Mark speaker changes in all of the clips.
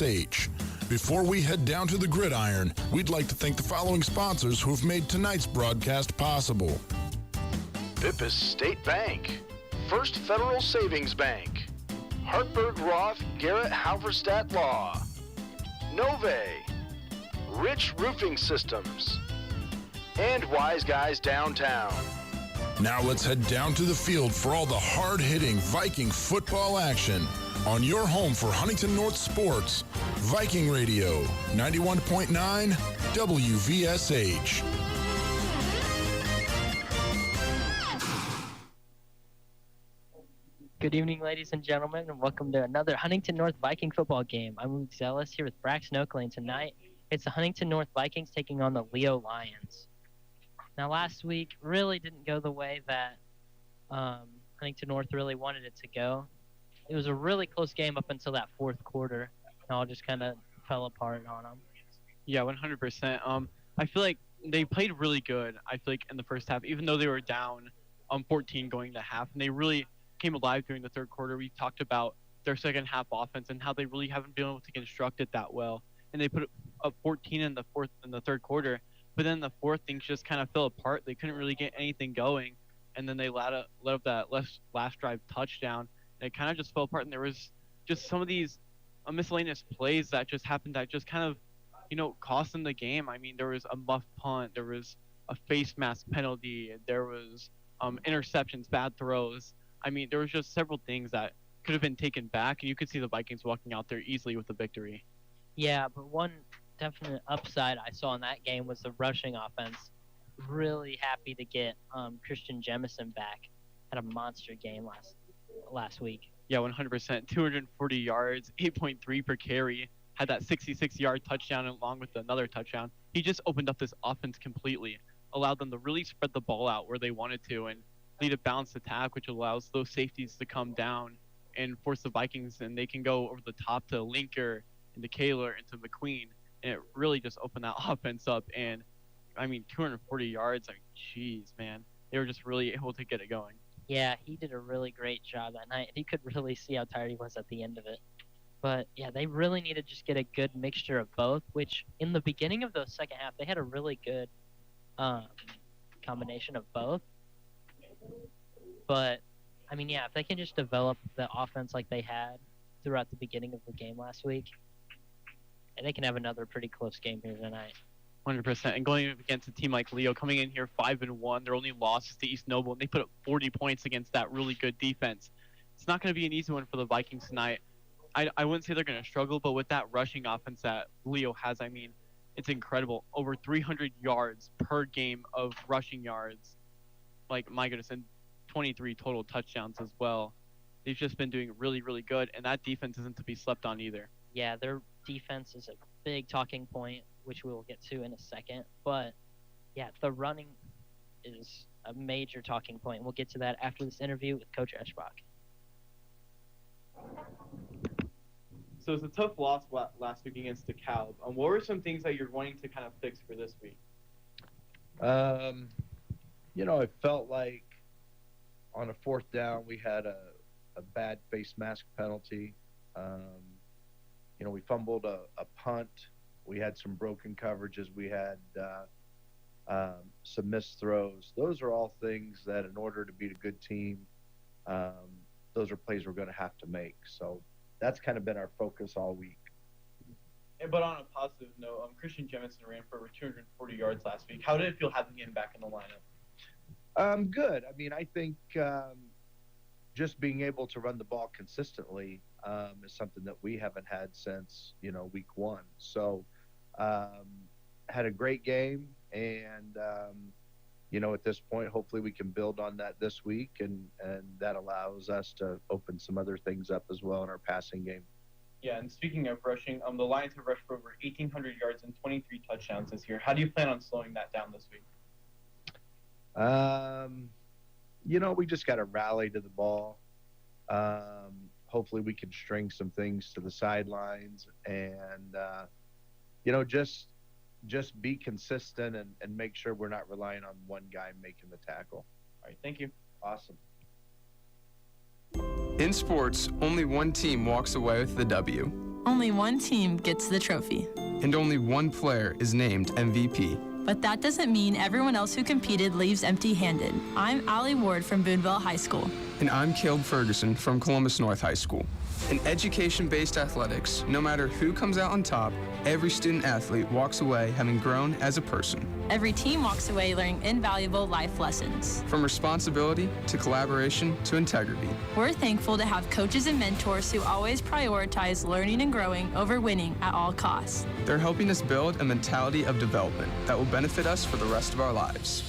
Speaker 1: H. Before we head down to the gridiron, we'd like to thank the following sponsors who have made tonight's broadcast possible.
Speaker 2: Bippus State Bank, First Federal Savings Bank, Hartberg Roth Garrett Halverstadt Law, Nove, Rich Roofing Systems, and Wise Guys Downtown.
Speaker 1: Now let's head down to the field for all the hard-hitting Viking football action on your home for Huntington North Sports, Viking Radio, 91.9 WVSH.
Speaker 3: Good evening, ladies and gentlemen, and welcome to another Huntington North Viking football game. I'm Luke Zellis here with Braxton Oakley, and tonight it's the Huntington North Vikings taking on the Leo Lions. Now, last week really didn't go the way that Huntington North really wanted it to go. It was a really close game up until that fourth quarter. It all just kind of fell apart on them.
Speaker 4: Yeah, 100%. I feel like they played really good, I feel like, in the first half, even though they were down 14 going to half. And they really came alive during the third quarter. We talked about their second half offense and how they really haven't been able to construct it that well. And they put up 14 in the third quarter. But then the fourth, things just kind of fell apart. They couldn't really get anything going. And then they let up that last drive touchdown. And it kind of just fell apart. And there was just some of these miscellaneous plays that just happened that just kind of, cost them the game. I mean, there was a muffed punt. There was a face mask penalty. There was interceptions, bad throws. I mean, there was just several things that could have been taken back. And you could see the Vikings walking out there easily with the victory.
Speaker 3: Yeah, but one definite upside I saw in that game was the rushing offense. Really happy to get Christian Jemison back. Had a monster game last week.
Speaker 4: Yeah, 100%. 240 yards, 8.3 per carry. Had that 66-yard touchdown along with another touchdown. He just opened up this offense completely, allowed them to really spread the ball out where they wanted to, and lead a balanced attack, which allows those safeties to come down and force the Vikings, and they can go over the top to Linker and to Kaler and to McQueen, and it really just opened that offense up. And, 240 yards, jeez, man. They were just really able to get it going.
Speaker 3: Yeah, he did a really great job that night. You could really see how tired he was at the end of it. But, yeah, they really need to just get a good mixture of both, which in the beginning of the second half, they had a really good combination of both. But, if they can just develop the offense like they had throughout the beginning of the game last week, and they can have another pretty close game here tonight.
Speaker 4: 100%. And going against a team like Leo, coming in here 5-1, their only loss is to East Noble, and they put up 40 points against that really good defense. It's not going to be an easy one for the Vikings tonight. I wouldn't say they're going to struggle, but with that rushing offense that Leo has, it's incredible. Over 300 yards per game of rushing yards. My goodness, and 23 total touchdowns as well. They've just been doing really, really good, and that defense isn't to be slept on either.
Speaker 3: Yeah, their defense is a big talking point, which we will get to in a second. But, yeah, the running is a major talking point. We'll get to that after this interview with Coach Eschbach.
Speaker 4: So it's a tough loss last week against DeKalb. What were some things that you're wanting to kind of fix for this week?
Speaker 5: I felt like on a fourth down we had a bad face mask penalty. We fumbled a punt. We had some broken coverages. We had some missed throws. Those are all things that in order to beat a good team, those are plays we're going to have to make. So that's kind of been our focus all week.
Speaker 4: But on a positive note, Christian Jemison ran for over 240 yards last week. How did it feel having him back in the lineup?
Speaker 5: Good. I think just being able to run the ball consistently is something that we haven't had since, week one. So had a great game, and, at this point, hopefully we can build on that this week, and that allows us to open some other things up as well in our passing game.
Speaker 4: Yeah, and speaking of rushing, the Lions have rushed for over 1,800 yards and 23 touchdowns this year. How do you plan on slowing that down this week?
Speaker 5: We just got to rally to the ball. Hopefully we can string some things to the sidelines and, just be consistent and make sure we're not relying on one guy making the tackle.
Speaker 4: All right, thank you.
Speaker 5: Awesome.
Speaker 6: In sports, only one team walks away with the W. Only one team gets the trophy.
Speaker 7: And only one player is named MVP.
Speaker 6: But that doesn't mean everyone else who competed leaves empty-handed. I'm Allie Ward from Boonville High School.
Speaker 7: And I'm Caleb Ferguson from Columbus North High School. In education-based athletics, no matter who comes out on top, every student-athlete walks away having grown as a person.
Speaker 6: Every team walks away learning invaluable life lessons.
Speaker 7: From responsibility to collaboration to integrity.
Speaker 6: We're thankful to have coaches and mentors who always prioritize learning and growing over winning at all costs.
Speaker 7: They're helping us build a mentality of development that will benefit us for the rest of our lives.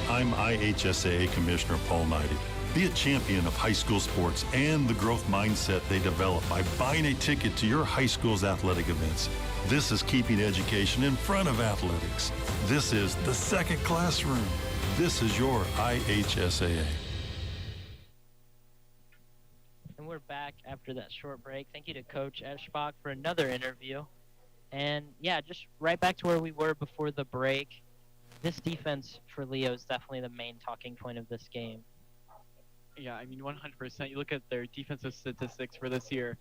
Speaker 8: I'm IHSAA Commissioner Paul Knighty. Be a champion of high school sports and the growth mindset they develop by buying a ticket to your high school's athletic events. This is keeping education in front of athletics. This is the second classroom. This is your IHSAA.
Speaker 3: And we're back after that short break. Thank you to Coach Eschbach for another interview. And yeah, just right back to where we were before the break. This defense for Leo is definitely the main talking point of this game.
Speaker 4: Yeah, I mean, 100%. You look at their defensive statistics for this year.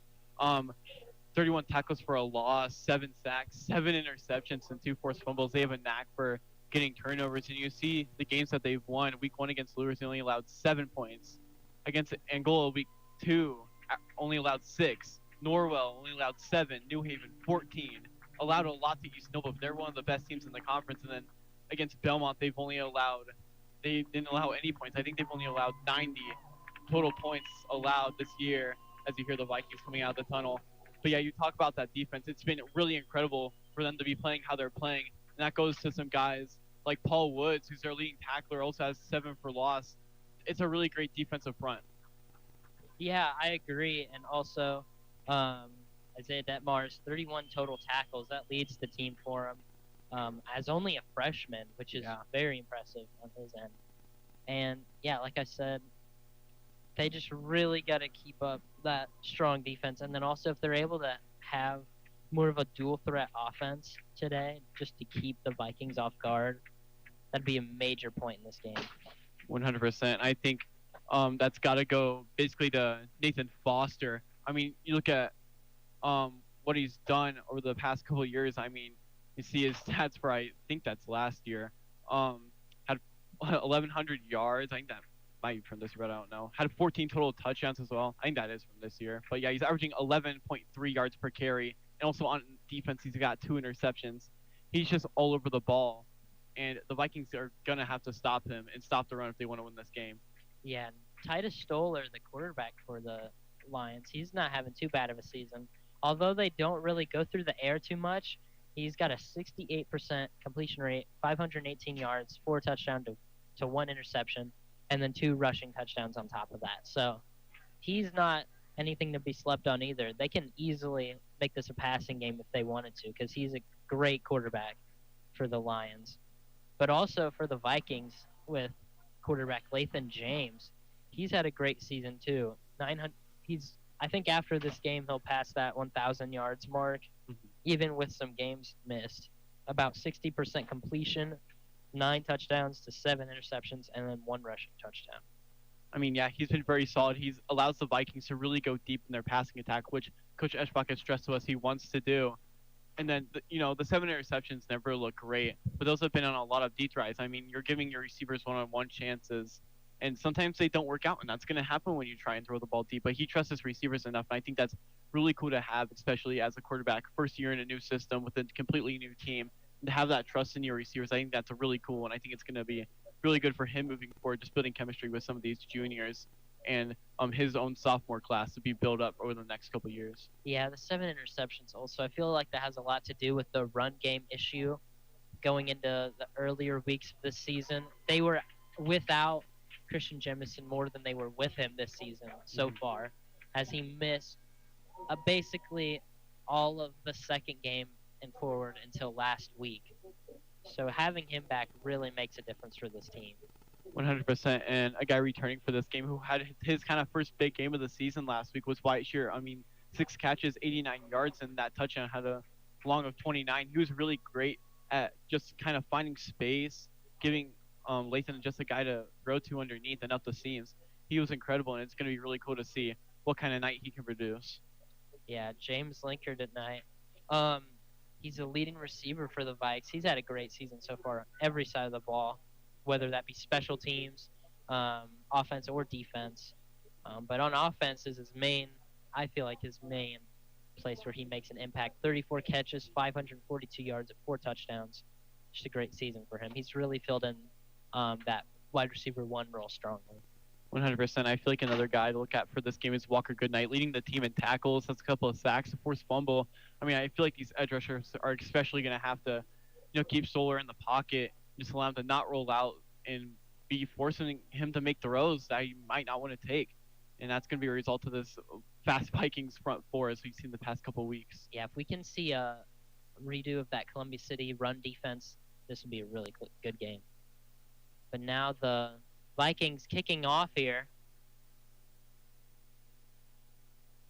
Speaker 4: 31 tackles for a loss, 7 sacks, 7 interceptions, and 2 forced fumbles. They have a knack for getting turnovers. And you see the games that they've won. Week 1 against Lewis, they only allowed 7 points. Against Angola, week 2, only allowed 6. Norwell only allowed 7. New Haven, 14. Allowed a lot to East Nova. They're one of the best teams in the conference. And then against Belmont, they didn't allow any points. I think they've only allowed 90 total points allowed this year as you hear the Vikings coming out of the tunnel. But yeah, you talk about that defense. It's been really incredible for them to be playing how they're playing. And that goes to some guys like Paul Woods, who's their leading tackler, also has 7 for loss. It's a really great defensive front.
Speaker 3: Yeah, I agree. And also, Isaiah Detmar's 31 total tackles. That leads the team for him. As only a freshman, which is very impressive on his end. And, yeah, like I said, they just really got to keep up that strong defense. And then also if they're able to have more of a dual-threat offense today just to keep the Vikings off guard, that'd be a major point in this game.
Speaker 4: 100%. I think that's got to go basically to Nathan Foster. I mean, you look at what he's done over the past couple of years. I mean, you see his stats for, I think that's last year. Had 1,100 yards. I think that might be from this year, but I don't know. Had 14 total touchdowns as well. I think that is from this year. But yeah, he's averaging 11.3 yards per carry. And also on defense, he's got 2 interceptions. He's just all over the ball. And the Vikings are going to have to stop him and stop the run if they want to win this game.
Speaker 3: Yeah, Titus Stoller, the quarterback for the Lions, he's not having too bad of a season. Although they don't really go through the air too much, he's got a 68% completion rate, 518 yards, 4 touchdowns to 1 interception, and then 2 rushing touchdowns on top of that. So he's not anything to be slept on either. They can easily make this a passing game if they wanted to because he's a great quarterback for the Lions. But also for the Vikings with quarterback Lathan James, he's had a great season too. I think after this game he'll pass that 1,000 yards mark, even with some games missed. About 60% completion, 9 touchdowns to 7 interceptions, and then 1 rushing touchdown.
Speaker 4: I mean, yeah, he's been very solid. He allows the Vikings to really go deep in their passing attack, which Coach Eschbach has stressed to us he wants to do. And then, the 7 interceptions never look great, but those have been on a lot of deep drives. I mean, you're giving your receivers one-on-one chances, and sometimes they don't work out, and that's going to happen when you try and throw the ball deep. But he trusts his receivers enough, and I think that's really cool to have, especially as a quarterback, first year in a new system with a completely new team. And to have that trust in your receivers, I think that's a really cool, and I think it's going to be really good for him moving forward, just building chemistry with some of these juniors and his own sophomore class to be built up over the next couple of years.
Speaker 3: Yeah, the 7 interceptions also, I feel like that has a lot to do with the run game issue going into the earlier weeks of this season. They were without Christian Jemison more than they were with him this season so far, as he missed basically all of the second game and forward until last week. So having him back really makes a difference for this team.
Speaker 4: 100%. And a guy returning for this game who had his kind of first big game of the season last week was Wyatt Shearer. I mean, 6 catches, 89 yards, and that touchdown had a long of 29. He was really great at just kind of finding space, giving Lathan just a guy to throw to underneath and up the seams. He was incredible, and it's going to be really cool to see what kind of night he can produce.
Speaker 3: Yeah, James Linker tonight. He's a leading receiver for the Vikes. He's had a great season so far on every side of the ball, whether that be special teams, offense, or defense. But on offense is I feel like his main place where he makes an impact. 34 catches, 542 yards, and 4 touchdowns. Just a great season for him. He's really filled in that wide receiver 1 role strongly.
Speaker 4: 100%. I feel like another guy to look at for this game is Walker Goodnight, leading the team in tackles, has a couple of sacks, a forced fumble. I mean, I feel like these edge rushers are especially going to have to, keep Stoller in the pocket, just allow him to not roll out and be forcing him to make throws that he might not want to take. And that's going to be a result of this fast Vikings front four as we've seen the past couple of weeks.
Speaker 3: Yeah, if we can see a redo of that Columbia City run defense, this would be a really good game. But now the Vikings kicking off here.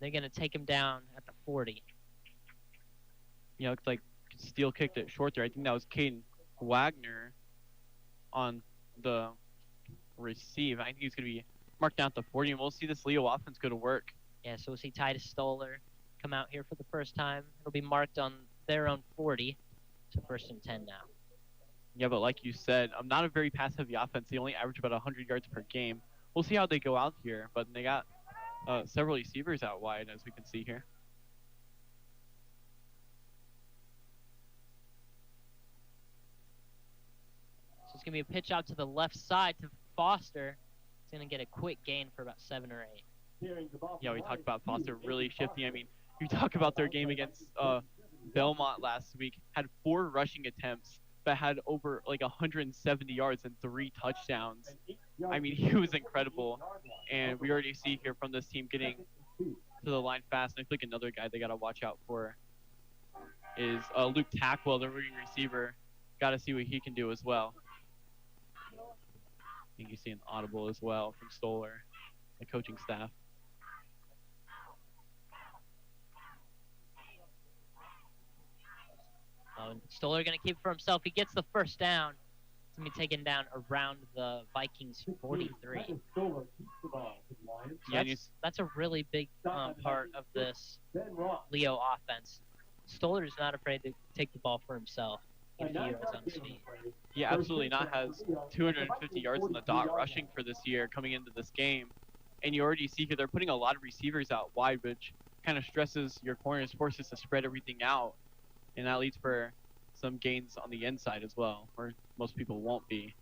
Speaker 3: They're going to take him down at the 40.
Speaker 4: It's like Steele kicked it short there. I think that was Caden Wagner on the receive. I think he's going to be marked down at the 40, and we'll see this Leo offense go to work.
Speaker 3: Yeah, so we'll see Titus Stoller come out here for the first time. It'll be marked on their own 40. So 1st and 10 now.
Speaker 4: Yeah, but like you said, not a very pass-heavy offense. They only average about 100 yards per game. We'll see how they go out here, but they got several receivers out wide, as we can see here.
Speaker 3: So it's going to be a pitch out to the left side to Foster. He's going to get a quick gain for about 7 or 8.
Speaker 4: Yeah, we talked about Foster really shifting. I mean, you talk about their game against Belmont last week, had 4 rushing attempts, but had over 170 yards and 3 touchdowns. I mean, he was incredible. And we already see here from this team getting to the line fast. And I feel like another guy they got to watch out for is Luke Tackwell, the leading receiver. Got to see what he can do as well. I think you see an audible as well from Stoller, the coaching staff.
Speaker 3: Stoller going to keep it for himself. He gets the first down. It's going to be taken down around the Vikings 43. Yeah, that's a really big part of this Leo offense. Stoller is not afraid to take the ball for himself if he is on his feet.
Speaker 4: Yeah, absolutely not. Has 250 yards in the dot rushing for this year coming into this game. And you already see here they're putting a lot of receivers out wide, which kind of stresses your corners, forces to spread everything out. And that leads for some gains on the inside as well, where most people won't be.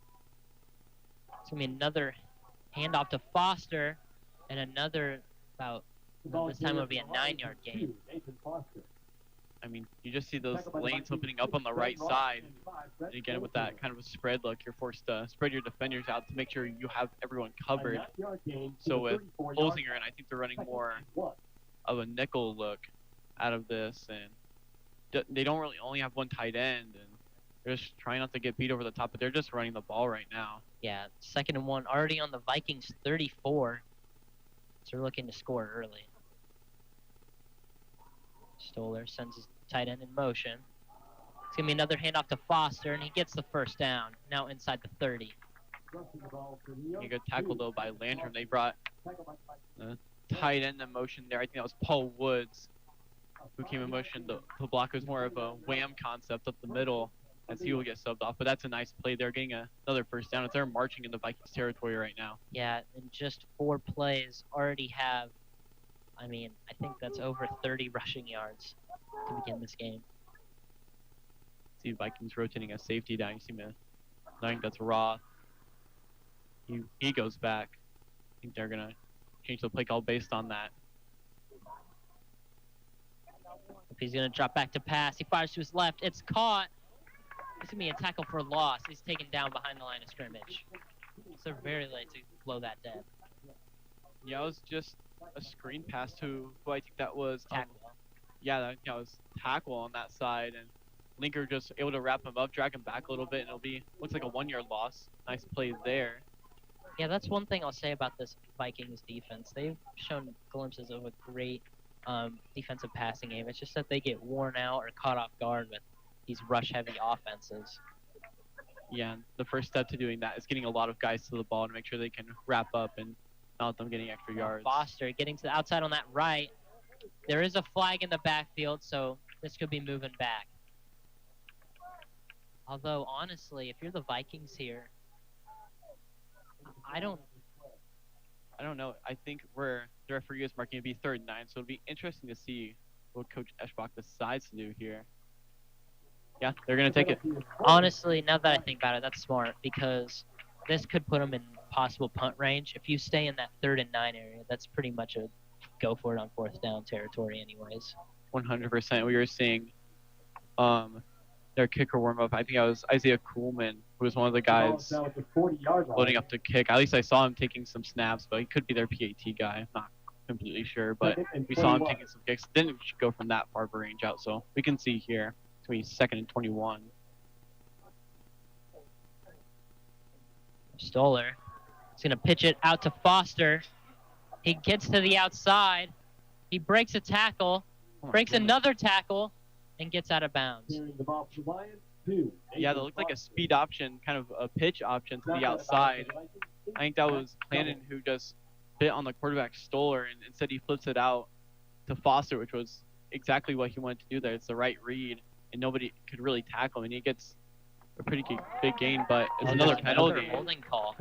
Speaker 3: It's going to be another handoff to Foster, and another this time it'll be a 9-yard gain.
Speaker 4: I mean, you just see those lanes opening up on the right side. And again, with that kind of a spread look, you're forced to spread your defenders out to make sure you have everyone covered. So with Holzinger, and I think they're running more of a nickel look out of this, and they don't really only have one tight end, and they're just trying not to get beat over the top, but they're just running the ball right now.
Speaker 3: Yeah, 2nd and 1, already on the Vikings 34. So they're looking to score early. Stoller sends his tight end in motion. It's going to be another handoff to Foster, and he gets the first down, now inside the 30.
Speaker 4: You good tackle, though, by Landrum. They brought the tight end in motion there. I think that was Paul Woods who came in motion. The block was more of a wham concept up the middle as he will get subbed off. But that's a nice play. They're getting another first down as they're marching in the Vikings territory right now.
Speaker 3: Yeah, and just 4 plays already have, I think that's over 30 rushing yards to begin this game.
Speaker 4: See Vikings rotating a safety down. You see me. I think that's Roth. He goes back. I think they're going to change the play call based on that.
Speaker 3: He's going to drop back to pass. He fires to his left. It's caught. It's going to be a tackle for loss. He's taken down behind the line of scrimmage. So very late to blow that dead.
Speaker 4: Yeah, it was just a screen pass to who I think that was.
Speaker 3: Tackle.
Speaker 4: That was tackle on that side, and Linker just able to wrap him up, drag him back a little bit, and looks like a 1-yard loss. Nice play there.
Speaker 3: Yeah, that's one thing I'll say about this Vikings defense. They've shown glimpses of a great defensive passing game. It's just that they get worn out or caught off guard with these rush-heavy offenses.
Speaker 4: Yeah, the first step to doing that is getting a lot of guys to the ball to make sure they can wrap up and not let them getting extra yards.
Speaker 3: Foster getting to the outside on that right. There is a flag in the backfield, so this could be moving back. Although, honestly, if you're the Vikings here, I don't
Speaker 4: know. I think where the referee is marking it be 3rd and 9, so it'll be interesting to see what Coach Eschbach decides to do here. Yeah, they're going to take it.
Speaker 3: Honestly, now that I think about it, that's smart because this could put them in possible punt range. If you stay in that 3rd and 9 area, that's pretty much a go for it on 4th down territory anyways.
Speaker 4: 100%. We were seeing their kicker warm up. I think it was Isaiah Kuhlman, who was one of the guys loading up to kick. At least I saw him taking some snaps, but he could be their PAT guy. I'm not completely sure, but we saw him taking some kicks. Didn't go from that far of a range out, so we can see here. It's going to be 2nd and 21.
Speaker 3: Stoller is going to pitch it out to Foster. He gets to the outside. He breaks a tackle, breaks another tackle, and gets out of bounds.
Speaker 4: Yeah, that looked like a speed option, kind of a pitch option to the outside. I think that was Clandon who just bit on the quarterback Stoller, and instead he flips it out to Foster, which was exactly what he wanted to do there. It's the right read, and nobody could really tackle him, and he gets a pretty big gain, but it's another penalty.
Speaker 3: Holding call.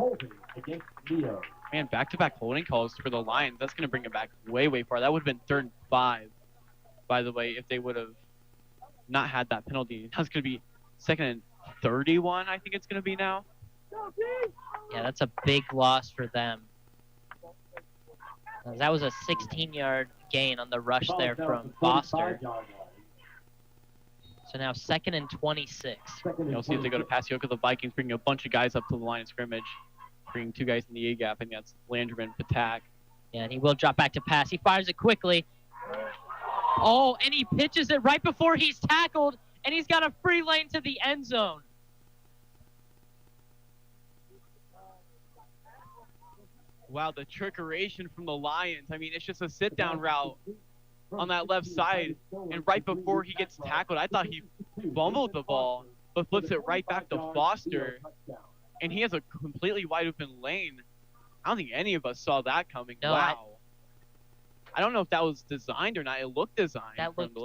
Speaker 4: Man, back-to-back holding calls for the Lions. That's going to bring it back way, way far. That would have been 3rd and 5, by the way, if they would have not had that penalty. That's going to be 2nd and 31, I think it's going to be now.
Speaker 3: Yeah, that's a big loss for them. That was a 16-yard gain on the rush there from Foster. So now 2nd and 26.
Speaker 4: You'll see if they go to pass. You look at the Vikings bringing a bunch of guys up to the line of scrimmage, bringing 2 guys in the A-gap, and that's Landrum and Patak.
Speaker 3: Yeah, and he will drop back to pass. He fires it quickly. Oh, and he pitches it right before he's tackled, and he's got a free lane to the end zone.
Speaker 4: Wow, the trickeration from the Lions. I mean, it's just a sit-down route on that left side, and right before he gets tackled, I thought he fumbled the ball, but flips it right back to Foster, and he has a completely wide-open lane. I don't think any of us saw that coming.
Speaker 3: No,
Speaker 4: wow. I don't know if that was designed or not. It looked designed.
Speaker 3: That looked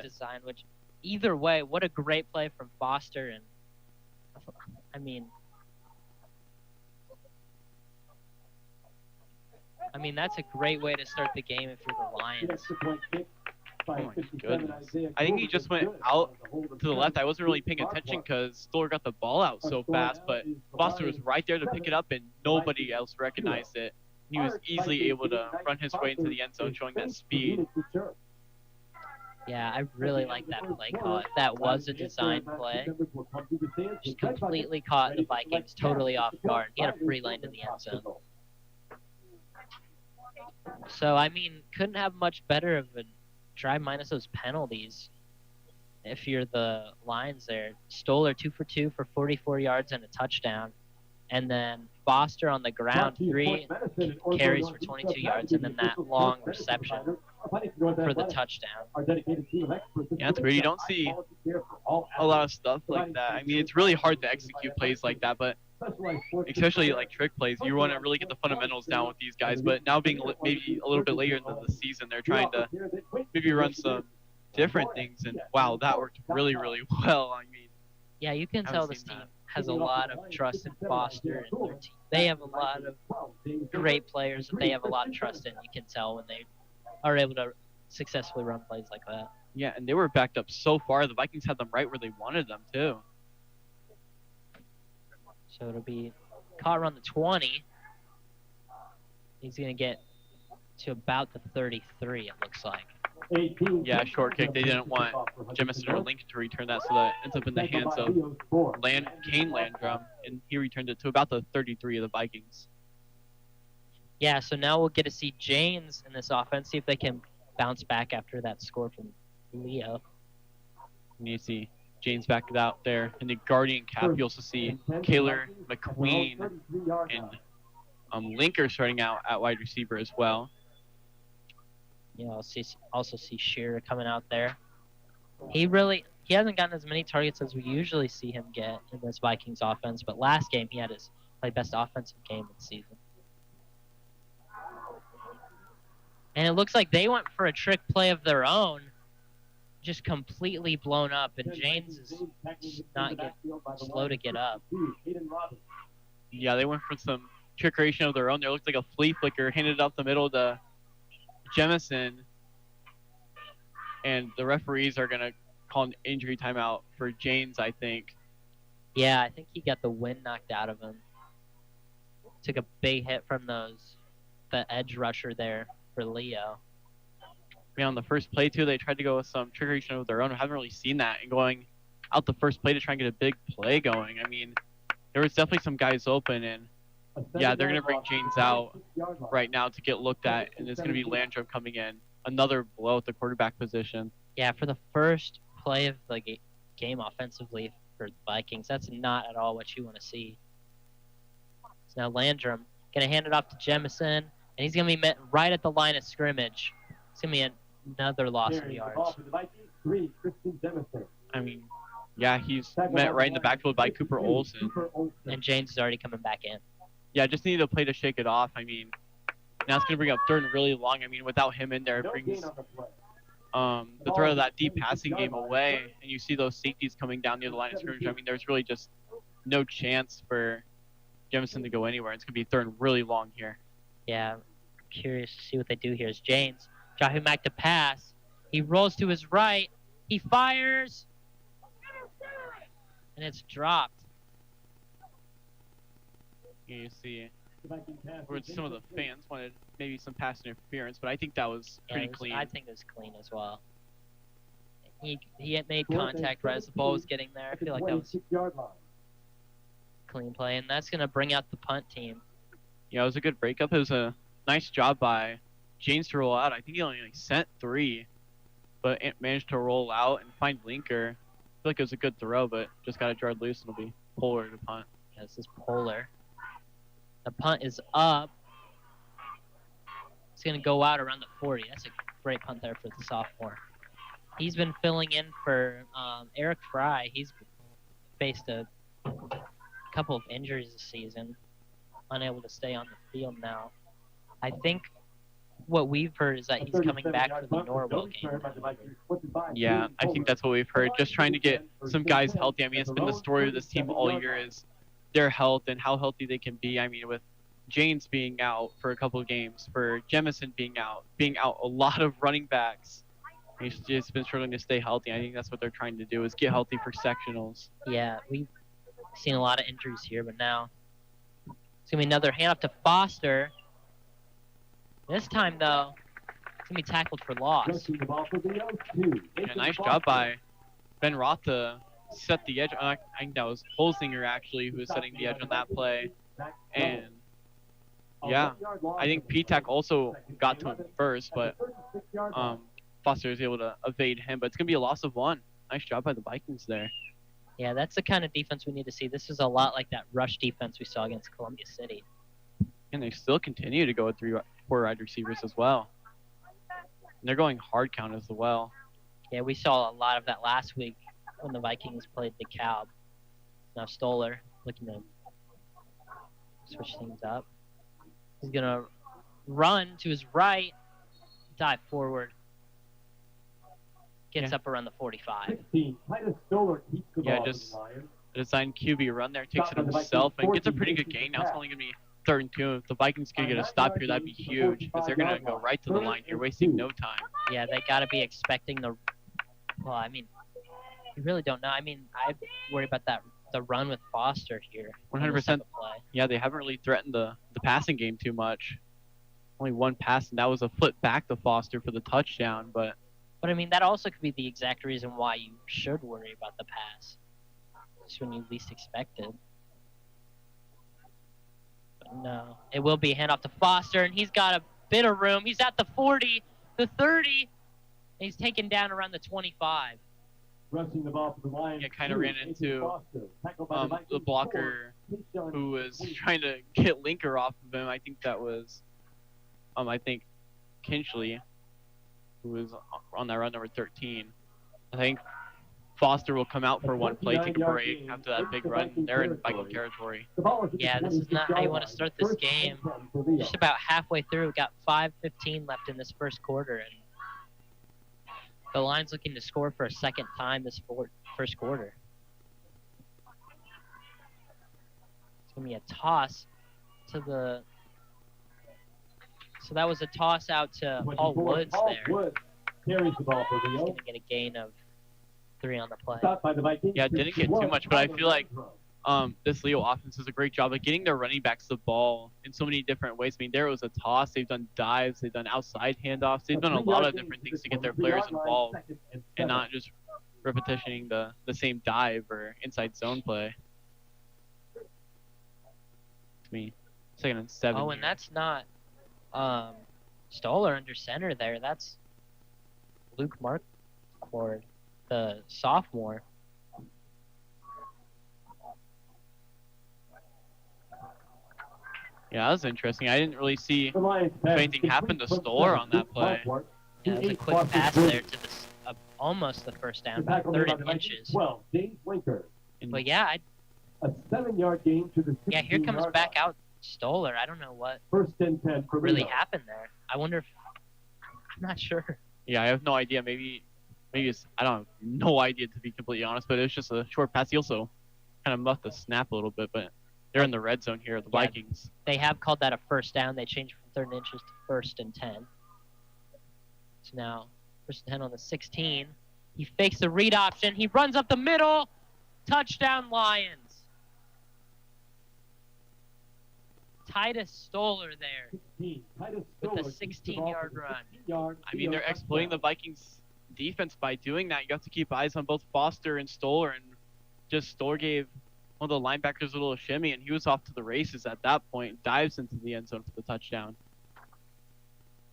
Speaker 3: designed, which either way, what a great play from Foster. And I mean, that's a great way to start the game if you're the Lions.
Speaker 4: Oh my goodness. I think he just went out to the left. I wasn't really paying attention because Stoller got the ball out so fast, but Foster was right there to pick it up, and nobody else recognized it. He was easily able to run his way into the end zone, showing that speed.
Speaker 3: Yeah, I really like that play call. If that was a design play, just completely caught the Vikings totally off guard. He had a free lane to the end zone. So, I mean, couldn't have much better of a drive minus those penalties if you're the Lions there. Stoller 2 for 2 for 44 yards and a touchdown. And then Foster on the ground, 3 carries for 22 yards, and then that long reception for the touchdown.
Speaker 4: Yeah, it's weird. You don't see a lot of stuff like that. I mean, it's really hard to execute plays like that, but especially like trick plays, you want to really get the fundamentals down with these guys. But now being maybe a little bit later into the season, they're trying to maybe run some different things, and wow, that worked really, really well. I mean,
Speaker 3: yeah, you can tell this team has a lot of trust in Foster and their team. They have a lot of great players that they have a lot of trust in. You can tell when they are able to successfully run plays like that.
Speaker 4: Yeah, and they were backed up so far. The Vikings had them right where they wanted them too.
Speaker 3: So it'll be caught around the 20. He's going to get to about the 33, it looks like.
Speaker 4: Yeah, short kick. They didn't want Jemison or Lincoln to return that, so that ends up in the hands of Kane Landrum, and he returned it to about the 33 of the Vikings.
Speaker 3: Yeah, so now we'll get to see Janes in this offense, see if they can bounce back after that score from Leo.
Speaker 4: And you see James back out there in the Guardian cap. You also see Kaylor McQueen and Linker starting out at wide receiver as well.
Speaker 3: You know, also see Shearer coming out there. He hasn't gotten as many targets as we usually see him get in this Vikings offense, but last game he had his best offensive game of the season. And it looks like they went for a trick play of their own, just completely blown up. And James is slow to get up.
Speaker 4: Yeah, they went for some trickeration of their own. There looked like a flea flicker, handed it up the middle to Jemison. And the referees are going to call an injury timeout for James, I think.
Speaker 3: Yeah, I think he got the wind knocked out of him. Took a big hit from the edge rusher there for Leo.
Speaker 4: Yeah, on the first play, too, they tried to go with some trickeration of their own. I haven't really seen that. And going out the first play to try and get a big play going. I mean, there was definitely some guys open. And, yeah, they're going to bring James out right now to get looked at. And it's going to be Landrum coming in. Another blow at the quarterback position.
Speaker 3: Yeah, for the first play of the game offensively for the Vikings, that's not at all what you want to see. So now Landrum going to hand it off to Jemison, and he's going to be met right at the line of scrimmage. It's going to be another loss of yards.
Speaker 4: I mean, yeah, he's met right in the backfield by Cooper Olsen.
Speaker 3: And James is already coming back in.
Speaker 4: Yeah, just needed a play to shake it off. I mean, now it's going to bring up third and really long. I mean, without him in there, it brings the threat of that deep passing game away. And you see those safeties coming down near the line of scrimmage. I mean, there's really just no chance for Jemison to go anywhere. It's going to be third and really long here.
Speaker 3: Yeah, I'm curious to see what they do here. Is James dropping back to pass. He rolls to his right. He fires. And it's dropped.
Speaker 4: You see where some of the fans wanted maybe some pass interference, but I think that was pretty clean.
Speaker 3: I think it was clean as well. He had made contact right as the ball was getting there. I feel like that was clean play, and that's going to bring out the punt team.
Speaker 4: Yeah, it was a good breakup. It was a nice job by James to roll out. I think he only sent 3, but it managed to roll out and find Linker. I feel like it was a good throw, but just got it jarred loose, and it'll be Polar to punt.
Speaker 3: Yeah, this is Polar. The punt is up. It's going to go out around the 40. That's a great punt there for the sophomore. He's been filling in for Eric Fry. He's faced a couple of injuries this season, unable to stay on the field now. I think what we've heard is that he's coming back for the Norwell game.
Speaker 4: Yeah, I think that's what we've heard. Just trying to get some guys healthy. I mean, it's been the story of this team all year is their health and how healthy they can be. I mean, with James being out for a couple of games, for Jemison being out a lot of running backs. He's just been struggling to stay healthy. I think that's what they're trying to do is get healthy for sectionals.
Speaker 3: Yeah, we've seen a lot of injuries here, but now it's going to be another handoff to Foster. This time, though, it's going to be tackled for loss.
Speaker 4: Yeah, nice job by Ben Roth to set the edge. I think that was Holzinger, actually, who was setting the edge on that play. And, yeah, I think P-Tac also got to him first, but Foster was able to evade him. But it's going to be a loss of 1. Nice job by the Vikings there.
Speaker 3: Yeah, that's the kind of defense we need to see. This is a lot like that rush defense we saw against Columbia City.
Speaker 4: And they still continue to go with 4 wide receivers as well. And they're going hard count as well.
Speaker 3: Yeah, we saw a lot of that last week when the Vikings played DeKalb. Now Stoller looking to switch things up. He's going to run to his right, dive forward. Gets up around the 45.
Speaker 4: Yeah, just a design QB run there, takes it himself, and gets a pretty good gain. Now it's only going to be 3rd and 2. If the Vikings can get a stop here, that'd be huge because they're going to go right to the line here, wasting no time.
Speaker 3: Yeah, they got to be expecting the – well, I mean, you really don't know. I mean, I worry about the run with Foster here.
Speaker 4: 100%. Yeah, they haven't really threatened the passing game too much. Only 1 pass, and that was a flip back to Foster for the touchdown, But
Speaker 3: I mean, that also could be the exact reason why you should worry about the pass. Just when you least expect it. But no. It will be a handoff to Foster, and he's got a bit of room. He's at the 40, the 30, and he's taken down around the 25.
Speaker 4: Rushing the ball for the Lions. Yeah, kind of ran into the blocker who was trying to get Linker off of him. I think that was, Kinchley, who was on that run number 13. I think Foster will come out for one play, take a break after that big run. They're in Viking territory.
Speaker 3: Yeah, this is not how you want to start this game. Just about halfway through, got 5:15 left in this first quarter, and the Lions looking to score for a second time this first quarter. It's going to be a toss to the... So that was a toss out to Paul Woods there.
Speaker 9: Carries the ball for
Speaker 3: He's
Speaker 9: Rio.
Speaker 3: going to get a gain of 3 on the play.
Speaker 9: Stopped by the Vikings.
Speaker 4: Yeah, didn't get too much, but I feel like this Leo offense does a great job of getting their running backs the ball in so many different ways. I mean, there was a toss. They've done dives. They've done outside handoffs. They've done a lot of different things to get their players involved and not just repetitioning the same dive or inside zone play. To me, 2nd and 7.
Speaker 3: Oh, and that's not Stoller under center there. That's Luke Markford, the sophomore.
Speaker 4: Yeah, that was interesting. I didn't really see if anything happened to Stoller on that play.
Speaker 3: Yeah, it was a quick pass there to the almost the first down, about 30 inches.
Speaker 9: 12, James Winker.
Speaker 3: But yeah,
Speaker 9: A 7-yard gain to the
Speaker 3: yeah, here comes
Speaker 9: 16-yard
Speaker 3: back out Stoller. I don't know what
Speaker 9: First and 10 for
Speaker 3: really
Speaker 9: Rio.
Speaker 3: happened there. I wonder if I'm not sure.
Speaker 4: Yeah, I have no idea. Maybe it's, I don't have no idea, to be completely honest, but it was just a short pass. He also kind of muffed the snap a little bit, but they're in the red zone here, the Vikings.
Speaker 3: They have called that a first down. They changed from 3rd and inches to 1st and 10. So now 1st and 10 on the 16. He fakes the read option. He runs up the middle. Touchdown, Lions. Titus Stoller there with a 16-yard run.
Speaker 4: I mean, they're exploiting the Vikings defense by doing that. You have to keep eyes on both Foster and Stoller, and just Stoller gave one of the linebackers a little shimmy, and he was off to the races at that point, dives into the end zone for the touchdown.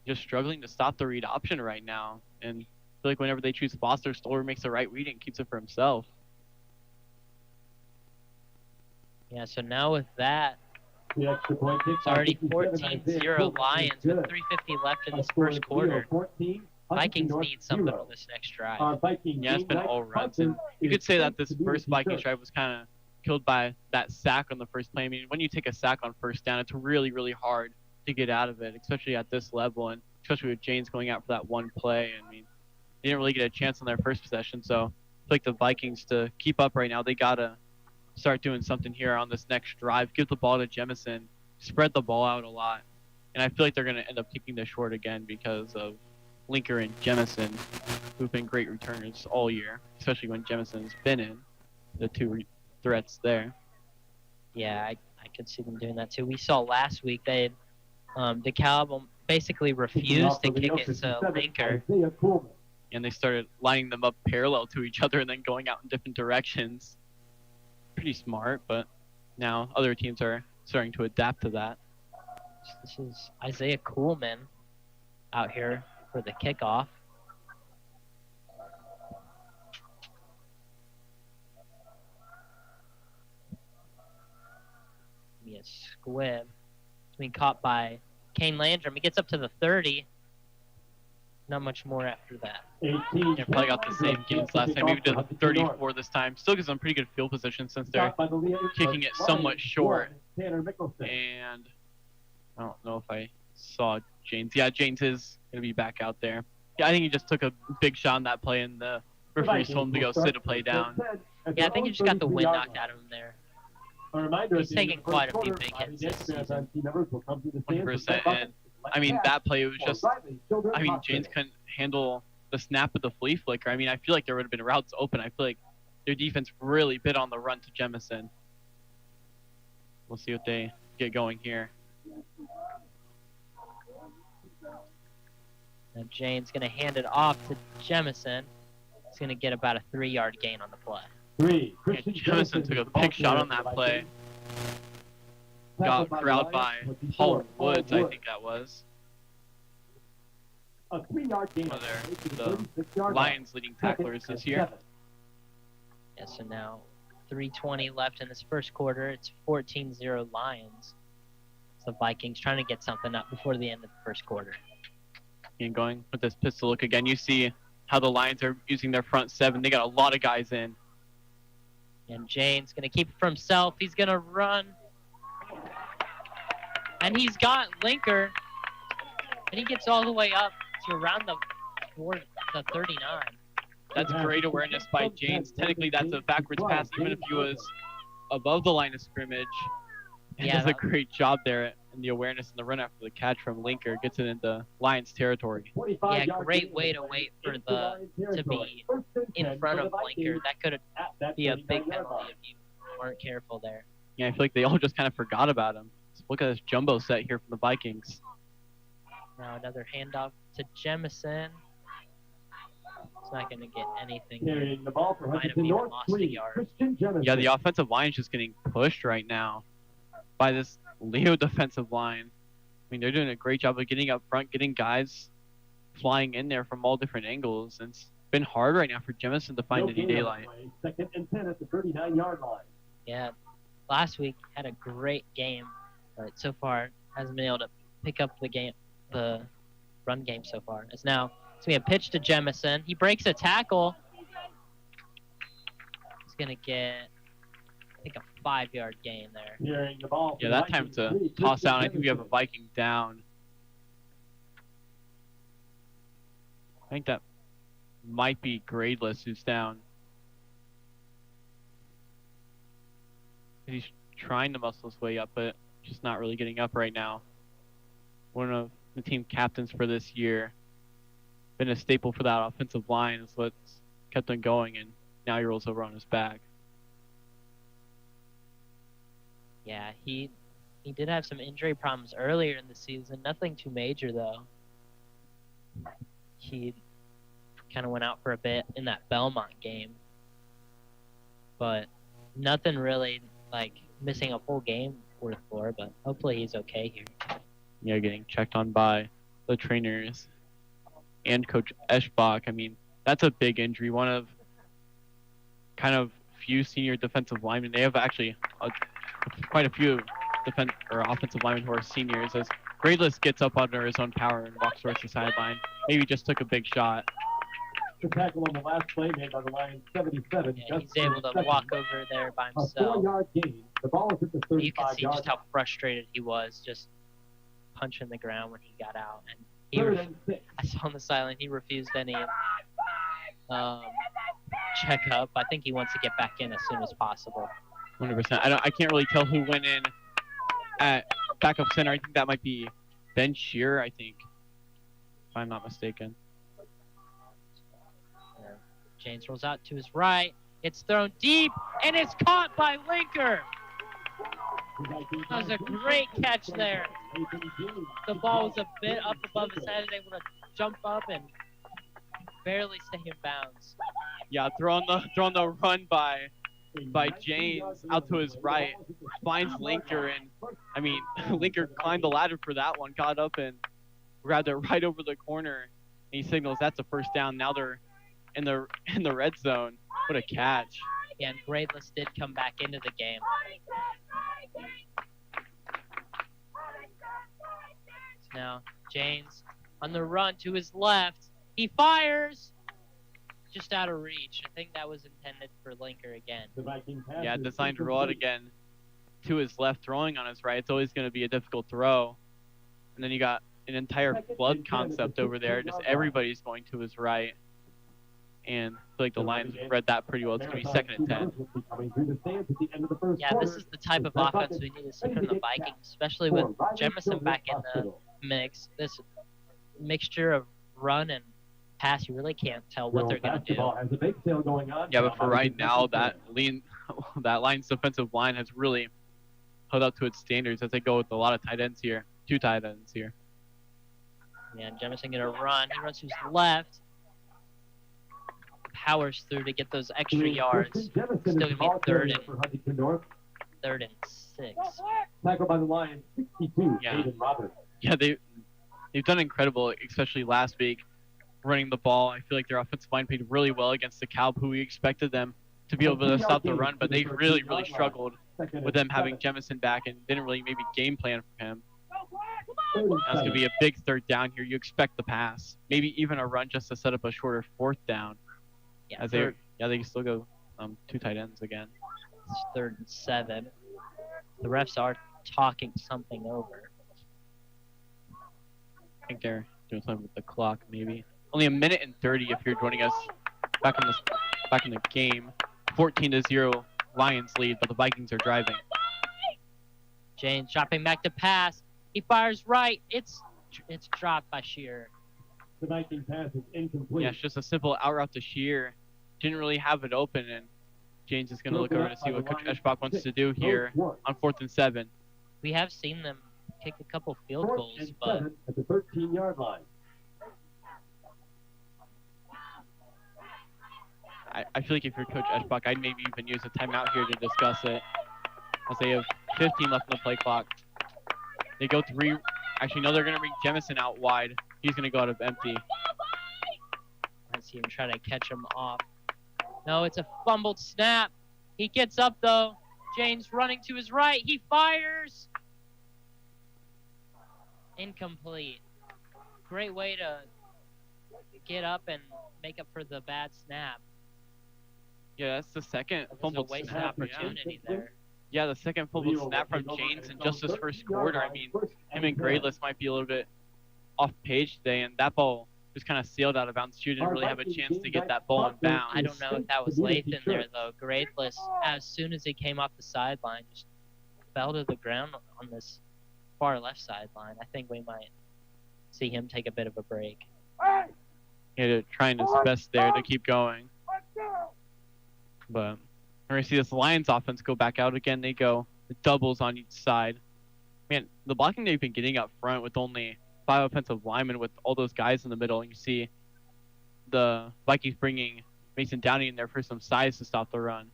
Speaker 4: Just struggling to stop the read option right now, and I feel like whenever they choose Foster, Stoller makes the right read and keeps it for himself.
Speaker 3: Yeah, so now with that,
Speaker 9: The extra point
Speaker 3: it's already 14-0 Lions with 3:50 left in this first quarter. Vikings need something on this next drive.
Speaker 4: Yeah, it's been all runs, and you could say that this first Vikings drive was kind of killed by that sack on the first play. I mean, when you take a sack on first down, it's really, really hard to get out of it, especially at this level, and especially with James going out for that one play. I mean, they didn't really get a chance on their first possession, so I feel like the Vikings, to keep up right now, they got to start doing something here on this next drive. Give the ball to Jemison, spread the ball out a lot, and I feel like they're going to end up kicking this short again because of Linker and Jemison, who've been great returners all year, especially when Jemison's been in the two threats there.
Speaker 3: Yeah, I could see them doing that too. We saw last week they had DeKalb basically refused to kick it to Linker.
Speaker 4: And they started lining them up parallel to each other and then going out in different directions. Pretty smart, but now other teams are starting to adapt to that.
Speaker 3: This is Isaiah Kuhlman out here for the kickoff. Be a squib. It's being caught by Kane Landrum. He gets up to the 30. Not much more after that.
Speaker 4: They probably got the same gains last time, maybe to the 34 this time. Still gives them pretty good field position since they're kicking it somewhat short. And I don't know if I saw James. Yeah, James is going to be back out there. Yeah, I think he just took a big shot on that play, and the referee's told him to go sit a play down.
Speaker 3: Yeah, I think he just got the wind knocked out of him there. He's taking quite a few big hits this season.
Speaker 4: 100%. And I mean, that play was just, I mean, James couldn't handle the snap with the flea flicker. I mean, I feel like there would have been routes open. I feel like their defense really bit on the run to Jemison. We'll see what they get going here.
Speaker 3: Now Jane's going to hand it off to Jemison. He's going to get about a 3-yard gain on the play.
Speaker 4: And Jemison took a big shot on that play. Got corralled by Paul Woods, I think that was.
Speaker 9: A 3-yard gain.
Speaker 4: The Lions leading tacklers this year.
Speaker 3: Yeah, so now 3:20 left in this first quarter. It's 14-0 Lions. It's the Vikings trying to get something up before the end of the first quarter.
Speaker 4: And going with this pistol look again, you see how the Lions are using their front seven. They got a lot of guys in.
Speaker 3: And Jane's going to keep it for himself. He's going to run. And he's got Linker. And he gets all the way up to around the 39.
Speaker 4: That's great awareness by James. Technically, that's a backwards pass, even if he was above the line of scrimmage. He does a great job there in the awareness and the run after the catch from Linker. Gets it into Lions territory.
Speaker 3: Yeah, great way to wait for to be in front of Linker. That could be a big penalty if you weren't careful there.
Speaker 4: Yeah, I feel like they all just kind of forgot about him. So look at this jumbo set here from the Vikings.
Speaker 3: Now another handoff to Jemison. It's not going to get anything. Might have even lost a yard.
Speaker 4: Yeah, the offensive line is just getting pushed right now by this Leo defensive line. I mean, they're doing a great job of getting up front, getting guys flying in there from all different angles. And it's been hard right now for Jemison to find any daylight.
Speaker 9: 2nd and 10 at the 39-yard line.
Speaker 3: Yeah, last week had a great game, but so far hasn't been able to pick up the run game so far. It's now it's going to be a pitch to Jemison. He breaks a tackle. He's going to get, I think, a 5-yard gain there.
Speaker 4: Yeah, that time to toss out. I think we have a Viking down. I think that might be Gradeless who's down. He's trying to muscle his way up, but just not really getting up right now. One of the team captains for this year. Been a staple for that offensive line is what's kept him going, and now he rolls over on his back.
Speaker 3: Yeah, he did have some injury problems earlier in the season. Nothing too major, though. He kind of went out for a bit in that Belmont game. But nothing really, like, missing a full game worth for, but hopefully he's okay here.
Speaker 4: Yeah, getting checked on by the trainers and Coach Eschbach. I mean, that's a big injury. One of kind of few senior defensive linemen. They have actually quite a few offensive linemen who are seniors. As Gradeless gets up under his own power and walks towards the sideline. Maybe just took a big shot.
Speaker 9: The tackle on the last play made by the Lions, 77.
Speaker 3: Yeah, he's able to walk over there by himself.
Speaker 9: A 4-yard gain. The ball is at the 35-yard.
Speaker 3: You can see just how frustrated he was, just punching the ground when he got out. And I saw on the sideline he refused any checkup. I think he wants to get back in as soon as possible.
Speaker 4: 100%. I can't really tell who went in at backup center. I think that might be Ben Shearer, I think, if I'm not mistaken.
Speaker 3: James rolls out to his right. It's thrown deep, and it's caught by Linker. That was a great catch there. The ball was a bit up above his head, and able to jump up and barely stay in bounds.
Speaker 4: Yeah, throwing the run by James out to his right, finds Linker, and I mean Linker climbed the ladder for that one, got up and grabbed it right over the corner, and he signals that's a first down. Now they're in the red zone. What a catch!
Speaker 3: Yeah, and Gradeless did come back into the game. Now James on the run to his left. He fires. Just out of reach. I think that was intended for Linker again.
Speaker 4: Yeah, designed to roll out again to his left, throwing on his right. It's always going to be a difficult throw. And then you got an entire flood concept over there. Just everybody's going to his right. And I feel like the Lions read that pretty well. It's going to be 2nd and 10.
Speaker 3: Yeah, this is the type of offense we need to see from the Vikings, especially with Jemison back in the mix. This mixture of run and pass, you really can't tell what they're going to do.
Speaker 4: Yeah, but for right now, that Lions defensive line has really held up to its standards as they go with a lot of tight ends here. 2 tight ends here.
Speaker 3: Yeah, Jemison going to run. He runs to his left. Powers through to get those extra yards. Still going to be 3rd and 6.
Speaker 9: Tackled by the Lions, 62.
Speaker 4: Yeah.
Speaker 9: Aiden Roberts.
Speaker 4: Yeah, they've done incredible, especially last week, running the ball. I feel like their offensive line played really well against the Cow, who we expected them to be able to stop the run, but they really, really struggled with them having Jemison back and didn't really maybe game plan for him.
Speaker 9: Third and
Speaker 4: That's going to
Speaker 9: 7.
Speaker 4: be a big third down here. You expect the pass, maybe even a run just to set up a shorter fourth down.
Speaker 3: Yeah,
Speaker 4: They can still go 2 tight ends again.
Speaker 3: It's 3rd and 7. The refs are talking something over.
Speaker 4: I think they're doing something with the clock, maybe. Only 1:30 if you're joining us back in the game. 14-0 Lions lead, but the Vikings are driving.
Speaker 3: James dropping back to pass. He fires right. It's dropped by Shearer.
Speaker 9: The Viking pass is incomplete.
Speaker 4: Yeah, it's just a simple out route to Shearer. Didn't really have it open, and James is going to look over to see what Coach Eschbach wants to do here on 4th and 7.
Speaker 3: We have seen them kick a couple field
Speaker 9: 4th
Speaker 3: goals,
Speaker 9: and
Speaker 3: but
Speaker 9: 7 at the 13-yard line.
Speaker 4: I feel like if you're Coach Eschbach, I'd maybe even use a timeout here to discuss it, as they have 15 left in the play clock. They go 3. Actually, no, they're going to bring Jemison out wide. He's going to go out of empty.
Speaker 3: I see him try to catch him off. No, it's a fumbled snap. He gets up, though. James running to his right. He fires. Incomplete. Great way to get up and make up for the bad snap.
Speaker 4: Yeah, that's the second
Speaker 3: It was a
Speaker 4: fumbled
Speaker 3: wasted
Speaker 4: snap.
Speaker 3: opportunity there.
Speaker 4: Yeah, the second fumbled snap from James in just his first quarter. I mean, him and Grayless might be a little bit off page today, and that ball just kind of sailed out of bounds. You didn't really have a chance to get that ball in bounds.
Speaker 3: I don't know if that was Lathan there, though. Gradeless, as soon as he came off the sideline, just fell to the ground on this far left sideline. I think we might see him take a bit of a break.
Speaker 4: Yeah, trying his best there to keep going. But we're going to see this Lions offense go back out again. They go doubles on each side. Man, the blocking they've been getting up front with only 5 offensive linemen with all those guys in the middle. And you see the Vikings bringing Mason Downey in there for some size to stop the run.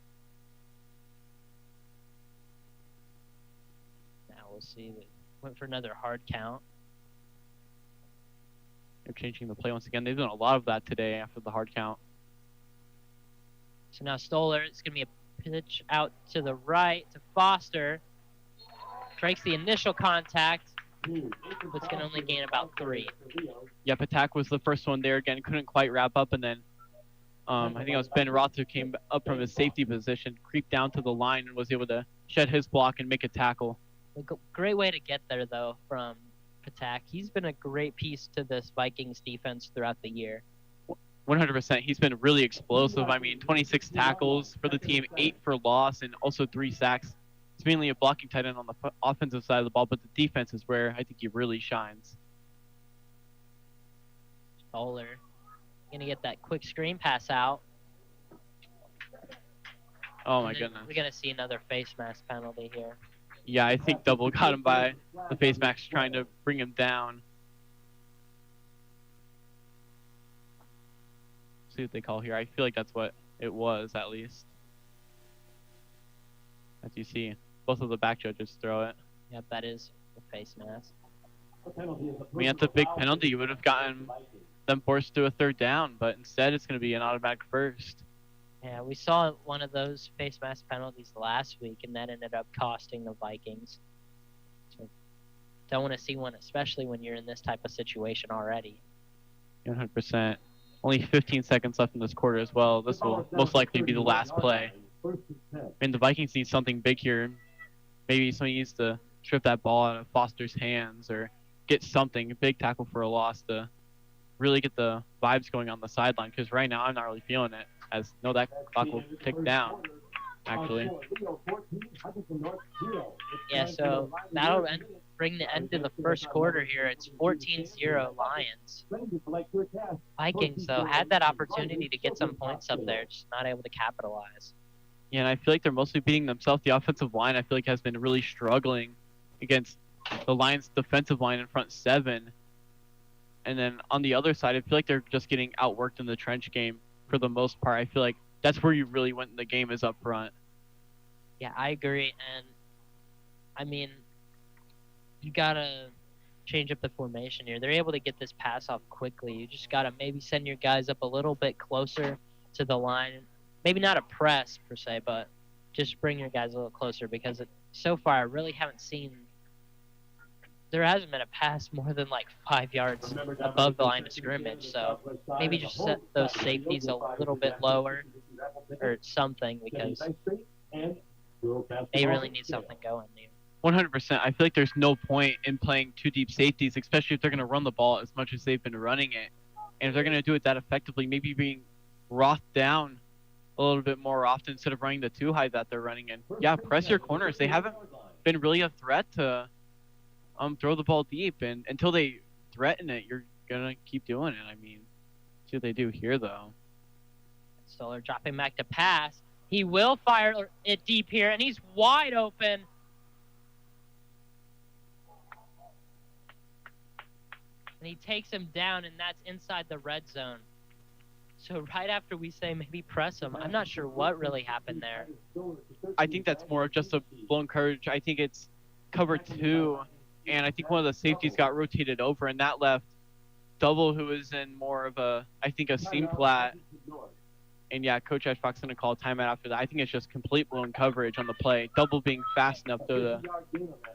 Speaker 3: Now we'll see. They went for another hard count.
Speaker 4: They're changing the play once again. They've done a lot of that today after the hard count.
Speaker 3: So now Stoller, it's going to be a pitch out to the right to Foster. Breaks the initial contact, but it's going to only gain about 3.
Speaker 4: Yep, attack was the first one there again. Couldn't quite wrap up, and then I think it was Ben Roth who came up from his safety position, creeped down to the line, and was able to shed his block and make a tackle.
Speaker 3: A great way to get there, though, from Patak. He's been a great piece to this Vikings defense throughout the year.
Speaker 4: 100%. He's been really explosive. I mean, 26 tackles for the team, 8 for loss, and also 3 sacks. He's mainly a blocking tight end on the offensive side of the ball, but the defense is where I think he really shines.
Speaker 3: Stoller going to get that quick screen pass out.
Speaker 4: Oh, my goodness.
Speaker 3: We're going to see another face mask penalty here.
Speaker 4: Yeah, I think Double got him by the face mask trying to bring him down. See what they call here. I feel like that's what it was, at least. As you see, both of the back judges throw it.
Speaker 3: Yep, that is the face mask.
Speaker 4: I mean, that's a big penalty. You would have gotten them forced to a 3rd down, but instead it's going to be an automatic first.
Speaker 3: Yeah, we saw one of those face mask penalties last week, and that ended up costing the Vikings. So don't want to see one, especially when you're in this type of situation already.
Speaker 4: 100%. Only 15 seconds left in this quarter as well. This will most likely be the last play. I mean, the Vikings need something big here. Maybe somebody needs to strip that ball out of Foster's hands or get something, a big tackle for a loss to really get the vibes going on the sideline. Because right now I'm not really feeling it. As no, that clock will tick down, actually.
Speaker 3: Yeah, so that'll bring the end to the first quarter here. It's 14-0 Lions. Vikings, though, had that opportunity to get some points up there, just not able to capitalize.
Speaker 4: Yeah, and I feel like they're mostly beating themselves. The offensive line, I feel like, has been really struggling against the Lions' defensive line in front 7. And then on the other side, I feel like they're just getting outworked in the trench game for the most part. I feel like that's where you really win the game, is up front.
Speaker 3: Yeah, I agree. And, I mean, you got to change up the formation here. They're able to get this pass off quickly. You just got to maybe send your guys up a little bit closer to the line. Maybe not a press, per se, but just bring your guys a little closer because so far I really haven't seen there hasn't been a pass more than like 5 yards above the line of scrimmage. So maybe just set those safeties a little bit lower or something, because they really need something going there.
Speaker 4: 100%. I feel like there's no point in playing two deep safeties, especially if they're going to run the ball as much as they've been running it. And if they're going to do it that effectively, maybe being Roth down a little bit more often instead of running the two high that they're running in. Yeah, press your corners. They haven't been really a threat to throw the ball deep, and until they threaten it, you're going to keep doing it. I mean, see what they do here, though.
Speaker 3: Stoller dropping back to pass. He will fire it deep here, and he's wide open. And he takes him down, and that's inside the red zone. So right after we say maybe press him, I'm not sure what really happened there.
Speaker 4: I think that's more of just a blown coverage. I think it's cover 2, and I think one of the safeties got rotated over, and that left Double, who was in more of a seam flat. And yeah, Coach Ashbach's going to call a timeout after that. I think it's just complete blown coverage on the play. Double being fast enough to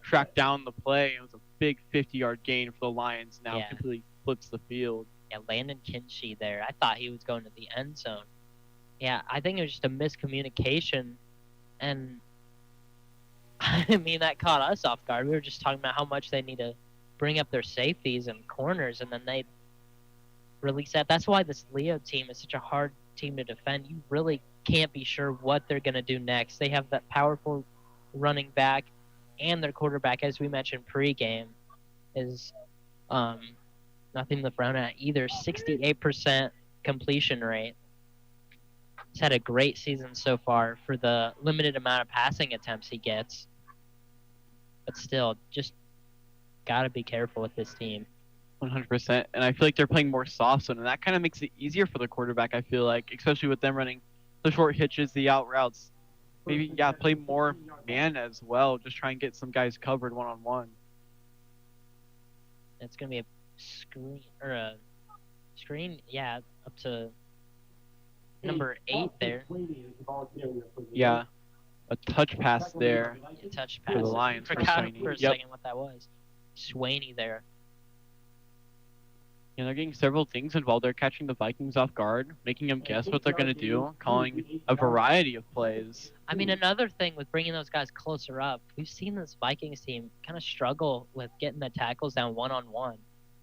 Speaker 4: track down the play. It was a big 50-yard gain for the Lions. Now completely flips the field.
Speaker 3: Yeah, Landon Kinsey there. I thought he was going to the end zone. Yeah, I think it was just a miscommunication. And, I mean, that caught us off guard. We were just talking about how much they need to bring up their safeties and corners, and then they release that. That's why this Leo team is such a hard team to defend. You really can't be sure what they're going to do next. They have that powerful running back, and their quarterback, as we mentioned pregame, is nothing to frown at either. 68% completion rate. He's had a great season so far for the limited amount of passing attempts he gets. But still, just got to be careful with this team.
Speaker 4: 100%. And I feel like they're playing more soft zone, and that kind of makes it easier for the quarterback, I feel like, especially with them running the short hitches, the out routes. Maybe, play more man as well. Just try and get some guys covered one-on-one.
Speaker 3: It's going to be a screen, up to number 8 there.
Speaker 4: Yeah, a touch pass there.
Speaker 3: A touch pass.
Speaker 4: For the Lions.
Speaker 3: Forgot for a second what that was. Swaney there.
Speaker 4: And they're getting several things involved. They're catching the Vikings off guard, making them guess what they're going to do, calling a variety of plays.
Speaker 3: I mean, another thing with bringing those guys closer up, we've seen this Vikings team kind of struggle with getting the tackles down one-on-one.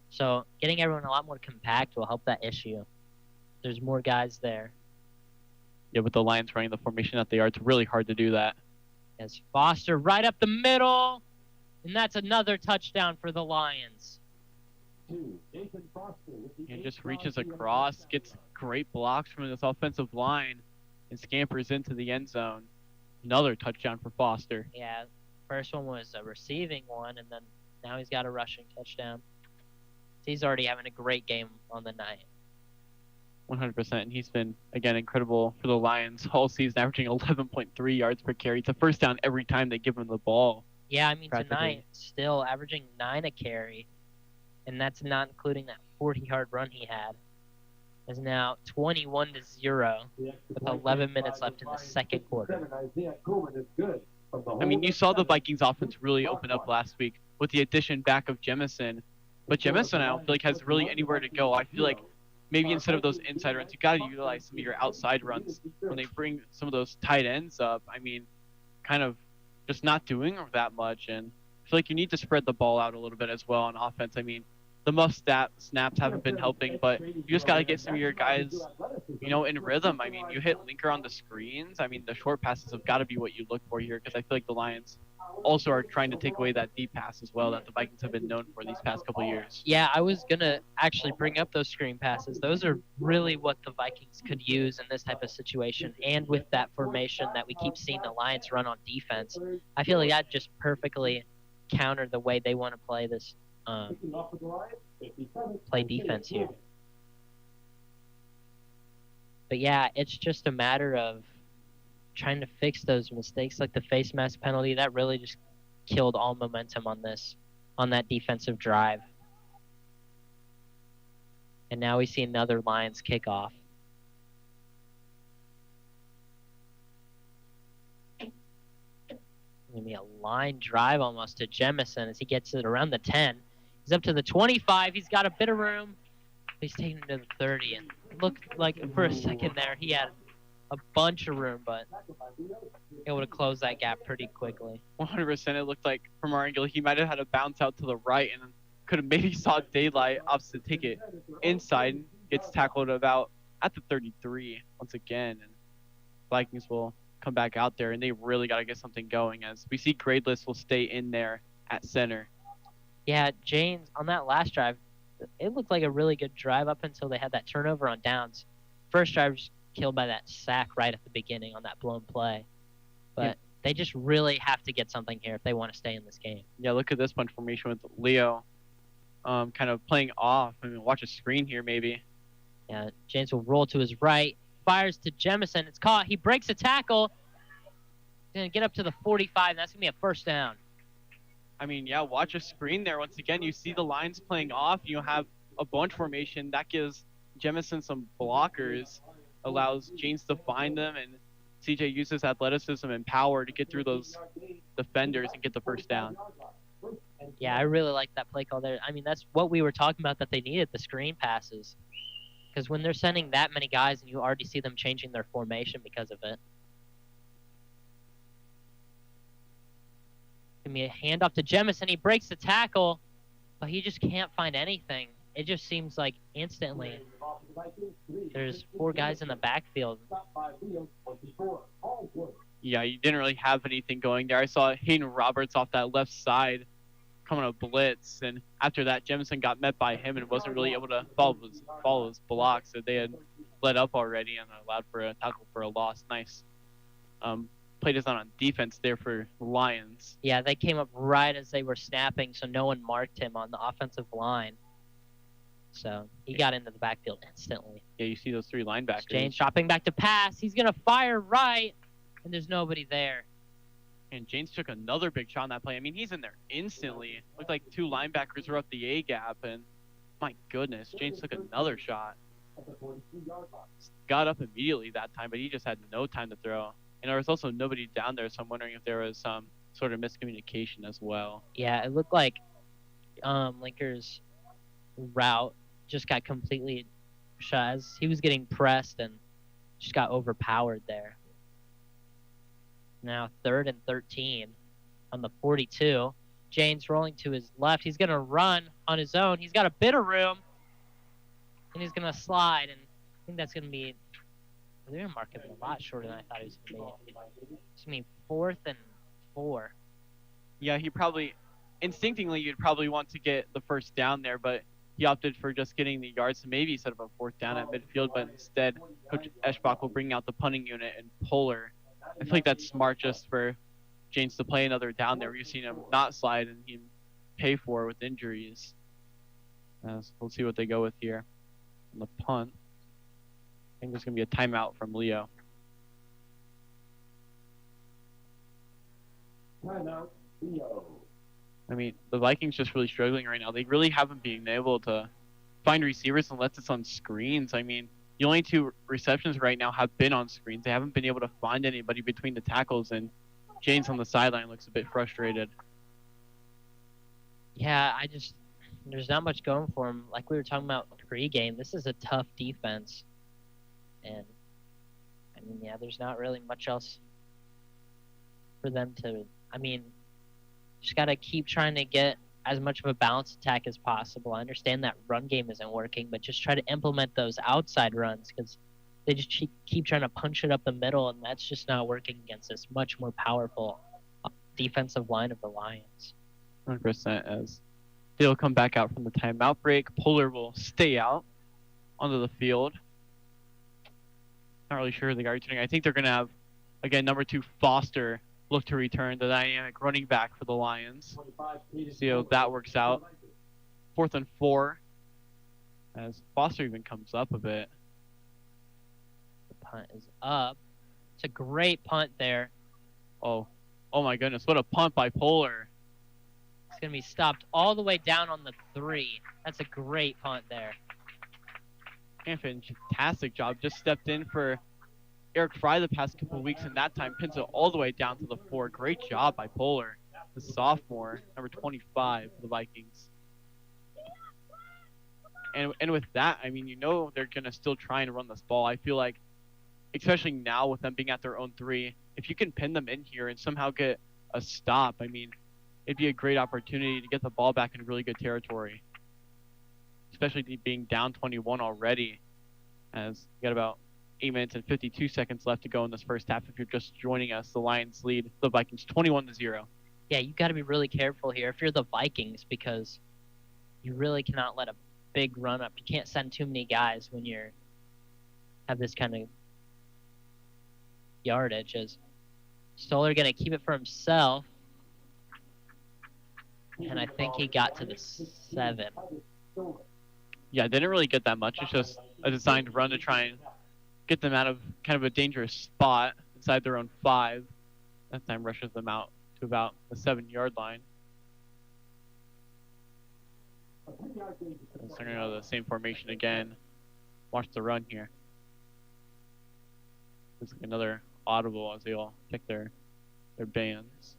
Speaker 3: So getting everyone a lot more compact will help that issue. There's more guys there.
Speaker 4: Yeah, with the Lions running the formation that they are, it's really hard to do that.
Speaker 3: As Foster right up the middle, and that's another touchdown for the Lions.
Speaker 4: And just reaches across, gets great blocks from this offensive line, and scampers into the end zone. Another touchdown for Foster.
Speaker 3: Yeah, first one was a receiving one, and then now he's got a rushing touchdown. He's already having a great game on the night.
Speaker 4: 100%, and he's been, again, incredible for the Lions all season, averaging 11.3 yards per carry. It's a first down every time they give him the ball.
Speaker 3: Yeah, I mean, tonight, still averaging 9 a carry, and that's not including that 40-yard run he had. Is now 21-0 with 11 minutes left in the second quarter.
Speaker 4: I mean, you saw the Vikings offense really open up last week with the addition back of Jemison. But Jemison, I don't feel like has really anywhere to go. I feel like maybe instead of those inside runs, you got to utilize some of your outside runs when they bring some of those tight ends up. I mean, kind of just not doing that much. And I feel like you need to spread the ball out a little bit as well on offense. I mean, the snaps haven't been helping, but you just got to get some of your guys, in rhythm. I mean, you hit Linker on the screens. I mean, the short passes have got to be what you look for here, because I feel like the Lions also are trying to take away that deep pass as well that the Vikings have been known for these past couple of years.
Speaker 3: Yeah, I was going to actually bring up those screen passes. Those are really what the Vikings could use in this type of situation, and with that formation that we keep seeing the Lions run on defense. I feel like that just perfectly countered the way they want to play this play defense here. But yeah, it's just a matter of trying to fix those mistakes, like the face mask penalty. That really just killed all momentum on that defensive drive. And now we see another Lions kickoff. be a line drive almost to Jemison as he gets it around the 10. He's up to the 25. He's got a bit of room. He's taking it to the 30. And it looked like for a second there he had a bunch of room, but able to close that gap pretty quickly.
Speaker 4: 100%. It looked like from our angle he might have had a bounce out to the right and could have maybe saw daylight, opts to take it inside, gets tackled about at the 33 once again, and Vikings will come back out there, and they really got to get something going as we see Gradeless will stay in there at center.
Speaker 3: Yeah, James, on that last drive, it looked like a really good drive up until they had that turnover on downs. First drive was killed by that sack right at the beginning on that blown play. But they just really have to get something here if they want to stay in this game.
Speaker 4: Yeah, look at this punch formation with Leo kind of playing off. I mean, watch a screen here maybe.
Speaker 3: Yeah, James will roll to his right, fires to Jemison. It's caught. He breaks a tackle. He's going to get up to the 45, and that's going to be a first down.
Speaker 4: I mean, yeah, watch a screen there. Once again, you see the lines playing off. You have a bunch formation. That gives Jemison some blockers, allows James to find them, and CJ uses athleticism and power to get through those defenders and get the first down.
Speaker 3: Yeah, I really like that play call there. I mean, that's what we were talking about that they needed, the screen passes. Because when they're sending that many guys and you already see them changing their formation because of it. Give me a handoff to Jemison. He breaks the tackle, but he just can't find anything. It just seems like instantly there's 4 guys in the backfield.
Speaker 4: Yeah, you didn't really have anything going there. I saw Hayden Roberts off that left side coming a blitz, and after that, Jemison got met by him and wasn't really able to follow his block, so they had let up already and allowed for a tackle for a loss. Nice play design on defense there for the Lions.
Speaker 3: Yeah, they came up right as they were snapping, so no one marked him on the offensive line. So he got into the backfield instantly.
Speaker 4: Yeah, you see those 3 linebackers.
Speaker 3: James dropping back to pass. He's going to fire right, and there's nobody there.
Speaker 4: And James took another big shot on that play. I mean, he's in there instantly. Looked like 2 linebackers were up the A gap, and my goodness, James took another shot. Got up immediately that time, but he just had no time to throw. And there was also nobody down there, so I'm wondering if there was some sort of miscommunication as well.
Speaker 3: Yeah, it looked like Linker's route just got completely shot as he was getting pressed and just got overpowered there. Now 3rd and 13 on the 42. James rolling to his left. He's going to run on his own. He's got a bit of room, and he's going to slide, and I think that's going to be – they're going to mark him a lot shorter than I thought he was going to be. It's going to be 4th and 4.
Speaker 4: Yeah, he probably – instinctively, you'd probably want to get the first down there, but he opted for just getting the yards to maybe set up a 4th down at midfield, but instead Coach Eschbach will bring out the punting unit and Polar. I feel like that's smart just for James to play another down there. We've seen him not slide and him pay for it with injuries. So we'll see what they go with here on the punt. I think there's going to be a timeout from Leo. I mean, the Vikings just really struggling right now. They really haven't been able to find receivers unless it's on screens. I mean, the only 2 receptions right now have been on screens. They haven't been able to find anybody between the tackles, and James on the sideline looks a bit frustrated.
Speaker 3: Yeah, there's not much going for him. Like we were talking about pre-game, this is a tough defense. And, I mean, yeah, there's not really much else for them to, I mean, just got to keep trying to get as much of a balanced attack as possible. I understand that run game isn't working, but just try to implement those outside runs because they just keep trying to punch it up the middle, and that's just not working against this much more powerful defensive line of the Lions.
Speaker 4: 100% as they'll come back out from the timeout break. Polar will stay out onto the field. Not really sure who the guy returning. I think they're going to have, again, number 2 Foster look to return, the dynamic running back for the Lions. See how that works out. 4th and 4 as Foster even comes up a bit.
Speaker 3: The punt is up. It's a great punt there.
Speaker 4: Oh my goodness, what a punt by Polar.
Speaker 3: It's going to be stopped all the way down on the 3. That's a great punt there.
Speaker 4: And fantastic job. Just stepped in for Eric Fry the past couple of weeks, and that time pins it all the way down to the 4. Great job by Polar, the sophomore, number 25 for the Vikings. And with that, I mean, they're going to still try and run this ball. I feel like, especially now with them being at their own 3, if you can pin them in here and somehow get a stop, I mean, it'd be a great opportunity to get the ball back in really good territory, especially being down 21 already, as you got about 8 minutes and 52 seconds left to go in this first half. If you're just joining us, the Lions lead the Vikings 21-0.
Speaker 3: Yeah, you got to be really careful here if you're the Vikings, because you really cannot let a big run up. You can't send too many guys when you're have this kind of yardage. As Stoller going to keep it for himself, and I think he got to the 7.
Speaker 4: Yeah, didn't really get that much. It's just a designed run to try and get them out of kind of a dangerous spot inside their own 5. That time rushes them out to about the 7-yard line. So they're going to go the same formation again. Watch the run here. It's like another audible as they all pick their bands.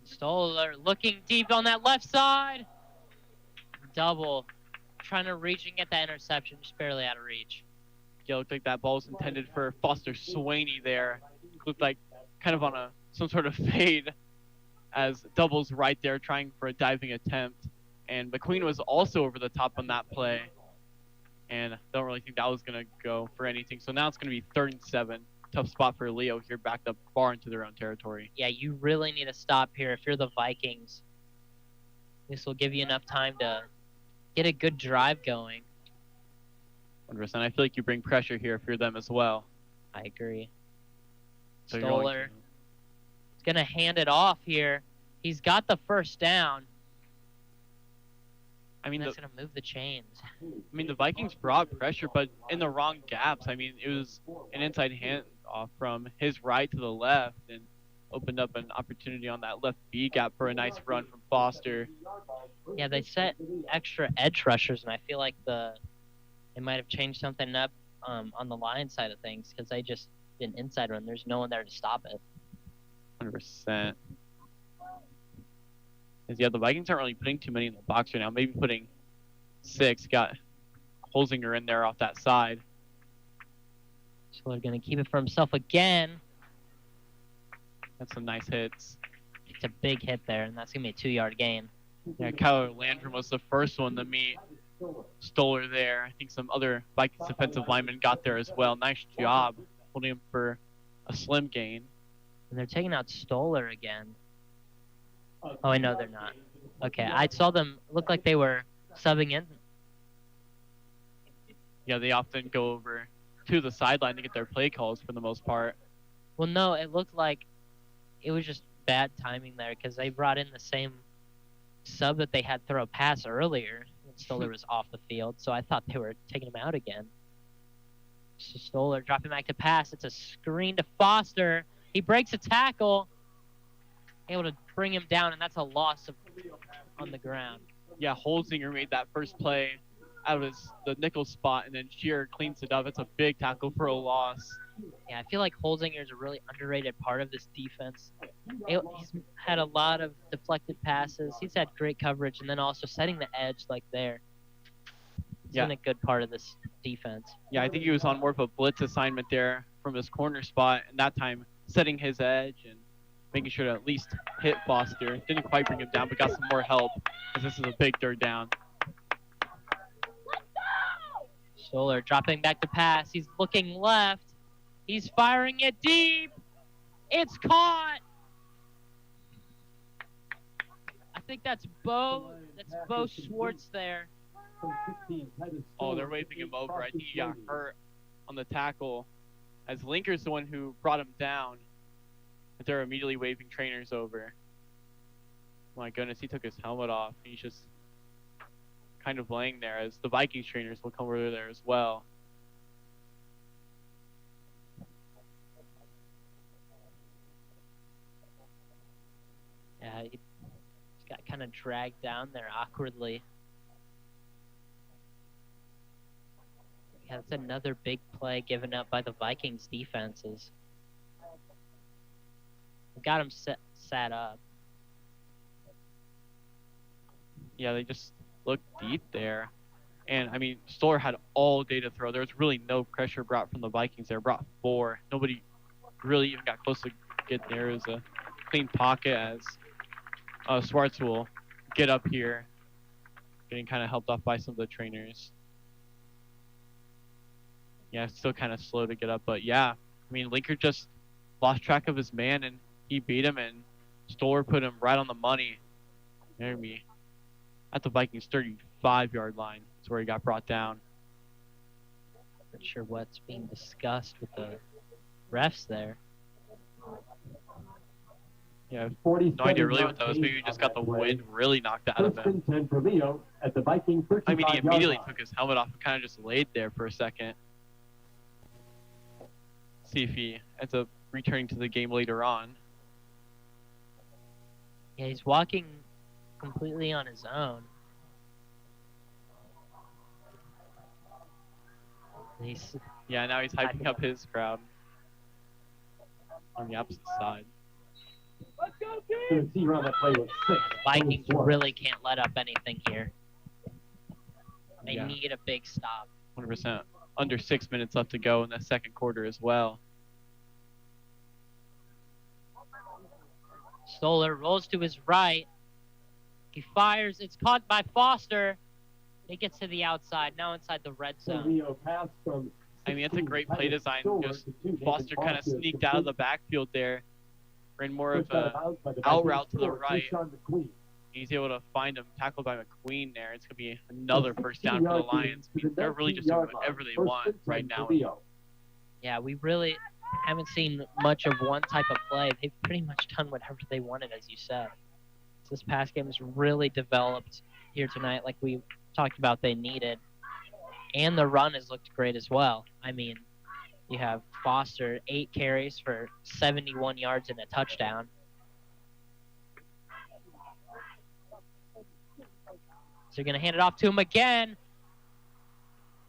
Speaker 3: Stoller looking deep on that left side. Double. Trying to reach and get that interception. Just barely out of reach.
Speaker 4: Yeah, looked like that ball was intended for Foster Swaney there. Looked like kind of on some sort of fade, as Double's right there trying for a diving attempt. And McQueen was also over the top on that play. And don't really think that was going to go for anything. So now it's going to be 3rd and 7. Tough spot for Leo here, backed up far into their own territory.
Speaker 3: Yeah, you really need to stop here if you're the Vikings. This will give you enough time to get a good drive going.
Speaker 4: 100%. I feel like you bring pressure here if you're them as well.
Speaker 3: I agree.
Speaker 4: So
Speaker 3: Stoller is going to hand it off here. He's got the first down.
Speaker 4: I mean,
Speaker 3: that's going to move the chains.
Speaker 4: I mean, the Vikings brought pressure, but in the wrong gaps. I mean, it was an inside handoff from his right to the left and opened up an opportunity on that left B gap for a nice run from Foster.
Speaker 3: Yeah, they set extra edge rushers, and I feel like they might have changed something up on the Lions side of things, because they just did an inside run. There's no one there to stop it.
Speaker 4: 100%. Yeah, the Vikings aren't really putting too many in the box right now. Maybe putting 6. Got Holzinger in there off that side.
Speaker 3: So they're going to keep it for himself again.
Speaker 4: That's some nice hits.
Speaker 3: It's a big hit there, and that's going to be a 2-yard gain.
Speaker 4: Yeah, Kyler Landrum was the first one to meet Stoller there. I think some other Vikings defensive linemen got there as well. Nice job holding him for a slim gain.
Speaker 3: And they're taking out Stoller again. Oh, I know they're not. Okay, I saw them look like they were subbing in.
Speaker 4: Yeah, they often go over to the sideline to get their play calls for the most part.
Speaker 3: Well, no, it looked like it was just bad timing there, because they brought in the same sub that they had throw a pass earlier when Stoller was off the field, so I thought they were taking him out again. So Stoller dropping back to pass. It's a screen to Foster. He breaks a tackle, able to bring him down, and that's a loss on the ground.
Speaker 4: Yeah, Holzinger made that first play out of the nickel spot, and then Shearer cleans it up. It's a big tackle for a loss.
Speaker 3: Yeah, I feel like Holzinger is a really underrated part of this defense. He's had a lot of deflected passes. He's had great coverage, and then also setting the edge like there. He's been a good part of this defense.
Speaker 4: Yeah, I think he was on more of a blitz assignment there from his corner spot, and that time setting his edge and making sure to at least hit Foster. Didn't quite bring him down, but got some more help, as this is a big 3rd down.
Speaker 3: Stoller dropping back to pass. He's looking left. He's firing it deep. It's caught. I think that's Bo. That's Bo Schwartz there.
Speaker 4: Oh, they're waving him over. I think he got hurt on the tackle, as Linker's the one who brought him down. But they're immediately waving trainers over. My goodness, he took his helmet off. He's just kind of laying there, as the Vikings trainers will come over there as well.
Speaker 3: Yeah, he's got kind of dragged down there awkwardly. Yeah, that's another big play given up by the Vikings defenses. Got him sat up.
Speaker 4: Yeah, they just looked deep there. And, I mean, Stoller had all day to throw. There was really no pressure brought from the Vikings there. Brought 4. Nobody really even got close to get there. It was a clean pocket as Swartz will get up here, getting kind of helped off by some of the trainers. Yeah, still kind of slow to get up. But, yeah, I mean, Linker just lost track of his man, and he beat him, and Stoller put him right on the money. Jeremy at the Vikings' 35-yard line. That's where he got brought down.
Speaker 3: Not sure what's being discussed with the refs there.
Speaker 4: Yeah, no idea really what that was. Maybe he just got the wind really knocked out of him.
Speaker 9: 10 for Leo at the Viking 35-yard
Speaker 4: I mean, he immediately
Speaker 9: line.
Speaker 4: took his helmet off and kind of just laid there for a second. See if he ends up returning to the game later on.
Speaker 3: Yeah, he's walking completely on his own.
Speaker 4: Yeah, now he's hyping up his crowd on the opposite side.
Speaker 9: The receiver on that play was 6.
Speaker 3: The Vikings really can't let up anything here. They
Speaker 4: Yeah.
Speaker 3: need a big stop.
Speaker 4: 100%. Under 6 minutes left to go in the second quarter as well.
Speaker 3: Stoller rolls to his right. He fires. It's caught by Foster. It gets to the outside. Now inside the red zone.
Speaker 9: Leo pass from
Speaker 4: I mean, it's a great play design. Just
Speaker 9: Stoller
Speaker 4: Foster kind of sneaked out of the backfield there. Ran more of
Speaker 9: pushed out
Speaker 4: a
Speaker 9: of bounds by the
Speaker 4: out
Speaker 9: Vikings
Speaker 4: route to the
Speaker 9: forward,
Speaker 4: right.
Speaker 9: Deshaun McQueen.
Speaker 4: He's able to find him, tackled by McQueen there. It's going to be another first down for the Lions. I mean, they're really just doing whatever they want right now.
Speaker 3: Yeah, we really haven't seen much of one type of play. They've pretty much done whatever they wanted, as you said. This pass game has really developed here tonight, like we talked about they needed. And the run has looked great as well. I mean, you have Foster, 8 carries for 71 yards and a touchdown. So you're going to hand it off to him again.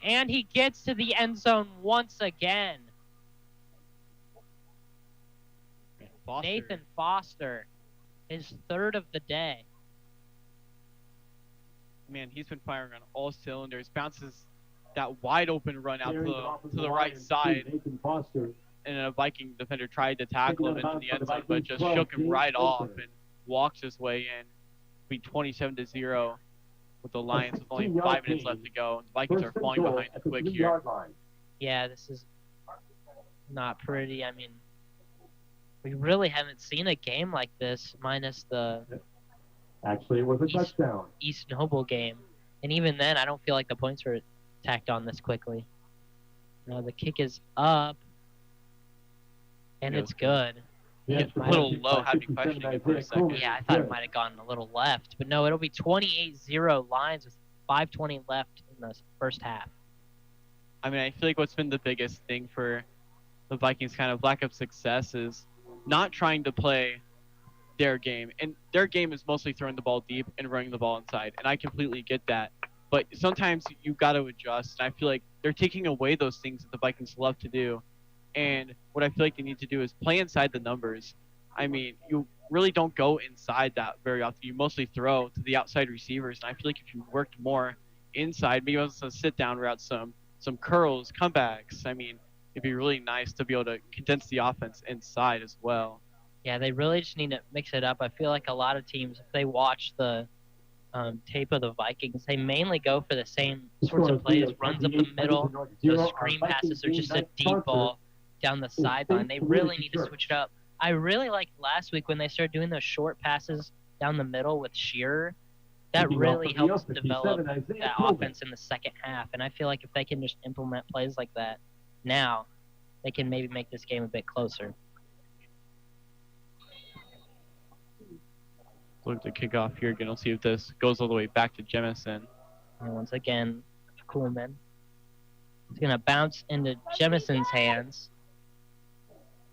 Speaker 3: And he gets to the end zone once again.
Speaker 4: Foster.
Speaker 3: Nathan Foster, his 3rd of the day.
Speaker 4: Man, he's been firing on all cylinders. Bounces that wide open run out to the right side.
Speaker 9: Nathan Foster.
Speaker 4: And a Viking defender tried to tackle him into the end zone, but just shook him right off and walks his way in. Be 27-0 with the Lions with only 5 minutes left to go. The Vikings are falling behind quick here.
Speaker 3: Yeah, this is not pretty. I mean, we really haven't seen a game like this, minus the
Speaker 9: Actually, it was a touchdown.
Speaker 3: East Noble game. And even then, I don't feel like the points were tacked on this quickly. No, the kick is up. And it's good.
Speaker 4: Yeah, a little low, having questioning it for a second.
Speaker 3: Yeah, I thought it might have gone a little left. But no, it'll be 28-0 Lions with 5:20 left in the first half.
Speaker 4: I mean, I feel like what's been the biggest thing for the Vikings' kind of lack of success is not trying to play their game. And their game is mostly throwing the ball deep and running the ball inside. And I completely get that. But sometimes you got to adjust. And I feel like they're taking away those things that the Vikings love to do. And what I feel like they need to do is play inside the numbers. I mean, you really don't go inside that very often. You mostly throw to the outside receivers. And I feel like if you worked more inside, maybe on some sit-down routes, some curls, comebacks, I mean, it'd be really nice to be able to condense the offense inside as well.
Speaker 3: Yeah, they really just need to mix it up. I feel like a lot of teams, if they watch the tape of the Vikings, they mainly go for the same sorts of plays, runs up the middle. Those screen passes are just a deep ball down the sideline. They really need to switch it up. I really liked last week when they started doing those short passes down the middle with Shearer. That really helps develop that offense in the second half. And I feel like if they can just implement plays like that now, they can maybe make this game a bit closer.
Speaker 4: Look to kick off here again. We'll see if this goes all the way back to Jemison.
Speaker 3: And once again, Kuhlman. He's going to bounce into Jemison's hands.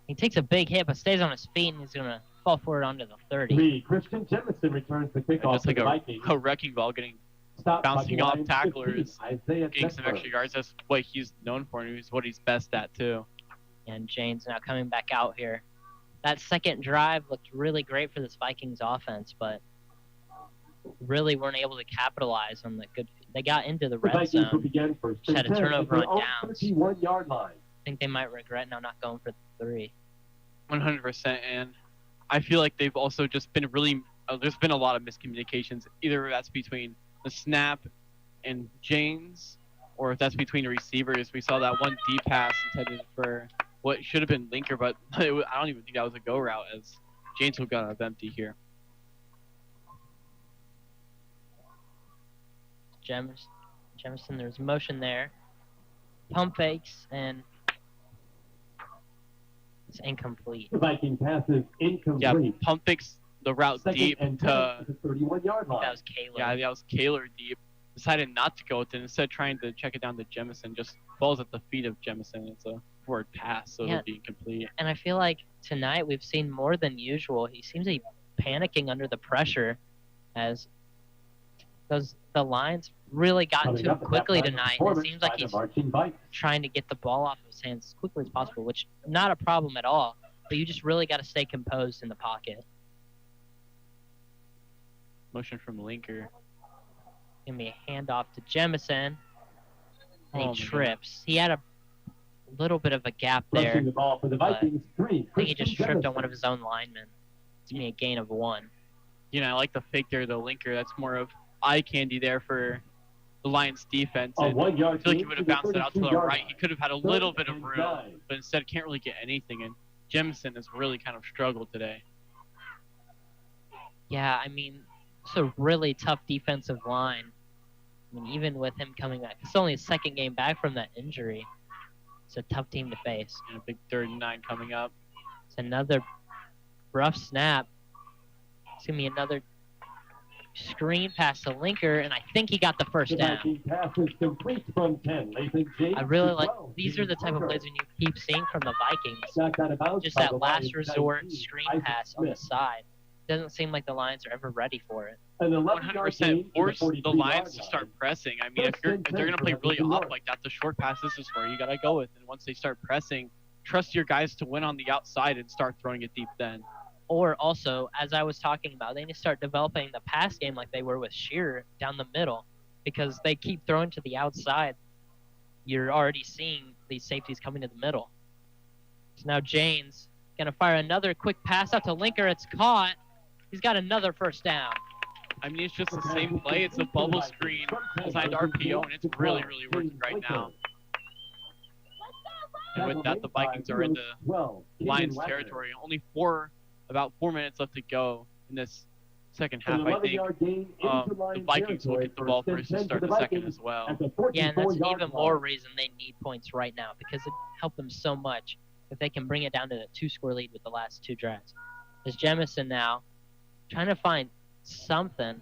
Speaker 3: He takes a big hit, but stays on his feet, and he's going to call for it onto the 30.
Speaker 9: 3. Christian Jemison returns the kickoff
Speaker 4: Just
Speaker 9: for
Speaker 4: like
Speaker 9: the Vikings.
Speaker 4: a wrecking ball getting
Speaker 9: Stopped by
Speaker 4: bouncing
Speaker 9: the
Speaker 4: off
Speaker 9: Lions,
Speaker 4: tacklers,
Speaker 9: 15, Isaiah
Speaker 4: getting some
Speaker 9: Jetberg.
Speaker 4: extra yards. That's what he's known for, and it's what he's best at too.
Speaker 3: And Jane's now coming back out here. That second drive looked really great for this Vikings offense, but really weren't able to capitalize on the good. They got into the
Speaker 9: The
Speaker 3: red
Speaker 9: Vikings will
Speaker 3: zone.
Speaker 9: begin first
Speaker 3: Just had a
Speaker 9: and 10
Speaker 3: turnover
Speaker 9: at their
Speaker 3: on
Speaker 9: own
Speaker 3: downs.
Speaker 9: 31-yard line.
Speaker 3: I think they might regret now not going for the 3.
Speaker 4: 100%, and I feel like they've also just been really. There's been a lot of miscommunications. Either that's between the snap and James, or if that's between the receivers. We saw that one deep pass intended for what should have been Linker, but I don't even think that was a go route, as James will got up empty here.
Speaker 3: Jemison, there's motion there. Pump fakes, and it's incomplete.
Speaker 9: The Viking pass is incomplete.
Speaker 4: Yeah, pump fakes the route
Speaker 9: Second
Speaker 4: deep
Speaker 9: and 10
Speaker 4: to.
Speaker 9: at the 31-yard line.
Speaker 3: That was Caleb.
Speaker 4: Yeah, that was Kaler deep. Decided not to go with it. Instead, trying to check it down to Jemison. Just falls at the feet of Jemison. It's a forward pass, so
Speaker 3: Yeah.
Speaker 4: it'll be incomplete.
Speaker 3: And I feel like tonight we've seen more than usual. He seems to be panicking under the pressure, as the Lions really got
Speaker 9: Coming
Speaker 3: to him
Speaker 9: up at
Speaker 3: quickly
Speaker 9: halftime,
Speaker 3: tonight. It
Speaker 9: performance
Speaker 3: seems like
Speaker 9: by the
Speaker 3: he's
Speaker 9: marching Vikings.
Speaker 3: trying to get the ball off of his hands as quickly as possible, which not a problem at all. But you just really got to stay composed in the pocket.
Speaker 4: Motion from Linker.
Speaker 3: Give me a handoff to Jemison, and
Speaker 4: Oh my
Speaker 3: he trips. He had a little bit of a gap there.
Speaker 9: Rushing the ball for the
Speaker 3: but
Speaker 9: Vikings, 3.
Speaker 3: I think he
Speaker 9: Christian
Speaker 3: just tripped on
Speaker 9: Jemison.
Speaker 3: one of his own linemen. It's me a gain of 1.
Speaker 4: You know, I like the fake there, the Linker. That's more of eye candy there for the Lions defense.
Speaker 9: A
Speaker 4: And I
Speaker 9: 1-yard
Speaker 4: feel like he
Speaker 9: gain
Speaker 4: would
Speaker 9: to
Speaker 4: have bounced it out to the
Speaker 9: 32-yard
Speaker 4: right.
Speaker 9: line.
Speaker 4: He could have had a
Speaker 9: Third
Speaker 4: little bit of
Speaker 9: and
Speaker 4: room,
Speaker 9: 9.
Speaker 4: but instead can't really get anything. And Jemison has really kind of struggled today.
Speaker 3: Yeah, I mean, it's a really tough defensive line. I mean, even with him coming back, it's only his second game back from that injury. It's a tough team to face.
Speaker 4: And a big 3rd and 9 coming up.
Speaker 3: It's another rough snap. It's going to be another screen pass to Linker, and I think he got the first
Speaker 9: The
Speaker 3: down.
Speaker 9: Viking pass is complete from 10. Lathan James
Speaker 3: I really
Speaker 9: to
Speaker 3: like
Speaker 9: 12.
Speaker 3: these are the type of plays when you keep seeing from the Vikings.
Speaker 9: Knocked out of bounds
Speaker 3: Just
Speaker 9: by
Speaker 3: that
Speaker 9: the
Speaker 3: last
Speaker 9: Lions,
Speaker 3: resort
Speaker 9: 19,
Speaker 3: screen
Speaker 9: Isaac
Speaker 3: pass on the
Speaker 9: Smith.
Speaker 3: side. Doesn't seem like the Lions are ever ready for it.
Speaker 9: An 11-yard
Speaker 4: 100%
Speaker 9: gain to
Speaker 4: force the
Speaker 9: 43-yard
Speaker 4: Lions to
Speaker 9: line.
Speaker 4: start pressing. I mean, if they're going to play really off like that, the short pass this is where you got to go with. And once they start pressing, trust your guys to win on the outside and start throwing it deep then.
Speaker 3: Or also, as I was talking about, they need to start developing the pass game like they were with Shearer down the middle, because they keep throwing to the outside. You're already seeing these safeties coming to the middle. So now James going to fire another quick pass out to Linker. It's caught. He's got another first down.
Speaker 4: I mean, it's just the same play. It's a bubble screen designed RPO, and it's really, really working right now. And with that, the Vikings are in the Lions territory. Only about 4 minutes left to go in this second half. I think the Vikings will get the ball first to start the second as well.
Speaker 3: Yeah, and that's even more reason they need points right now, because it helped them so much if they can bring it down to a 2-score lead with the last 2 drives. There's Jemison now trying to find something.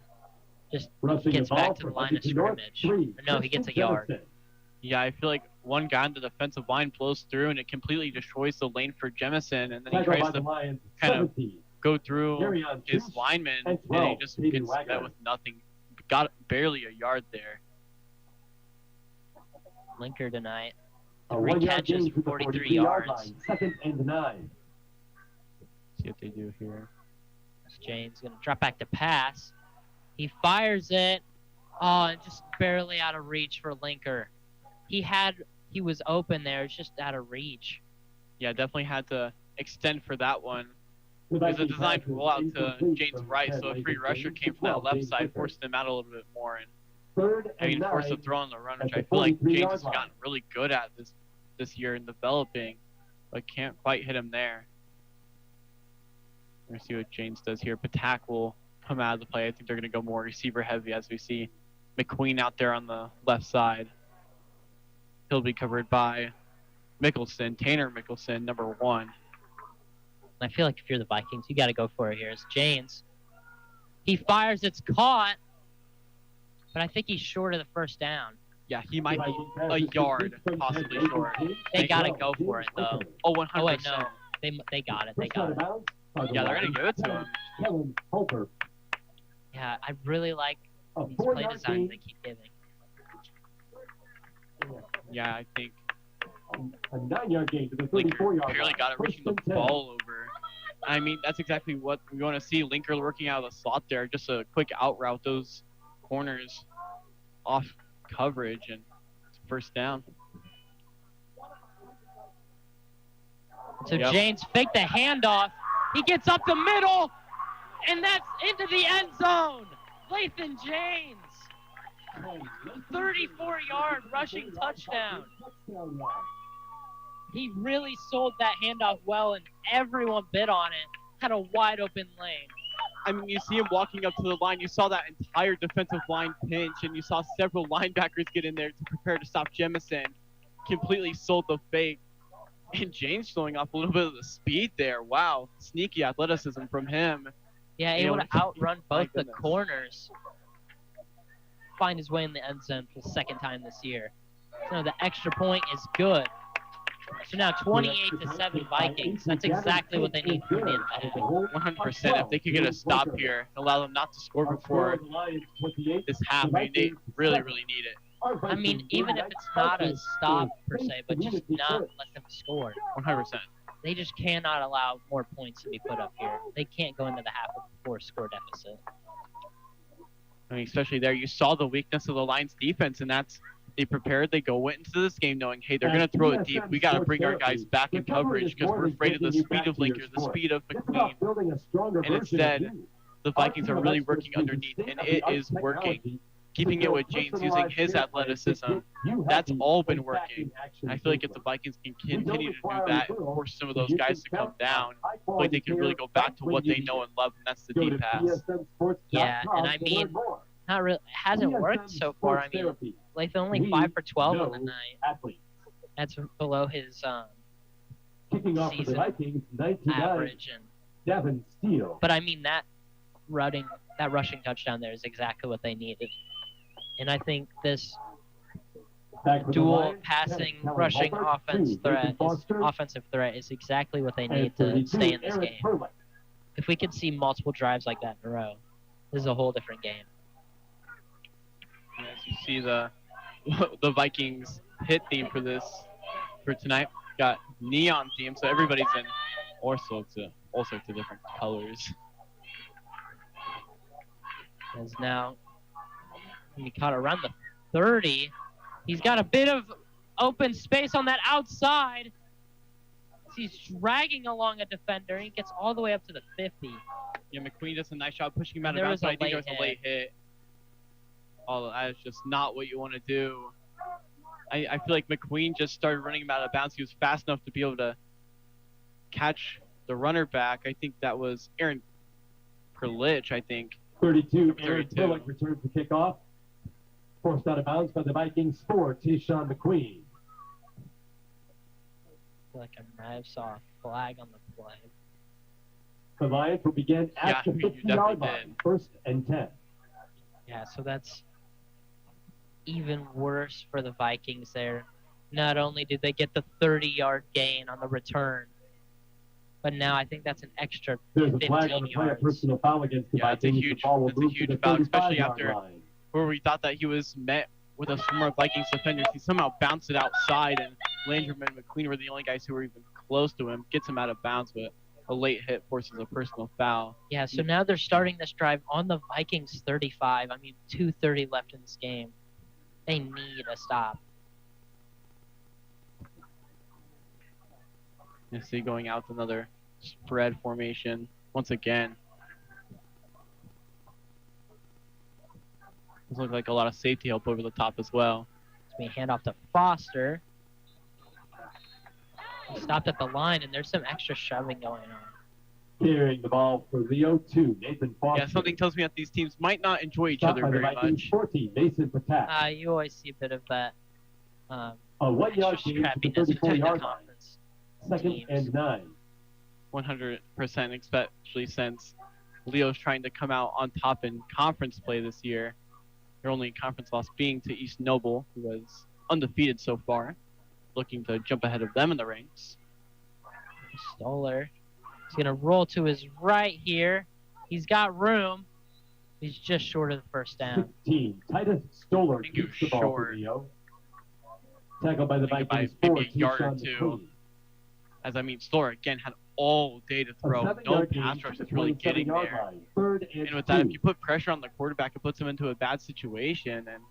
Speaker 3: Just gets back to the line of scrimmage. No, he gets a yard.
Speaker 4: Yeah, I feel like one guy on the defensive line blows through, and it completely destroys the lane for Jemison, and then he tries to kind of go through his lineman, and he just gets met with nothing. Got barely a yard there.
Speaker 3: Linker tonight.
Speaker 9: A
Speaker 3: 3
Speaker 9: 1-yard
Speaker 3: catches
Speaker 9: gain
Speaker 3: for
Speaker 9: to the
Speaker 3: 43
Speaker 9: 43-yard
Speaker 3: yards.
Speaker 9: line. 2nd and 9.
Speaker 4: See what they do here.
Speaker 3: James going to drop back to pass. He fires it. Oh, just barely out of reach for Linker. He was open there. It's just out of reach.
Speaker 4: Yeah, definitely had to extend for that one. It was a designed rollout to James' right, so a free rusher came from that left side, forced him out a little bit more, and forced a throw on the run, which I feel like James has gotten really good at this year in developing, but can't quite hit him there. We're going to see what James does here. Patak will come out of the play. I think they're going to go more receiver heavy as we see McQueen out there on the left side. He'll be covered by Mickelson, Tanner Mickelson, number 1.
Speaker 3: I feel like if you're the Vikings, you got to go for it here. It's James. He fires. It's caught. But I think he's short of the first down.
Speaker 4: Yeah, he might be a yard, possibly short.
Speaker 3: They got to go for it, though.
Speaker 4: Oh, 100%.
Speaker 3: Oh, wait, no. They got it. They got it.
Speaker 4: Yeah, they're going to give it to him.
Speaker 9: Kellen Holter.
Speaker 3: Yeah, I really like
Speaker 9: A
Speaker 3: these play
Speaker 9: 4-yard
Speaker 3: designs
Speaker 9: gain.
Speaker 3: they keep giving.
Speaker 4: Yeah, I think
Speaker 9: A 9-yard gain to the
Speaker 4: Linker
Speaker 9: 34-yard
Speaker 4: barely
Speaker 9: line.
Speaker 4: got it,
Speaker 9: First
Speaker 4: reaching the
Speaker 9: and 10.
Speaker 4: ball over. I mean, that's exactly what we want to see. Linker working out of the slot there. Just a quick out route, those corners off coverage, and it's first down.
Speaker 3: So
Speaker 4: Yep.
Speaker 3: James faked the handoff. He gets up the middle, and that's into the end zone. Lathan James, 34-yard rushing touchdown. He really sold that handoff well, and everyone bid on it. Had a wide open lane.
Speaker 4: I mean, you see him walking up to the line. You saw that entire defensive line pinch, and you saw several linebackers get in there to prepare to stop Jemison. Completely sold the fake. And James showing off a little bit of the speed there. Wow, sneaky athleticism from him.
Speaker 3: Yeah,
Speaker 4: You
Speaker 3: able
Speaker 4: know,
Speaker 3: to outrun
Speaker 4: my
Speaker 3: both the
Speaker 4: goodness.
Speaker 3: corners. Find his way in the end zone for the second time this year. So the extra point is good. So now 28-7 Vikings. That's exactly what they need from the end of the half.
Speaker 4: 100%. If they could get a stop here, allow them not to score before this half, I mean, they really, really need it.
Speaker 3: I mean, even if it's not a stop per se, but just not let them score.
Speaker 4: 100%.
Speaker 3: They just cannot allow more points to be put up here. They can't go into the half with a 4-score deficit.
Speaker 4: I mean, especially there, you saw the weakness of the Lions defense, and that's they prepared. They go into this game knowing, hey, they're going to throw it deep. We got to bring our guys back in coverage because we're afraid of the speed of Linker, the speed of McQueen. And instead, the Vikings are really working underneath, and it is working. Keeping it with James using his athleticism, that's all been working. And I feel like if the Vikings can continue to do that and force some of those guys to come down, I feel like they can really go back to what they know and love, and that's the deep pass.
Speaker 3: Yeah, and I mean, not really, hasn't worked so far. I mean, like only 5 for 12 on the night. That's below his
Speaker 9: Kicking off for the
Speaker 3: season
Speaker 9: Vikings, 99,
Speaker 3: average. And
Speaker 9: Devin Steele.
Speaker 3: but I mean that rushing touchdown there is exactly what they needed. And I think this
Speaker 9: Back with the
Speaker 3: dual
Speaker 9: Lions,
Speaker 3: passing,
Speaker 9: Kellen
Speaker 3: rushing
Speaker 9: Holbert,
Speaker 3: offensive threat is exactly what they need
Speaker 9: and
Speaker 3: to
Speaker 9: 32,
Speaker 3: stay in this
Speaker 9: Eric
Speaker 3: game.
Speaker 9: Perlick.
Speaker 3: If we could see multiple drives like that in a row, this is a whole different game.
Speaker 4: As you see the Vikings hit theme for tonight, got neon theme, so everybody's in all sorts of different colors.
Speaker 3: As now he caught around the 30. He's got a bit of open space on that outside. He's dragging along a defender. He gets all the way up to the 50.
Speaker 4: Yeah, McQueen does a nice job pushing him out of
Speaker 3: There
Speaker 4: bounds,
Speaker 3: was
Speaker 4: but
Speaker 3: a
Speaker 4: I think there was
Speaker 3: late
Speaker 4: a late hit. Oh, that is just not what you want to do. I feel like McQueen just started running him out of bounds. He was fast enough to be able to catch the runner back. I think that was Aaron Perlich, I think.
Speaker 9: 32, Eric
Speaker 4: 32.
Speaker 9: Perlick returns the kickoff. Forced out of bounds by the Vikings for Tayshawn McQueen.
Speaker 3: I feel like I might have saw a flag on the play.
Speaker 9: The Lions will begin at
Speaker 4: Yeah,
Speaker 9: the
Speaker 4: you
Speaker 9: 50-yard
Speaker 4: definitely
Speaker 9: line,
Speaker 4: did.
Speaker 9: first and 10.
Speaker 3: Yeah, so that's even worse for the Vikings there. Not only did they get the 30-yard gain on the return, but now I think that's an extra
Speaker 9: There's a
Speaker 3: 15
Speaker 9: flag on the play, a
Speaker 3: yards.
Speaker 9: personal foul against the
Speaker 4: Yeah, it's a
Speaker 9: Vikings.
Speaker 4: huge-
Speaker 9: The ball will
Speaker 4: it's a
Speaker 9: move to
Speaker 4: huge
Speaker 9: the
Speaker 4: foul, especially
Speaker 9: 35-yard
Speaker 4: after-
Speaker 9: line.
Speaker 4: Where we thought that he was met with a swarm of Vikings defenders, he somehow bounced it outside, and Landrum and McQueen were the only guys who were even close to him. Gets him out of bounds, but a late hit forces a personal foul.
Speaker 3: Yeah, so now they're starting this drive on the Vikings 35. I mean, 2:30 left in this game. They need a stop.
Speaker 4: You see going out to another spread formation once again. This looks like a lot of safety help over the top as well.
Speaker 3: It's being hand off to Foster. He stopped at the line, and there's some extra shoving going on.
Speaker 9: Carrying the ball for Leo 2, Nathan Foster.
Speaker 4: Yeah, something tells me that these teams might not enjoy each
Speaker 9: Stopped
Speaker 4: other
Speaker 9: by the
Speaker 4: very
Speaker 9: Vikings,
Speaker 4: much.
Speaker 9: 14, Mason Patak.
Speaker 3: You always see a bit of that
Speaker 9: A 1-yard
Speaker 3: extra
Speaker 9: gain to the
Speaker 3: scrappiness between the
Speaker 9: 34-yard line.
Speaker 3: conference.
Speaker 9: Second
Speaker 3: teams.
Speaker 9: and 9.
Speaker 4: 100%, especially since Leo's trying to come out on top in conference play this year. Their only conference loss being to East Noble, who was undefeated so far, looking to jump ahead of them in the ranks.
Speaker 3: Stoller He's going to roll to his right here. He's got room. He's just short of the first down.
Speaker 9: 16. Titus Stoller
Speaker 4: think he
Speaker 9: keeps
Speaker 4: was
Speaker 9: the ball for
Speaker 4: short.
Speaker 9: Leo. Tackled by the
Speaker 4: I think
Speaker 9: Vikings.
Speaker 4: by
Speaker 9: 4,
Speaker 4: maybe a yard or
Speaker 9: Keyshawn
Speaker 4: two.
Speaker 9: McQueen.
Speaker 4: As I mean, Stoller again had all day to throw. No
Speaker 9: 7-yard
Speaker 4: pass
Speaker 9: gain
Speaker 4: rush
Speaker 9: to
Speaker 4: is really
Speaker 9: 27
Speaker 4: getting
Speaker 9: yard
Speaker 4: there.
Speaker 9: line. 3rd and
Speaker 4: And with that,
Speaker 9: 2.
Speaker 4: if you put pressure on the quarterback, it puts him into a bad situation. And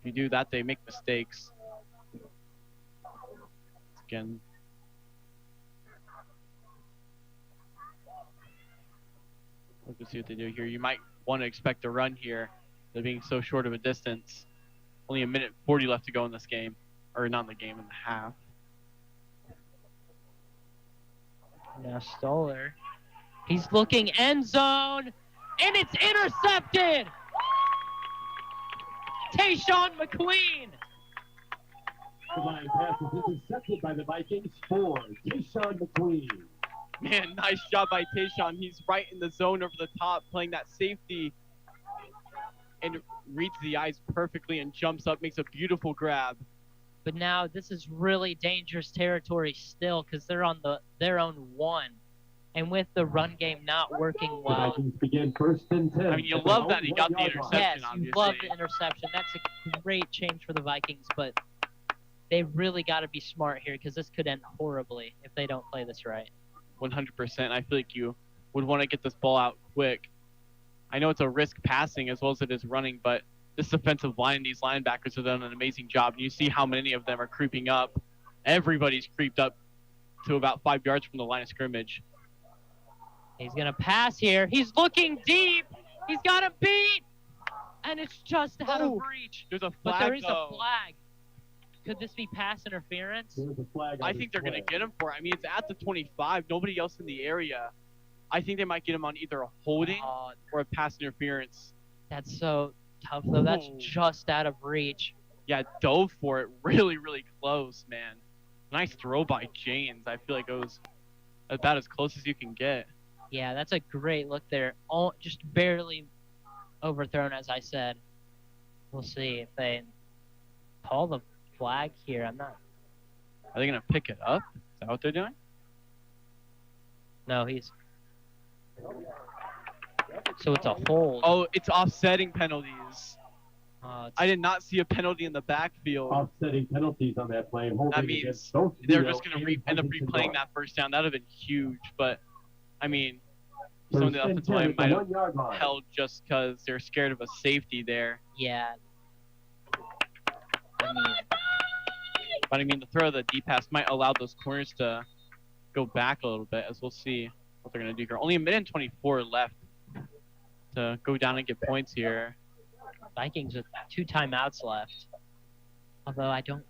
Speaker 4: if you do that, they make mistakes. Again, let's see what they do here. You might want to expect a run here. They're being so short of a distance. Only a minute 40 left to go in this game. Or not in the game, in the half.
Speaker 3: Now Stoller. He's looking end zone. And it's intercepted. Tayshawn McQueen.
Speaker 9: The line pass is intercepted by the Vikings. 4, Keyshawn McQueen.
Speaker 4: Man, nice job by Tayshawn. He's right in the zone over the top, playing that safety. And reads the eyes perfectly and jumps up, makes a beautiful grab.
Speaker 3: But now this is really dangerous territory still because they're on their own 1. And with the run game not working
Speaker 9: The
Speaker 3: well.
Speaker 9: Vikings begin 1st and 10.
Speaker 4: I mean, you love that he got the interception,
Speaker 3: Yes, you
Speaker 4: obviously.
Speaker 3: love the interception. That's a great change for the Vikings, but they really got to be smart here because this could end horribly if they don't play this right.
Speaker 4: 100%. I feel like you would want to get this ball out quick. I know it's a risk passing as well as it is running, but this defensive line, these linebackers have done an amazing job. You see how many of them are creeping up. Everybody's creeped up to about 5 yards from the line of scrimmage.
Speaker 3: He's going to pass here. He's looking deep. He's got a beat. And it's just out of reach.
Speaker 4: There's a flag,
Speaker 3: But there is
Speaker 4: though.
Speaker 3: a flag. Could this be pass interference?
Speaker 9: There's a flag on
Speaker 4: I
Speaker 9: this
Speaker 4: think they're going to
Speaker 9: play.
Speaker 4: get him for it. I mean, it's at the 25. Nobody else in the area. I think they might get him on either a holding or a pass interference.
Speaker 3: That's so tough, though. That's
Speaker 4: Ooh.
Speaker 3: just out of reach.
Speaker 4: Yeah, dove for it really, really close, man. Nice throw by James. I feel like it was about as close as you can get.
Speaker 3: Yeah, that's a great look there. All just barely overthrown, as I said. We'll see if they call the flag here. I'm not.
Speaker 4: Are they going to pick it up? Is that what they're doing?
Speaker 3: No, he's. So it's a hold.
Speaker 4: Oh, it's offsetting penalties.
Speaker 3: It's-
Speaker 4: I did not see a penalty in the backfield.
Speaker 9: Offsetting penalties on that play. Holding
Speaker 4: That means
Speaker 9: against both
Speaker 4: they're
Speaker 9: Leo
Speaker 4: just going
Speaker 9: and
Speaker 4: to end up
Speaker 9: Huntington
Speaker 4: replaying
Speaker 9: North.
Speaker 4: that first down. That would have been huge. But, I mean, some of
Speaker 9: First
Speaker 4: the
Speaker 9: and
Speaker 4: offensive
Speaker 9: 10
Speaker 4: line
Speaker 9: at the
Speaker 4: might have
Speaker 9: 1 yard line.
Speaker 4: held just because they're scared of a safety there.
Speaker 3: Yeah. I mean,
Speaker 4: But, I mean, the throw of the D-pass might allow those corners to go back a little bit, as we'll see what they're going to do here. Only a minute and 24 left to go down and get points here.
Speaker 3: Vikings with 2 timeouts left. Although I don't.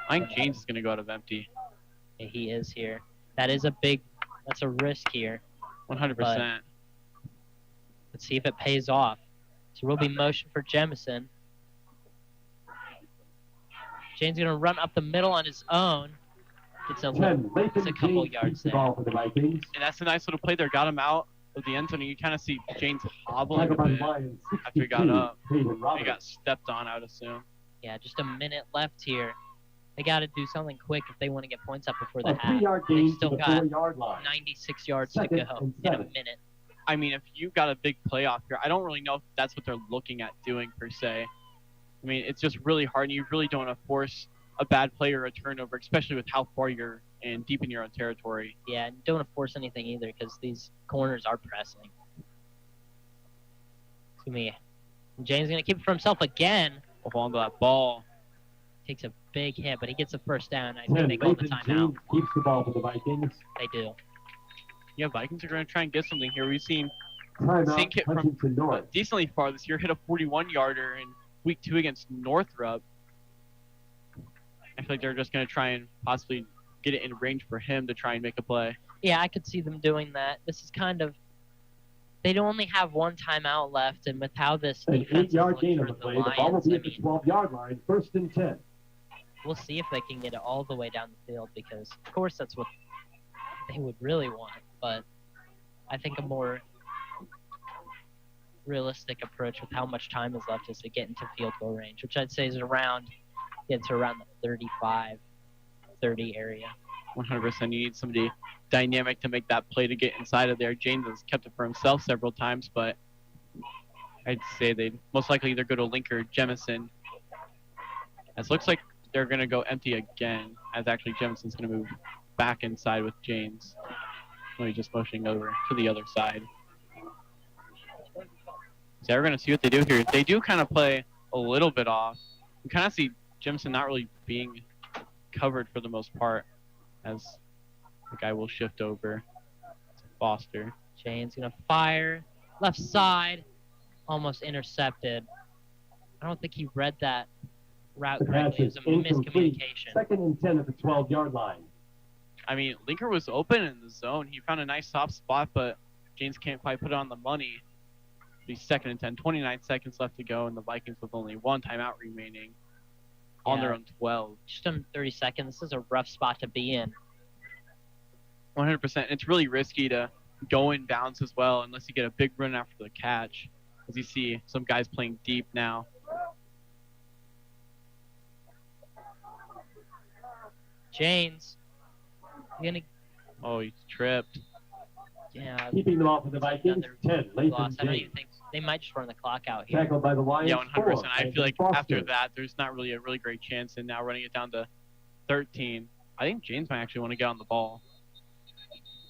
Speaker 4: I think James is going to go out of empty.
Speaker 3: Yeah, he is here. That is that's a risk here.
Speaker 4: 100%.
Speaker 3: Let's see if it pays off. So we'll be motion for Jemison. James going to run up the middle on his own. It's a
Speaker 9: 10.
Speaker 3: it's a couple
Speaker 9: James
Speaker 3: yards
Speaker 9: keeps the
Speaker 3: there.
Speaker 9: ball for the Vikings.
Speaker 4: And that's a nice little play there. Got him out of the end zone. And you kind of see James hobbling a
Speaker 9: Tackled by the
Speaker 4: bit
Speaker 9: Lions.
Speaker 4: after he got up.
Speaker 9: Hayden
Speaker 4: He
Speaker 9: Roberts.
Speaker 4: got stepped on, I would assume.
Speaker 3: Yeah, just a minute left here. They got to do something quick if they want to get points up before the
Speaker 9: A
Speaker 3: half.
Speaker 9: 3-yard
Speaker 3: They
Speaker 9: gain to
Speaker 3: still
Speaker 9: the
Speaker 3: got
Speaker 9: 4-yard line.
Speaker 3: 96 yards
Speaker 9: Second
Speaker 3: to go
Speaker 9: and
Speaker 3: in a
Speaker 9: 7.
Speaker 3: minute.
Speaker 4: I mean, if you got a big playoff here, I don't really know if that's what they're looking at doing per se. I mean, it's just really hard, and you really don't want to force a bad play or a turnover, especially with how far you're in deep in your own territory.
Speaker 3: Yeah, and don't want to force anything either because these corners are pressing. To me, James going to keep it for himself again.
Speaker 4: Hold on to that ball.
Speaker 3: Takes a big hit, but he gets a first down. I
Speaker 9: 10.
Speaker 3: think they call the
Speaker 9: Nathan
Speaker 3: timeout.
Speaker 9: James keeps the ball for the Vikings.
Speaker 3: They do.
Speaker 4: Yeah, Vikings are going to try and get something here. We've seen
Speaker 9: Timeout,
Speaker 4: Sink it from
Speaker 9: Huntington North.
Speaker 4: decently far this year, hit a 41-yarder in week 2 against Northrop. I feel like they're just going to try and possibly get it in range for him to try and make a play.
Speaker 3: Yeah, I could see them doing that. This is kind of. They only have 1 timeout left, and with how this
Speaker 9: An
Speaker 3: defense is
Speaker 9: 8-yard
Speaker 3: looking
Speaker 9: gain on
Speaker 3: for
Speaker 9: the
Speaker 3: the
Speaker 9: play. The ball will
Speaker 3: Lions,
Speaker 9: be
Speaker 3: I
Speaker 9: at the
Speaker 3: mean,
Speaker 9: 12-yard line. 1st and 10.
Speaker 3: we'll see if they can get it all the way down the field because, of course, that's what they would really want. But I think a more realistic approach with how much time is left is to get into field goal range, which I'd say is around, get to around the 35, 30 area.
Speaker 4: 100%. You need somebody dynamic to make that play to get inside of there. James has kept it for himself several times, but I'd say they'd most likely either go to Link or Jemison. As looks like they're going to go empty again, as actually Jemison's going to move back inside with James. So he's just motioning over to the other side. So we're going to see what they do here. They do kind of play a little bit off. You kind of see Jemison not really being covered for the most part, as the guy will shift over to Foster.
Speaker 3: James going to fire. Left side. Almost intercepted. I don't think he read that route
Speaker 9: The pass
Speaker 3: correctly. It
Speaker 9: is
Speaker 3: was a
Speaker 9: incomplete.
Speaker 3: miscommunication.
Speaker 9: 2nd and 10 at the 12-yard line.
Speaker 4: I mean, Linker was open in the zone. He found a nice soft spot, but James can't quite put it on the money. Be 2nd and 10, 29 seconds left to go, and the Vikings with only one timeout remaining on their own 12.
Speaker 3: Just under 30 seconds. This is a rough spot to be in.
Speaker 4: 100%. It's really risky to go in bounds as well unless you get a big run after the catch. As you see some guys playing deep now.
Speaker 3: James.
Speaker 4: Oh, he's tripped.
Speaker 3: Yeah.
Speaker 9: Keeping them off of the Vikings, 10.
Speaker 3: Loss.
Speaker 9: Latham
Speaker 3: I don't
Speaker 9: James.
Speaker 3: even think they might just run the clock out here.
Speaker 9: Tackled by the Lions.
Speaker 4: Yeah, 100%.
Speaker 9: 4.
Speaker 4: I feel like
Speaker 9: Foster.
Speaker 4: after that, there's not really a really great chance. And now running it down to 13. I think James might actually want to get on the ball.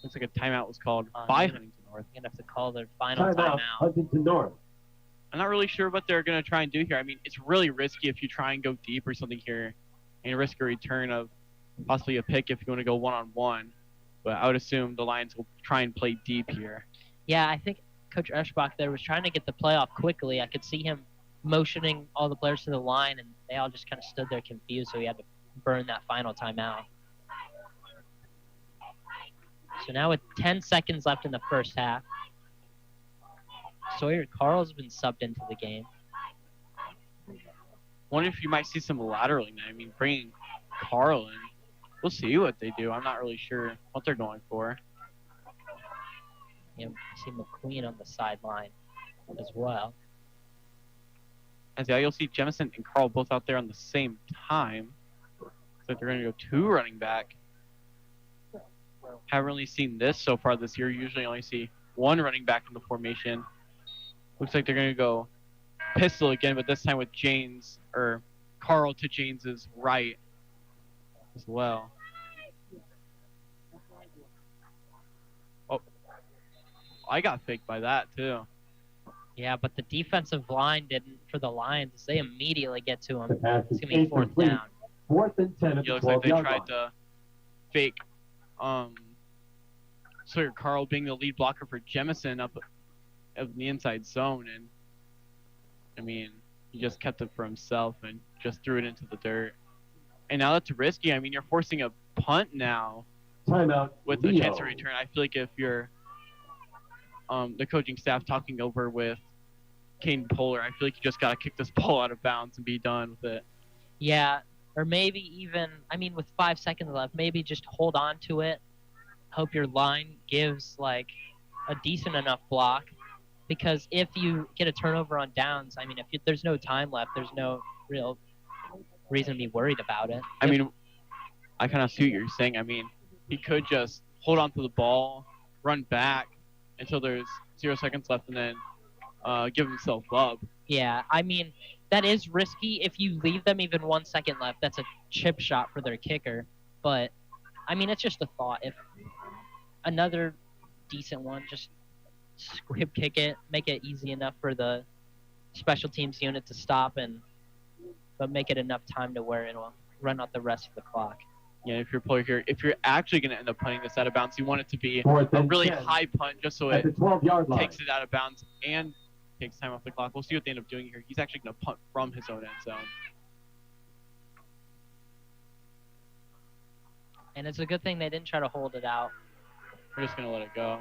Speaker 4: Looks like a timeout was called by Huntington North.
Speaker 3: You're going to have to call their final
Speaker 9: Timeout,
Speaker 3: timeout.
Speaker 9: Huntington North.
Speaker 4: I'm not really sure what they're going to try and do here. I mean, it's really risky if you try and go deep or something here and risk a return of possibly a pick if you want to go one-on-one. But I would assume the Lions will try and play deep here.
Speaker 3: Yeah, I think Coach Eschbach there was trying to get the play off quickly. I could see him motioning all the players to the line, and they all just kind of stood there confused, so he had to burn that final timeout. So now with 10 seconds left in the first half, Sawyer Carl's been subbed into the game.
Speaker 4: Wonder if you might see some lateraling. I mean, bringing Carl in. We'll see what they do. I'm not really sure what they're going for.
Speaker 3: You see McQueen on the sideline as well.
Speaker 4: As you'll see Jemison and Carl both out there on the same time. So they're going to go two running back. Haven't really seen this so far this year. Usually only see one running back in the formation. Looks like they're going to go pistol again, but this time with James, or Carl to James's right as well. Oh, I got faked by that too.
Speaker 3: Yeah, but the defensive line didn't for the Lions. They immediately get to him.
Speaker 9: The pass
Speaker 3: It's
Speaker 9: is
Speaker 3: going to be fourth
Speaker 9: incomplete.
Speaker 3: down.
Speaker 9: 4th and 10 at
Speaker 4: It
Speaker 9: the
Speaker 4: looks like they
Speaker 9: 12-yard
Speaker 4: tried
Speaker 9: line.
Speaker 4: to fake Sawyer Carl being the lead blocker for Jemison up in the inside zone, and I mean, he just kept it for himself and just threw it into the dirt. And now that's risky. I mean, you're forcing a punt now
Speaker 9: Timeout.
Speaker 4: with
Speaker 9: Leo.
Speaker 4: a chance to return. I feel like if you're the coaching staff talking over with Caden Polar, I feel like you just got to kick this ball out of bounds and be done with it.
Speaker 3: Yeah, or maybe even, I mean, with 5 seconds left, maybe just hold on to it. Hope your line gives, like, a decent enough block. Because if you get a turnover on downs, I mean, there's no time left, there's no real reason to be worried about it.
Speaker 4: I mean, I kind of see what you're saying. I mean, he could just hold on to the ball, run back until there's 0 seconds left, and then give himself up.
Speaker 3: Yeah, I mean, that is risky. If you leave them even 1 second left, that's a chip shot for their kicker. But, I mean, it's just a thought. If another decent one, just squib kick it, make it easy enough for the special teams unit to stop, but make it enough time to where it'll run out the rest of the clock.
Speaker 4: Yeah, if you're player here, if you're actually going to end up playing this out of bounds, you want it to be
Speaker 9: Fourth
Speaker 4: a
Speaker 9: and
Speaker 4: really
Speaker 9: 10
Speaker 4: high punt just so
Speaker 9: at
Speaker 4: it
Speaker 9: the 12-yard line.
Speaker 4: takes it out of bounds and takes time off the clock. We'll see what they end up doing here. He's actually going to punt from his own end zone.
Speaker 3: And it's a good thing they didn't try to hold it out.
Speaker 4: We're just going to let it go.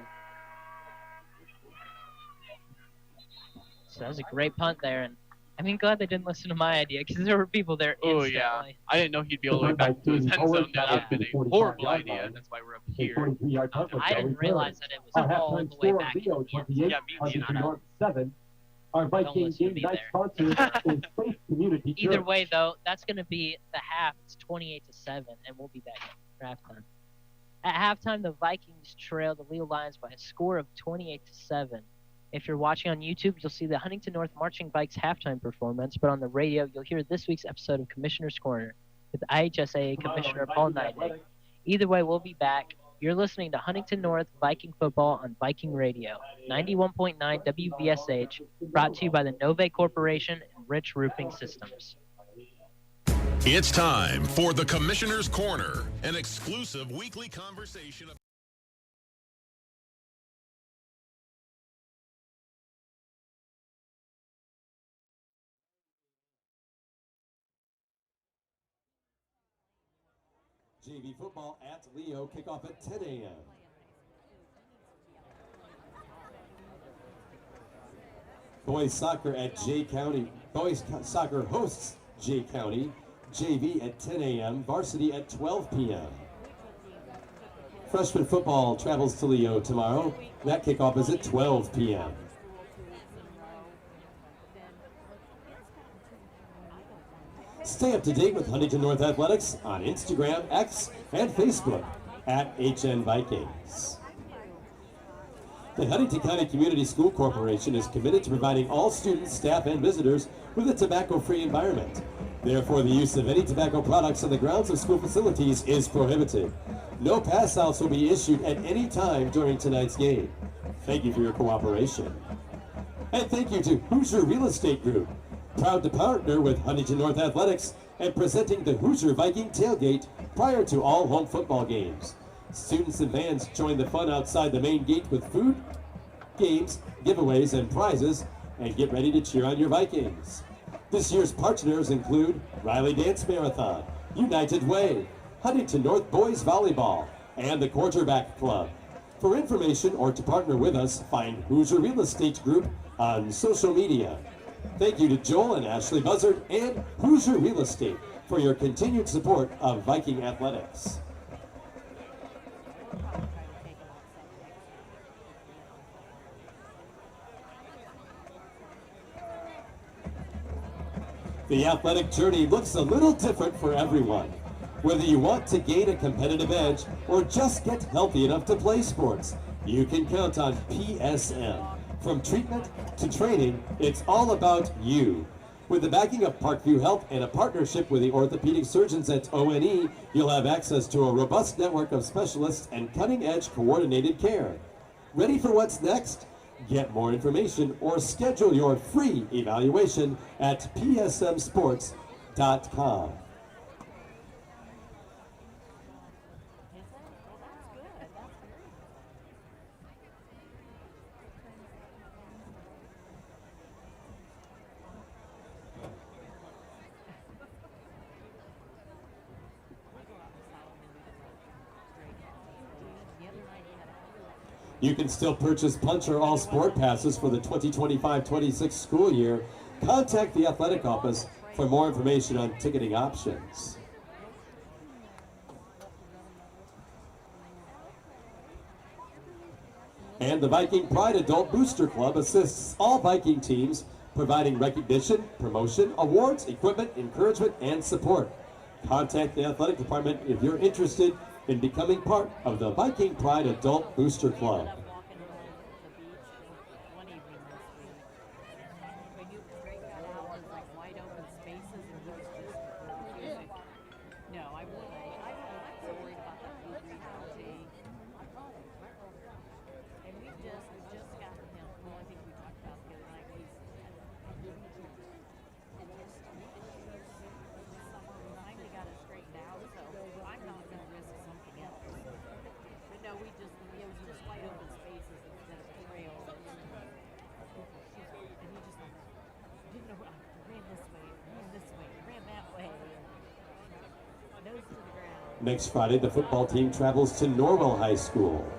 Speaker 3: So that was a great punt there. And I mean, glad they didn't listen to my idea because there were people there
Speaker 4: Oh,
Speaker 3: instantly.
Speaker 4: yeah. I didn't know he'd be all the way back to his end zone. That would have been a horrible idea. That's why we're up here.
Speaker 9: 43-yard punt was
Speaker 3: I
Speaker 9: no
Speaker 3: didn't
Speaker 9: return.
Speaker 3: realize that it was
Speaker 9: Our
Speaker 3: all
Speaker 9: halftime
Speaker 3: the way
Speaker 9: score,
Speaker 3: back.
Speaker 9: Leo 28,
Speaker 4: Yeah, me
Speaker 9: Huntington
Speaker 4: neither.
Speaker 9: North 7. Our
Speaker 3: Don't
Speaker 9: Viking
Speaker 3: listen to
Speaker 9: game
Speaker 3: me
Speaker 9: night
Speaker 3: there.
Speaker 9: sponsor is Faith Community
Speaker 3: Either
Speaker 9: Church.
Speaker 3: way, though, that's going to be the half. It's 28-7, and we'll be back for halftime. At halftime, the Vikings trail the Leo Lions by a score of 28-7. If you're watching on YouTube, you'll see the Huntington North Marching Vikes halftime performance, but on the radio, you'll hear this week's episode of Commissioner's Corner with IHSAA Commissioner Paul Neidig. Either way, we'll be back. You're listening to Huntington North Viking football on Viking Radio, 91.9 WVSH, brought to you by the Nove Corporation and Rich Roofing Systems.
Speaker 1: It's time for the Commissioner's Corner, an exclusive weekly conversation.
Speaker 10: JV football at Leo, kickoff at 10 a.m. Boys soccer at Jay County. Boys soccer hosts Jay County. JV at 10 a.m. Varsity at 12 p.m. Freshman football travels to Leo tomorrow. That kickoff is at 12 p.m. Stay up to date with Huntington North Athletics on Instagram, X, and Facebook at HN Vikings. The Huntington County Community School Corporation is committed to providing all students, staff, and visitors with a tobacco-free environment. Therefore, the use of any tobacco products on the grounds of school facilities is prohibited. No pass-outs will be issued at any time during tonight's game. Thank you for your cooperation. And thank you to Hoosier Real Estate Group, proud to partner with Huntington North Athletics and presenting the Hoosier Viking tailgate prior to all home football games. Students and fans join the fun outside the main gate with food, games, giveaways, and prizes, and get ready to cheer on your Vikings. This year's partners include Riley Dance Marathon, United Way, Huntington North Boys Volleyball, and the Quarterback Club. For information or to partner with us, find Hoosier Real Estate Group on social media. Thank you to Joel and Ashley Buzzard and Hoosier Real Estate for your continued support of Viking athletics. The athletic journey looks a little different for everyone. Whether you want to gain a competitive edge or just get healthy enough to play sports, you can count on PSM. From treatment to training, it's all about you. With the backing of Parkview Health and a partnership with the orthopedic surgeons at ONE, you'll have access to a robust network of specialists and cutting-edge coordinated care. Ready for what's next? Get more information or schedule your free evaluation at psmsports.com. You can still purchase Punch or All Sport passes for the 2025-26 school year. Contact the athletic office for more information on ticketing options. And the Viking Pride Adult Booster Club assists all Viking teams, providing recognition, promotion, awards, equipment, encouragement, and support. Contact the athletic department if you're interested in becoming part of the Viking Pride Adult Booster Club. Next Friday, the football team travels to Norwell High School.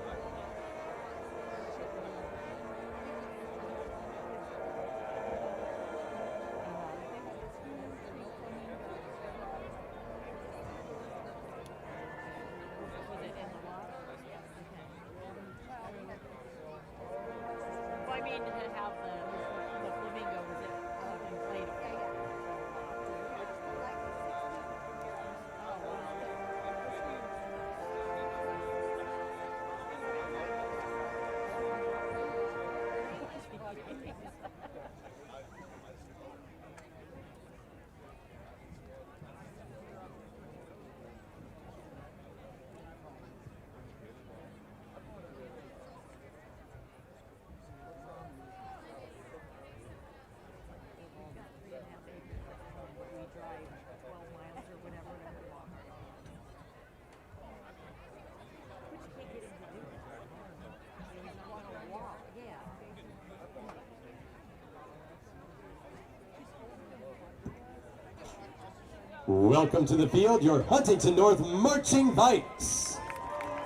Speaker 10: Welcome to the field, your Huntington North marching Vikes.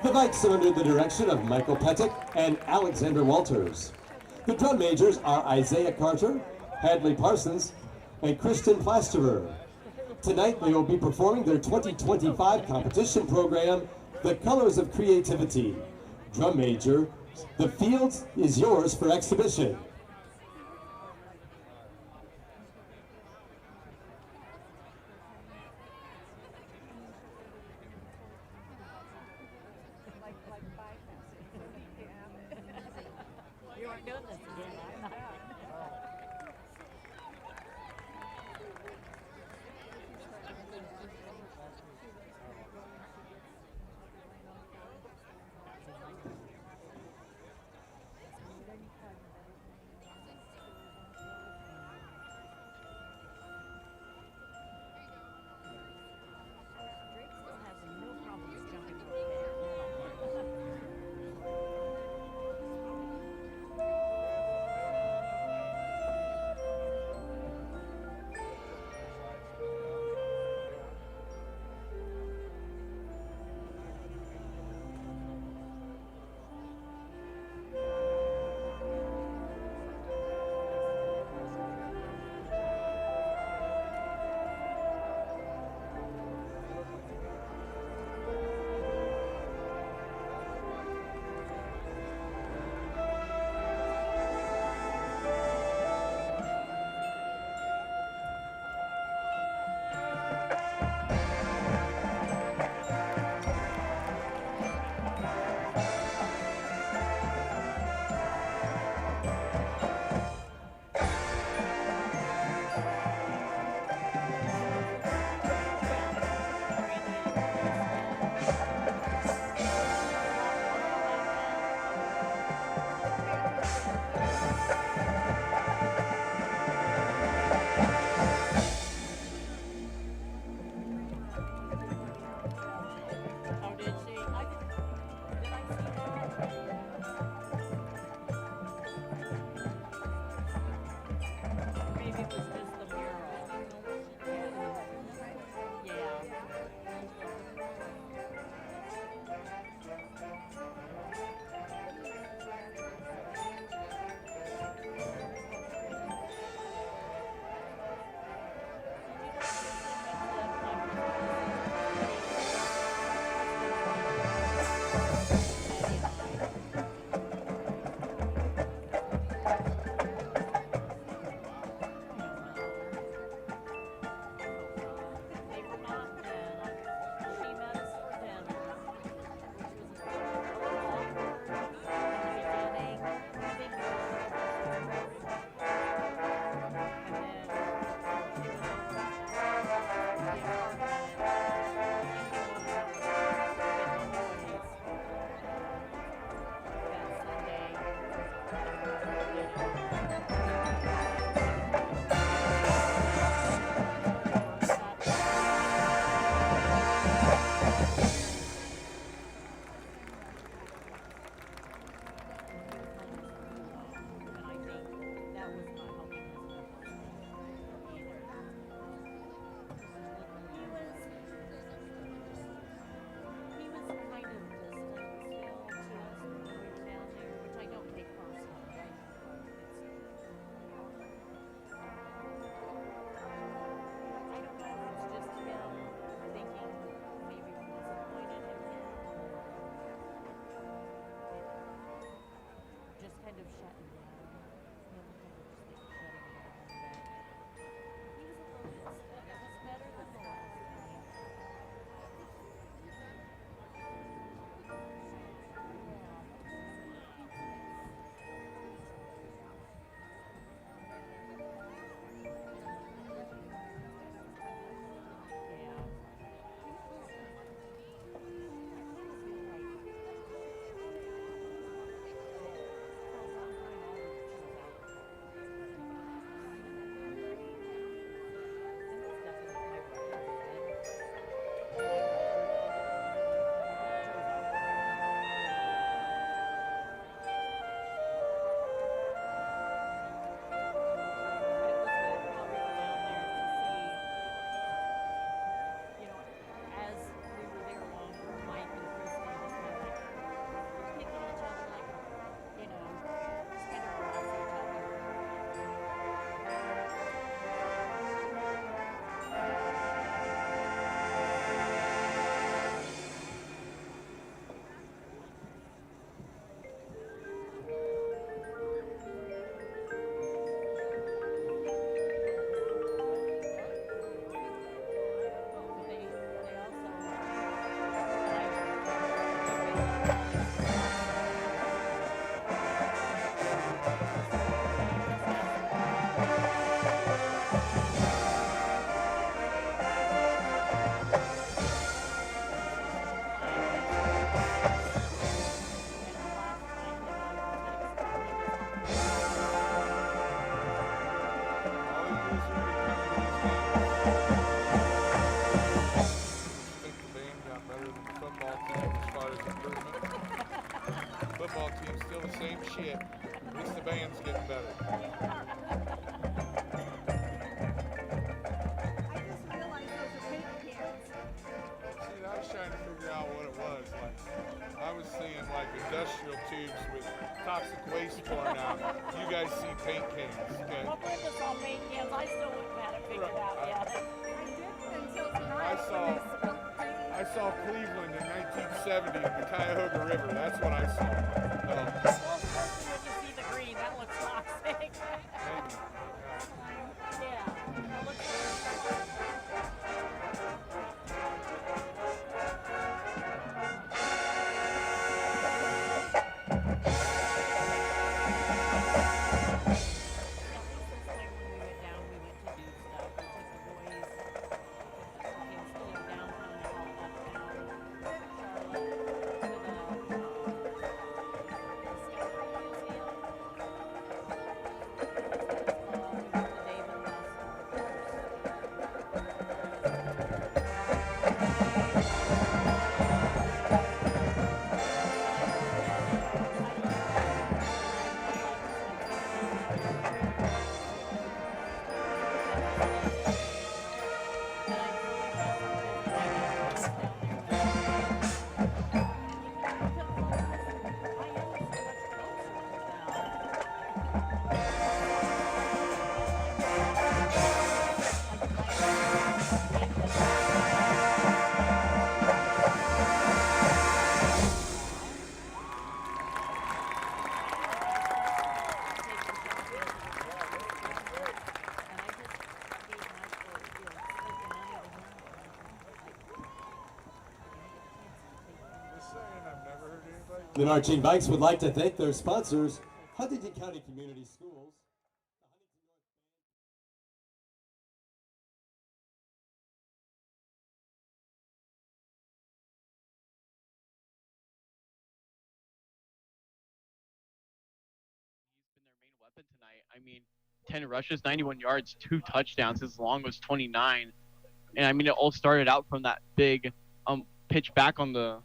Speaker 10: The Vikes are under the direction of Michael Pettick and Alexander Walters. The drum majors are Isaiah Carter, Hadley Parsons, and Kristen Plasterer. Tonight they will be performing their 2025 competition program, The Colors of Creativity. Drum major, the field is yours for exhibition.
Speaker 11: You weren't doing this again. Football team's still the same shit. At least the band's getting better.
Speaker 12: I just realized those are paint cans.
Speaker 11: See, I was trying to figure out what it was. Like, I was seeing like industrial tubes with toxic waste pouring out. You guys see paint cans, okay?
Speaker 12: Well, we're just all paint cans. I still wouldn't have it figured out yet. I didn't until tonight.
Speaker 11: I saw Cleveland in 1970 in the Cuyahoga River. That's what I saw.
Speaker 12: Well, especially when you see the green, that looks toxic.
Speaker 11: Maybe.
Speaker 12: Yeah. That looks
Speaker 10: The Marching Vikes would like to thank their sponsors, Huntington County Community Schools.
Speaker 4: He's been their main weapon tonight. I mean, 10 rushes, 91 yards, 2 touchdowns. His long was 29. And I mean, it all started out from that big pitch back on the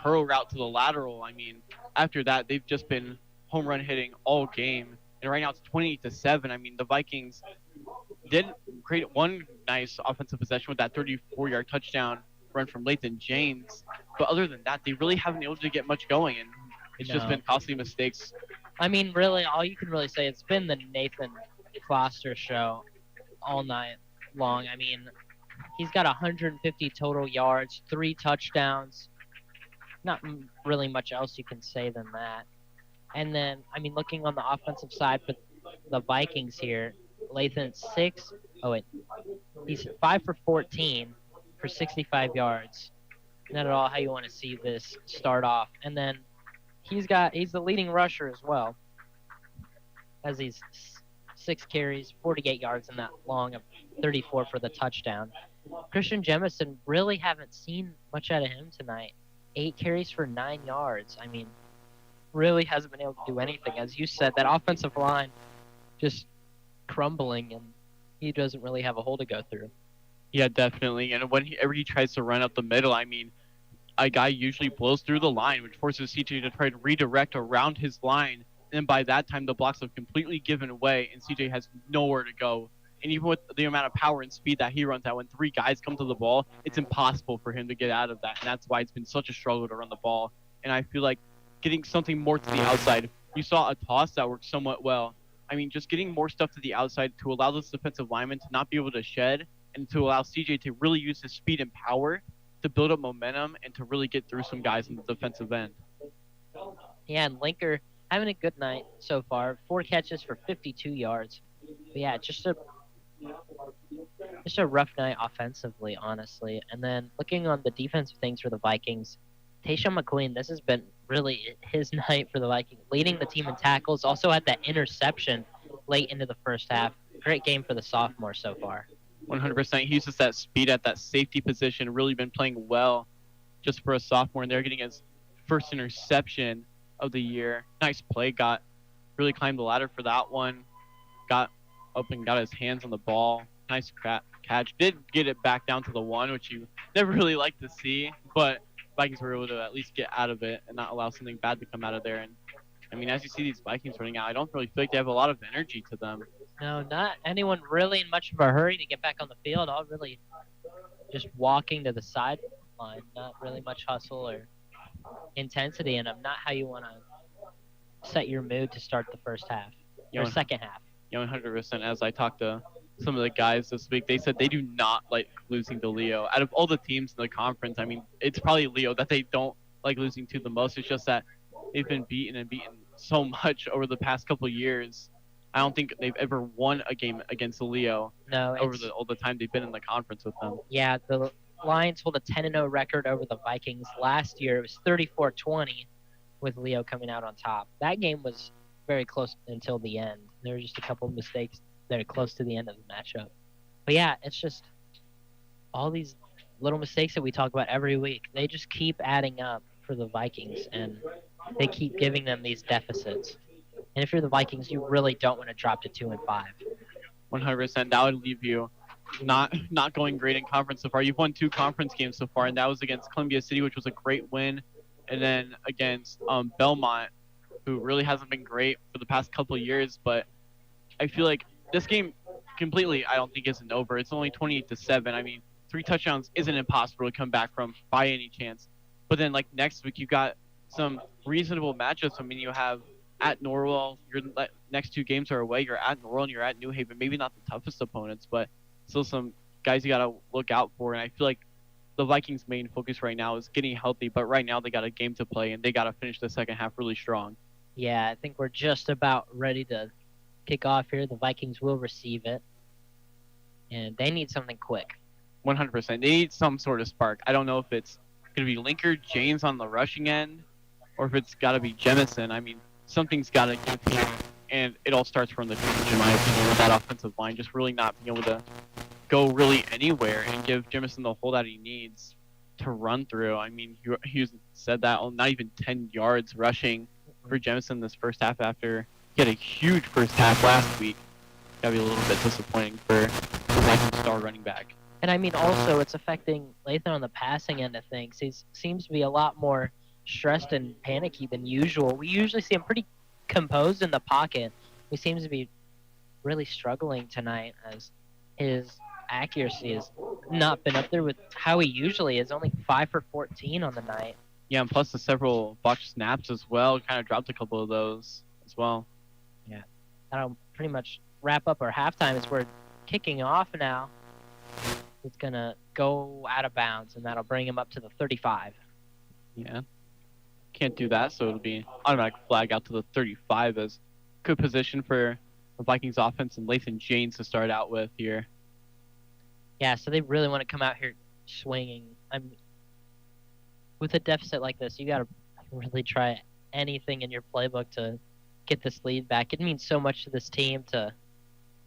Speaker 4: curl route to the lateral. I mean, after that, they've just been home run hitting all game. And right now it's 28-7. I mean, the Vikings did create one nice offensive possession with that 34-yard touchdown run from Lathan James. But other than that, they really haven't been able to get much going. And it's just been costly mistakes.
Speaker 3: I mean, really, all you can really say, it's been the Nathan Foster show all night long. I mean, he's got 150 total yards, 3 touchdowns. Not really much else you can say than that. And then, I mean, looking on the offensive side for the Vikings here, Lathan's he's 5 for 14 for 65 yards. Not at all how you want to see this start off. And then he's the leading rusher as well, as he's 6 carries, 48 yards in that long of 34 for the touchdown. Christian Jemison, really haven't seen much out of him tonight. 8 carries for 9 yards. I mean, really hasn't been able to do anything. As you said, that offensive line just crumbling, and he doesn't really have a hole to go through.
Speaker 4: Yeah, definitely. And whenever he tries to run up the middle, I mean, a guy usually blows through the line, which forces CJ to try to redirect around his line. And by that time, the blocks have completely given way, and CJ has nowhere to go. And even with the amount of power and speed that he runs out, when 3 guys come to the ball, it's impossible for him to get out of that. And that's why it's been such a struggle to run the ball. And I feel like getting something more to the outside, you saw a toss that worked somewhat well. I mean, just getting more stuff to the outside to allow this defensive lineman to not be able to shed, and to allow CJ to really use his speed and power to build up momentum and to really get through some guys in the defensive end.
Speaker 3: Yeah, and Linker having a good night so far. 4 catches for 52 yards. But yeah, just a rough night offensively, honestly. And then looking on the defensive things for the Vikings, Tayshaun McQueen, this has been really his night for the Vikings, leading the team in tackles. Also had that interception late into the first half. Great game for the sophomore so far.
Speaker 4: 100%. He uses that speed at that safety position. Really been playing well just for a sophomore. And they're getting his first interception of the year. Nice play. Really climbed the ladder for that one. Got up and got his hands on the ball. Nice catch. Did get it back down to the 1, which you never really like to see. But Vikings were able to at least get out of it and not allow something bad to come out of there. And I mean, as you see these Vikings running out, I don't really feel like they have a lot of energy to them.
Speaker 3: No, not anyone really in much of a hurry to get back on the field. All really just walking to the sideline. Not really much hustle or intensity in them. Not how you want to set your mood to start the first half or second half.
Speaker 4: Yeah, 100%. As I talked to some of the guys this week, they said they do not like losing to Leo. Out of all the teams in the conference, I mean, it's probably Leo that they don't like losing to the most. It's just that they've been beaten so much over the past couple of years. I don't think they've ever won a game against Leo over all the time they've been in the conference with them.
Speaker 3: Yeah, the Lions hold a 10-0 record over the Vikings. Last year, it was 34-20 with Leo coming out on top. That game was very close until the end. There were just a couple of mistakes there close to the end of the matchup. But yeah, it's just all these little mistakes that we talk about every week. They just keep adding up for the Vikings, and they keep giving them these deficits. And if you're the Vikings, you really don't want to drop to 2-5.
Speaker 4: 100%. That would leave you not going great in conference so far. You've won 2 conference games so far, and that was against Columbia City, which was a great win, and then against Belmont, who really hasn't been great for the past couple of years. But I feel like this game completely, I don't think, isn't over. It's only 28-7. I mean, 3 touchdowns isn't impossible to come back from by any chance. But then, like, next week, you got some reasonable matchups. I mean, you have at Norwell, your next 2 games are away. You're at Norwell and you're at New Haven. Maybe not the toughest opponents, but still some guys you got to look out for. And I feel like the Vikings' main focus right now is getting healthy. But right now, they got a game to play, and they got to finish the second half really strong.
Speaker 3: Yeah, I think we're just about ready to kick off here. The Vikings will receive it, and they need something quick.
Speaker 4: 100%. They need some sort of spark. I don't know if it's going to be Linker, James on the rushing end, or if it's got to be Jemison. I mean, something's got to give here, and it all starts from the trench, in my opinion, with that offensive line just really not being able to go really anywhere and give Jemison the hole that he needs to run through. I mean, he said that not even 10 yards rushing for Jemison this first half after he had a huge first half last week. Got to be a little bit disappointing for the Vikings star running back.
Speaker 3: And I mean, also, it's affecting Lathan on the passing end of things. He seems to be a lot more stressed and panicky than usual. We usually see him pretty composed in the pocket. He seems to be really struggling tonight as his accuracy has not been up there with how he usually is. Only 5 for 14 on the night.
Speaker 4: Yeah, and plus the several botched snaps as well. Kind of dropped a couple of those as well.
Speaker 3: Yeah, that'll pretty much wrap up our halftime as we're kicking off now. It's going to go out of bounds, and that'll bring him up to the 35.
Speaker 4: Yeah. Can't do that, so it'll be automatic flag out to the 35 as good position for the Vikings offense and Lathan James to start out with here.
Speaker 3: Yeah, so they really want to come out here swinging. With a deficit like this, you got to really try anything in your playbook to get this lead back. It means so much to this team to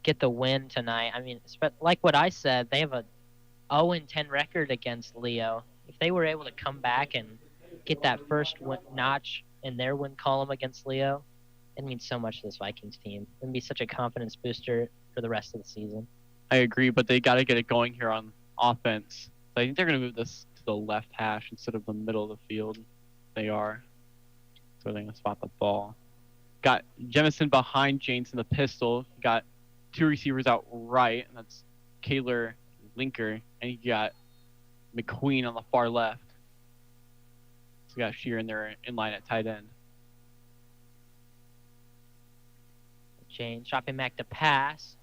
Speaker 3: get the win tonight. I mean, like what I said, they have a 0-10 record against Leo. If they were able to come back and get that first notch in their win column against Leo, it means so much to this Vikings team. It would be such a confidence booster for the rest of the season.
Speaker 4: I agree, but they got to get it going here on offense. I think they're going to move this to the left hash instead of the middle of the field. They are. So they're going to spot the ball. Got Jemison behind James in the pistol. Got 2 receivers out right, and that's Kaler Linker, and you got McQueen on the far left. So you got Shear in there in line at tight end.
Speaker 3: James dropping back to pass.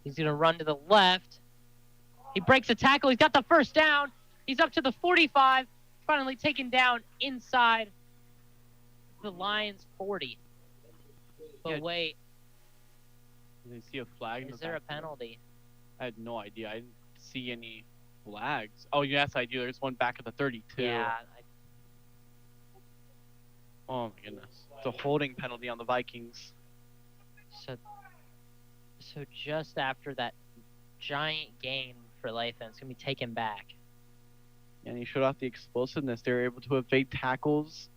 Speaker 3: He's going to run to the left. He breaks a tackle. He's got the first down. He's up to the 45. Finally taken down inside the Lions 40. But
Speaker 4: Yeah.
Speaker 3: wait.
Speaker 4: Did they see a flag?
Speaker 3: Is there a penalty?
Speaker 4: I had no idea. I didn't see any flags. Oh, yes, I do. There's one back at the 32.
Speaker 3: Yeah.
Speaker 4: Oh, my goodness. It's a holding penalty on the Vikings.
Speaker 3: So just after that giant gain for Lathan, it's going to be taken back.
Speaker 4: And he showed off the explosiveness. They were able to evade tackles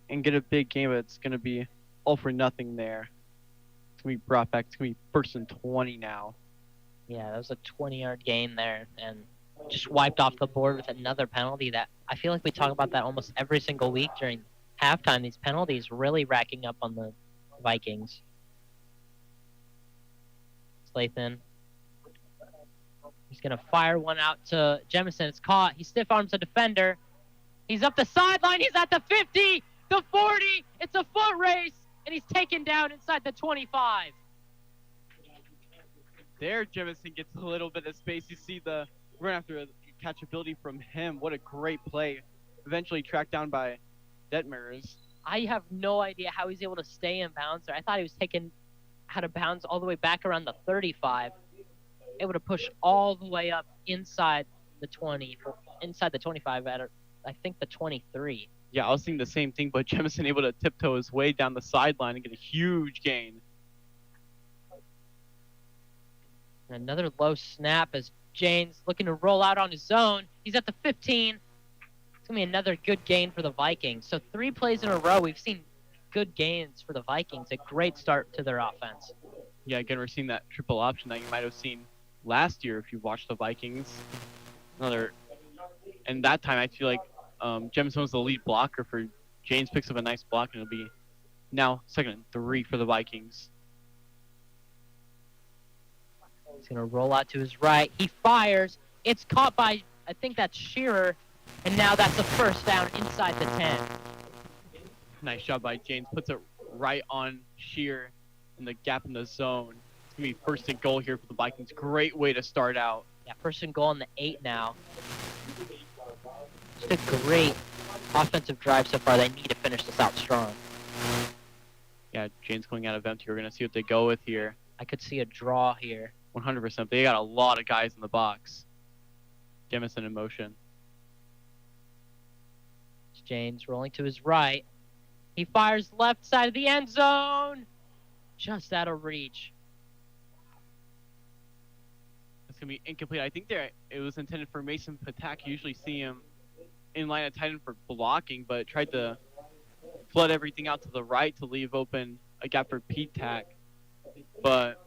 Speaker 4: and get a big game, but it's going to be all for nothing there. It's going to be brought back. It's going to be 1st and 20 now.
Speaker 3: Yeah, that was a 20-yard gain there, and just wiped off the board with another penalty that I feel like we talk about that almost every single week during halftime. These penalties really racking up on the Vikings. Lathan. He's going to fire one out to Jemison. It's caught. He stiff arms a defender. He's up the sideline. He's at the 50, the 40. It's a foot race, and he's taken down inside the 25.
Speaker 4: There, Jemison gets a little bit of space. You see the run after catchability from him. What a great play. Eventually tracked down by Detmers.
Speaker 3: I have no idea how he's able to stay in bounds there. I thought he was taken out of bounds all the way back around the 35. Able to push all the way up inside the 20, inside the 25 at, I think, the 23.
Speaker 4: Yeah, I was thinking the same thing, but Jemison able to tiptoe his way down the sideline and get a huge gain.
Speaker 3: Another low snap as James looking to roll out on his own. He's at the 15. It's going to be another good gain for the Vikings. So 3 plays in a row, we've seen good gains for the Vikings. A great start to their offense.
Speaker 4: Yeah, again, we're seeing that triple option that you might have seen last year if you watched the Vikings. And that time I feel like Jemison was the lead blocker for James. Picks up a nice block, and it'll be now 2nd and 3 for the Vikings.
Speaker 3: He's going to roll out to his right. He fires. It's caught by, I think that's Shearer, and now that's a first down inside the 10.
Speaker 4: Nice job by James. Puts it right on Shearer in the gap in the zone. It's going to be 1st and goal here for the Vikings. Great way to start out.
Speaker 3: Yeah, 1st and goal on the 8 now. Just a great offensive drive so far. They need to finish this out strong.
Speaker 4: Yeah, James going out of empty. We're going to see what they go with here.
Speaker 3: I could see a draw here.
Speaker 4: 100%. They got a lot of guys in the box. Jemison in motion.
Speaker 3: It's James rolling to his right. He fires left side of the end zone. Just out of reach.
Speaker 4: It's going to be incomplete. I think it was intended for Mason Patak. You usually see him in line at tight end for blocking, but tried to flood everything out to the right to leave open a gap for Patak. But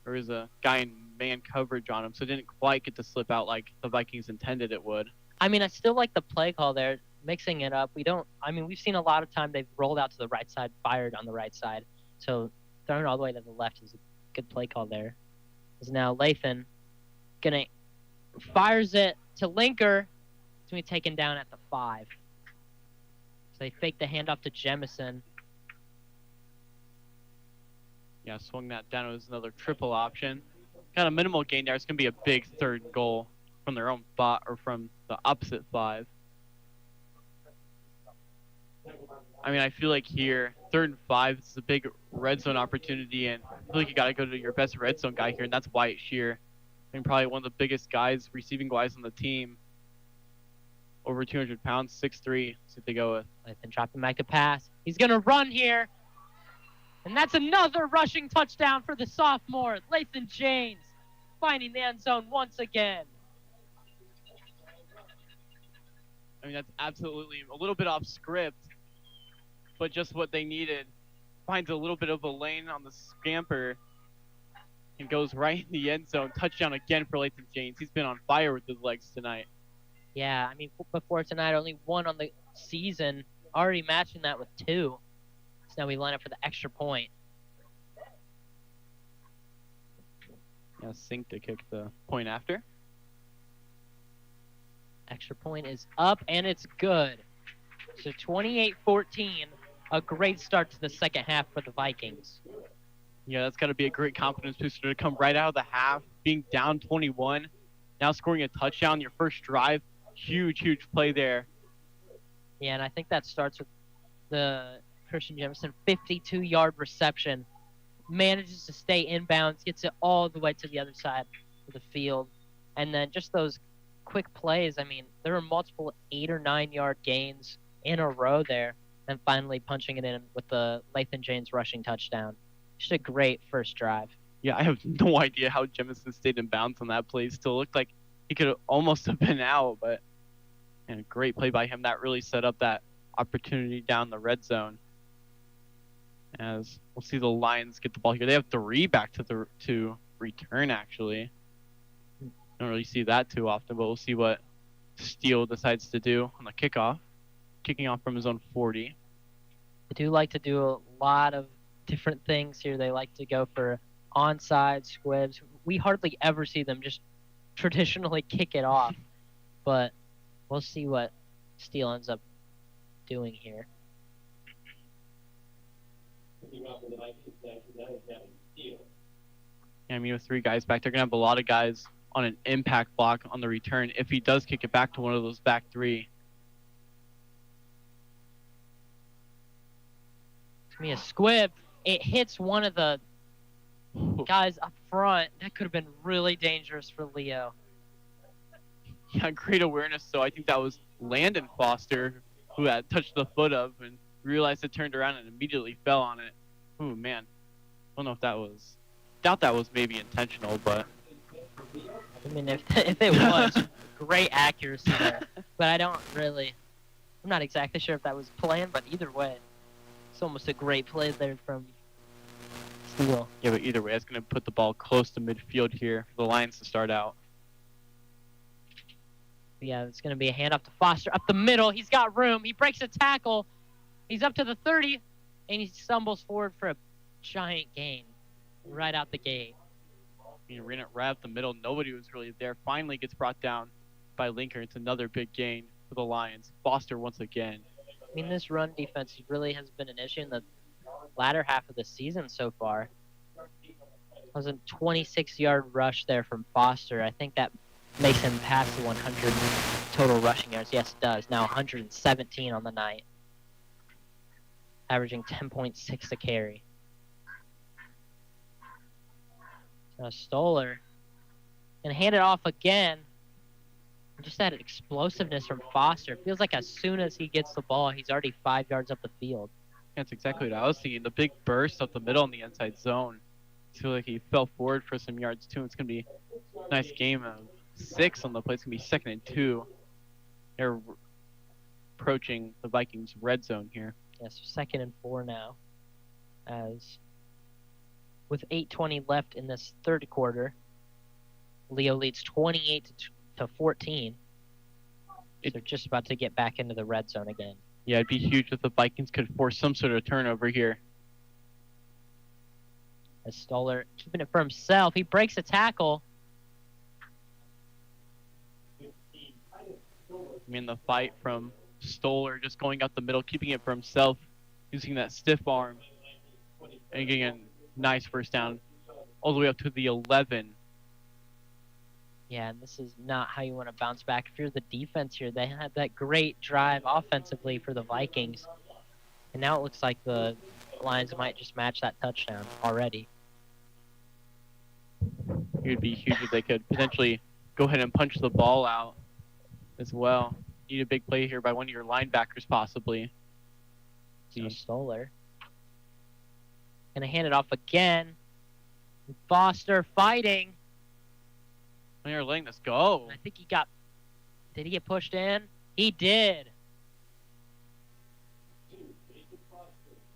Speaker 4: there was a guy in man coverage on him, so it didn't quite get to slip out like the Vikings intended it would.
Speaker 3: I mean, I still like the play call there, mixing it up. We've seen a lot of time they've rolled out to the right side, fired on the right side. So throwing all the way to the left is a good play call there. Is now Lathan fires it to Linker. It's going to be taken down at the 5. So they fake the handoff to Jemison.
Speaker 4: Yeah, swung that down. It was another triple option. Got a minimal gain there. It's going to be a big 3rd goal from their own or from the opposite 5. I mean, I feel like here, 3rd and 5, this is a big red zone opportunity, and I feel like you got to go to your best red zone guy here, and that's Wyatt Shear. I mean, probably one of the biggest guys, receiving guys on the team. Over 200 pounds, 6'3". See what they go with.
Speaker 3: Lathan dropping back to pass. He's going to run here. And that's another rushing touchdown for the sophomore, Lathan James, finding the end zone once again.
Speaker 4: I mean, that's absolutely a little bit off script, but just what they needed. Finds a little bit of a lane on the scamper and goes right in the end zone. Touchdown again for Lathan James. He's been on fire with his legs tonight.
Speaker 3: Yeah, I mean, before tonight, only 1 on the season, already matching that with 2. So now we line up for the extra point.
Speaker 4: Yeah, Sink to kick the point after.
Speaker 3: Extra point is up, and it's good. So 28-14, a great start to the second half for the Vikings.
Speaker 4: Yeah, that's got to be a great confidence booster to come right out of the half, being down 21, now scoring a touchdown, your first drive. Huge, huge play there.
Speaker 3: Yeah, and I think that starts with the Christian Jemison 52-yard reception. Manages to stay inbounds, gets it all the way to the other side of the field. And then just those quick plays, I mean, there were multiple 8 or 9 yard gains in a row there. and finally punching it in with the Lathan James rushing touchdown. Just a great first drive.
Speaker 4: Yeah, I have no idea how Jemison stayed in bounds on that play. Still looked like he could almost have been out, but a great play by him. That really set up that opportunity down the red zone. As we'll see the Lions get the ball here. They have 3 back to return, actually. Don't really see that too often, but we'll see what Steele decides to do on the kickoff. Kicking off from his own 40.
Speaker 3: They do like to do a lot of different things here. They like to go for onside squibs. We hardly ever see them just traditionally kick it off, but we'll see what Steele ends up doing here.
Speaker 4: I mean, with 3 guys back, they're going to have a lot of guys on an impact block on the return if he does kick it back to one of those back 3.
Speaker 3: It's going to be a squib. It hits one of the guys up front. That could have been really dangerous for Leo.
Speaker 4: Yeah, great awareness. So I think that was Landon Foster who had touched the foot of and realized it turned around and immediately fell on it. Ooh, man. I don't know if that was... Doubt that was maybe intentional, but...
Speaker 3: I mean, if it was, great accuracy there. But I don't really... I'm not exactly sure if that was planned, but either way, it's almost a great play there from Steele.
Speaker 4: Yeah, but either way, it's going to put the ball close to midfield here for the Lions to start out.
Speaker 3: Yeah, it's going to be a handoff to Foster up the middle. He's got room. He breaks a tackle. He's up to the 30, and he stumbles forward for a giant gain right out the gate.
Speaker 4: He ran it right up the middle. Nobody was really there. Finally gets brought down by Linker. It's another big gain for the Lions. Foster once again.
Speaker 3: I mean, this run defense really has been an issue in the latter half of the season so far. It was a 26-yard rush there from Foster. I think that makes him pass the 100 total rushing yards. Yes, it does. Now 117 on the night. Averaging 10.6 a carry. Now Stoller and hand it off again. Just that explosiveness from Foster. It feels like as soon as he gets the ball, he's already 5 yards up the field.
Speaker 4: That's exactly what I was thinking. The big burst up the middle in the inside zone. I feel like he fell forward for some yards too. It's going to be a nice game of 6 on the play. It's going to be 2nd and 2. They're approaching the Vikings red zone here.
Speaker 3: Yes, 2nd and 4 now. As with 8:20 left in this third quarter, Leo leads 28 to 14. They're just about to get back into the red zone again.
Speaker 4: Yeah, it'd be huge if the Vikings could force some sort of turnover here.
Speaker 3: As Stoller keeping it for himself. He breaks a tackle.
Speaker 4: I mean, the fight from Stoller just going up the middle, keeping it for himself, using that stiff arm, and getting a nice first down all the way up to the 11.
Speaker 3: Yeah, and this is not how you want to bounce back. If you're the defense here, they had that great drive offensively for the Vikings. And now it looks like the Lions might just match that touchdown already.
Speaker 4: It would be huge if they could potentially go ahead and punch the ball out as well. Need a big play here by one of your linebackers possibly.
Speaker 3: So Stoller. Gonna hand it off again. Foster fighting.
Speaker 4: They're letting this go.
Speaker 3: I think did he get pushed in? He did.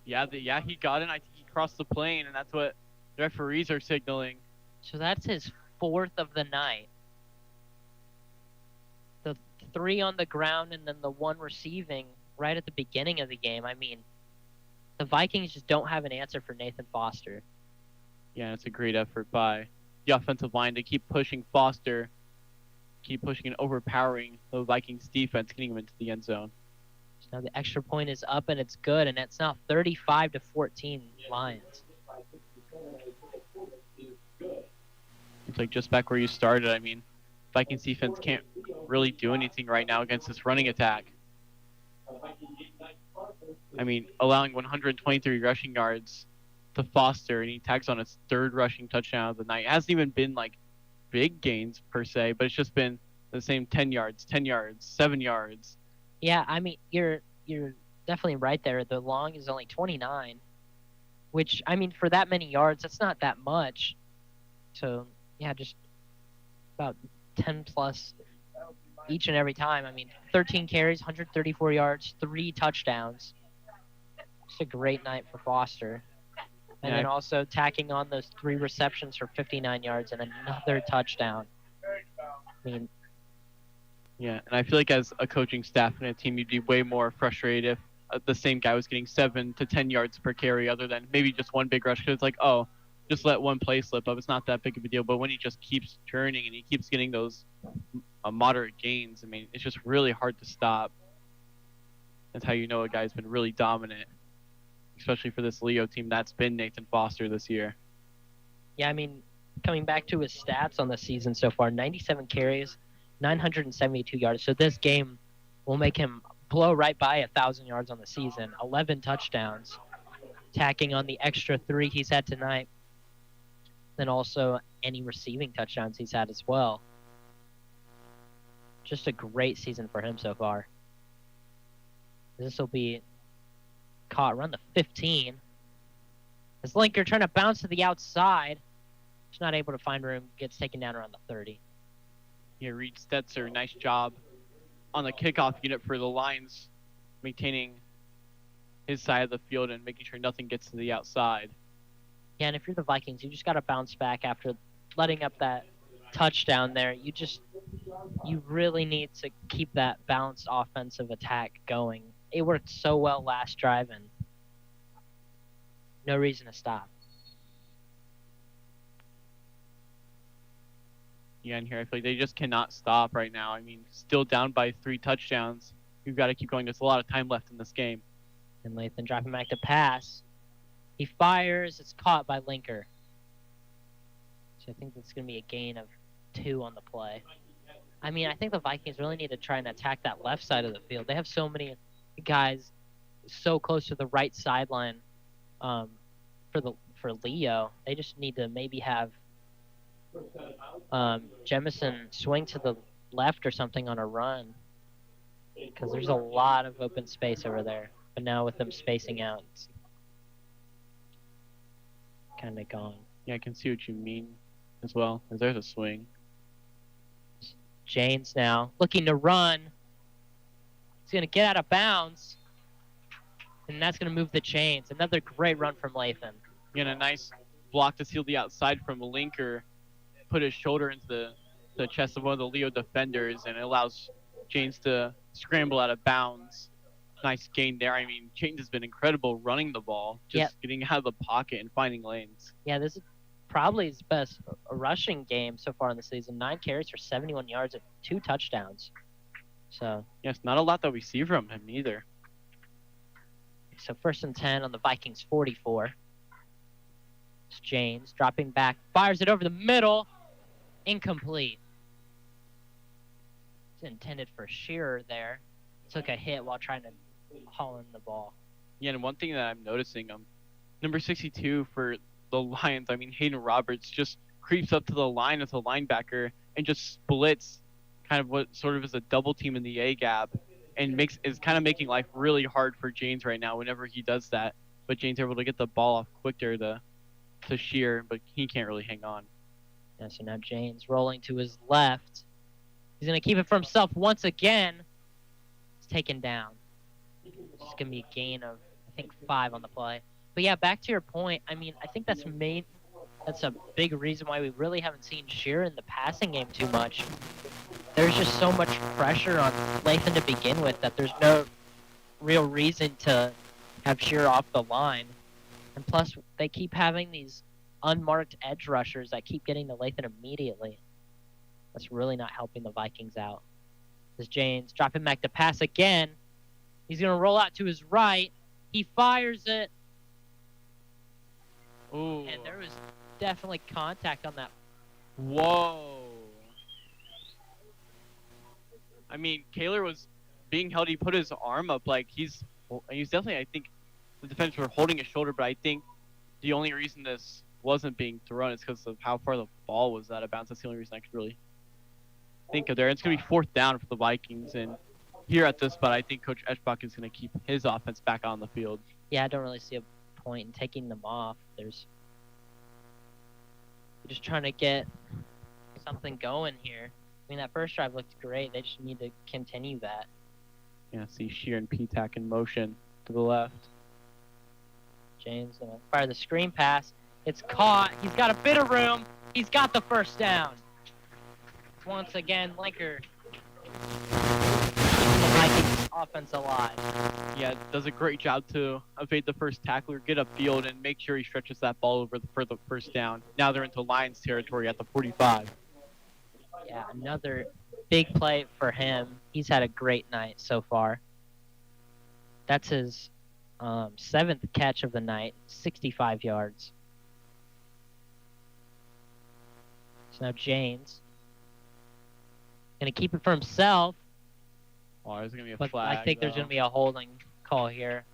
Speaker 4: Yeah, he got in. I think he crossed the plane, and that's what the referees are signaling.
Speaker 3: So that's his 4th of the night. The 3 on the ground and then the 1 receiving right at the beginning of the game. I mean, the Vikings just don't have an answer for Nathan Foster.
Speaker 4: Yeah, it's a great effort by the offensive line to keep pushing Foster, keep pushing and overpowering the Vikings defense, getting him into the end zone.
Speaker 3: So now the extra point is up and it's good, and it's now 35 to 14 Lions.
Speaker 4: It's like just back where you started. I mean, Vikings defense can't really do anything right now against this running attack. I mean, allowing 123 rushing yards to Foster, and he tags on his 3rd rushing touchdown of the night. It hasn't even been like big gains per se, but it's just been the same 10 yards, 7 yards.
Speaker 3: Yeah, I mean, the definitely right there. The long is only 29, which, I mean, for that many yards, that's not that much. So, yeah, just about 10 plus each and every time. I mean, 13 carries, 134 yards, 3 touchdowns. Just a great night for Foster. And then also tacking on those 3 receptions for 59 yards and another touchdown. I mean,
Speaker 4: yeah, and I feel like as a coaching staff and a team, you'd be way more frustrated if the same guy was getting 7 to 10 yards per carry other than maybe just one big rush. Because it's like, oh, just let one play slip up. It's not that big of a deal. But when he just keeps turning and he keeps getting those moderate gains, I mean, it's just really hard to stop. That's how you know a guy's been really dominant, especially for this Leo team that's been Nathan Foster this year.
Speaker 3: Yeah, I mean, coming back to his stats on the season so far, 97 carries, 972 yards. So this game will make him blow right by 1,000 yards on the season, 11 touchdowns, tacking on the extra 3 he's had tonight, then also any receiving touchdowns he's had as well. Just a great season for him so far. This will be caught around the 15. As Linker trying to bounce to the outside. Just not able to find room. Gets taken down around the 30.
Speaker 4: Yeah, Reed Stetzer, nice job on the kickoff unit for the Lions, maintaining his side of the field and making sure nothing gets to the outside.
Speaker 3: Yeah, and if you're the Vikings, you just got to bounce back after letting up that touchdown there. You really need to keep that balanced offensive attack going. It worked so well last drive, and no reason to stop.
Speaker 4: Yeah, and here I feel like they just cannot stop right now. I mean, still down by 3 touchdowns. You've got to keep going. There's a lot of time left in this game.
Speaker 3: And Lathan dropping back to pass. He fires. It's caught by Linker. So I think that's going to be a gain of 2 on the play. I mean, I think the Vikings really need to try and attack that left side of the field. They have so many guys so close to the right sideline for Leo. They just need to maybe have Jemison swing to the left or something on a run, because there's a lot of open space over there. But now with them spacing out, it's kind of gone.
Speaker 4: Yeah, I can see what you mean as well. There's a swing.
Speaker 3: James now looking to run. He's going to get out of bounds, and that's going to move the chains. Another great run from Lathan.
Speaker 4: Again, a nice block to seal the outside from Linker. Put his shoulder into the chest of one of the Leo defenders, and it allows James to scramble out of bounds. Nice gain there. I mean, James has been incredible running the ball, just getting out of the pocket and finding lanes.
Speaker 3: Yeah, this is probably his best rushing game so far in the season. 9 carries for 71 yards and 2 touchdowns. So
Speaker 4: yes, not a lot that we see from him either.
Speaker 3: So 1st and 10 on the Vikings 44. It's James dropping back, fires it over the middle. Incomplete. It's intended for Shearer there. Took a hit while trying to haul in the ball.
Speaker 4: Yeah, and one thing that I'm noticing, number 62 for the Lions, I mean, Hayden Roberts just creeps up to the line as a linebacker and just splits kind of what sort of is a double team in the A gap, and is kind of making life really hard for James right now whenever he does that. But James is able to get the ball off quicker to Shearer, but he can't really hang on.
Speaker 3: Yeah, so now James rolling to his left. He's going to keep it for himself once again. It's taken down. It's going to be a gain of, I think, 5 on the play. But yeah, back to your point, I mean, I think that's a big reason why we really haven't seen Shearer in the passing game too much. There's just so much pressure on Lathan to begin with that there's no real reason to have Shearer off the line. And plus, they keep having these unmarked edge rushers that keep getting to Lathan immediately. That's really not helping the Vikings out. This James dropping back to pass again. He's going to roll out to his right. He fires it.
Speaker 4: Ooh.
Speaker 3: And there was definitely contact on that.
Speaker 4: Whoa. I mean, Kaler was being held. He put his arm up like he's definitely, I think, the defenders were holding his shoulder, but I think the only reason this wasn't being thrown is because of how far the ball was out of bounds. That's the only reason I could really think of there. It's going to be 4th down for the Vikings, and here at this spot, I think Coach Eschbach is going to keep his offense back on the field.
Speaker 3: Yeah, I don't really see a point in taking them off. They're just trying to get something going here. I mean, that first drive looked great. They just need to continue that.
Speaker 4: Yeah, see Shear and P-Tac in motion to the left.
Speaker 3: James going to fire the screen pass. It's caught. He's got a bit of room. He's got the first down. Once again, Linker keeps the Vikings offense alive.
Speaker 4: Yeah, does a great job to evade the first tackler, get upfield, and make sure he stretches that ball over for the first down. Now they're into Lions territory at the 45.
Speaker 3: Yeah, another big play for him. He's had a great night so far. That's his 7th catch of the night, 65 yards. So now James going to keep it for himself.
Speaker 4: Oh, there's going to be a
Speaker 3: but
Speaker 4: flag,
Speaker 3: I think there's going to be a holding call here.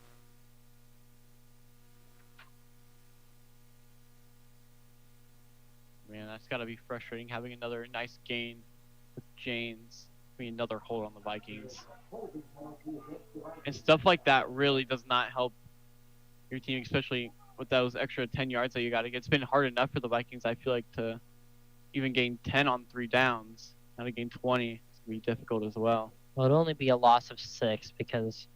Speaker 4: Man, that's got to be frustrating, having another nice gain with James. I mean, another hold on the Vikings. And stuff like that really does not help your team, especially with those extra 10 yards that you got to get. It's been hard enough for the Vikings, I feel like, to even gain 10 on 3 downs. Now to gain 20, it's going to be difficult as well.
Speaker 3: Well, it'll only be a loss of 6 because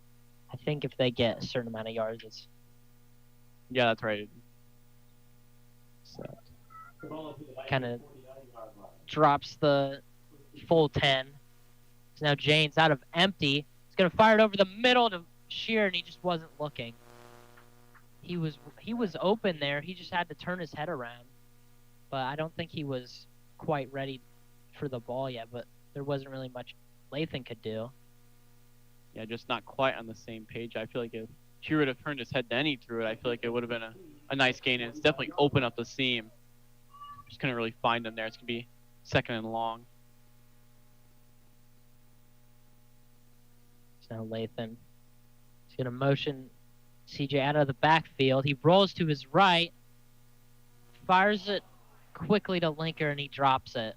Speaker 3: I think if they get a certain amount of yards, it's...
Speaker 4: Yeah, that's right.
Speaker 3: So, kind of drops the full 10. So now James out of empty. He's going to fire it over the middle to Shear, and he just wasn't looking. He was open there. He just had to turn his head around. But I don't think he was quite ready for the ball yet, but there wasn't really much Lathan could do.
Speaker 4: Yeah, just not quite on the same page. I feel like if Shear would have turned his head, then he threw it, I feel like it would have been a nice gain, and it's definitely opened up the seam. Just couldn't really find him there. It's going to be 2nd and long.
Speaker 3: So now Lathan is going to motion CJ out of the backfield. He rolls to his right, fires it quickly to Linker, and he drops it.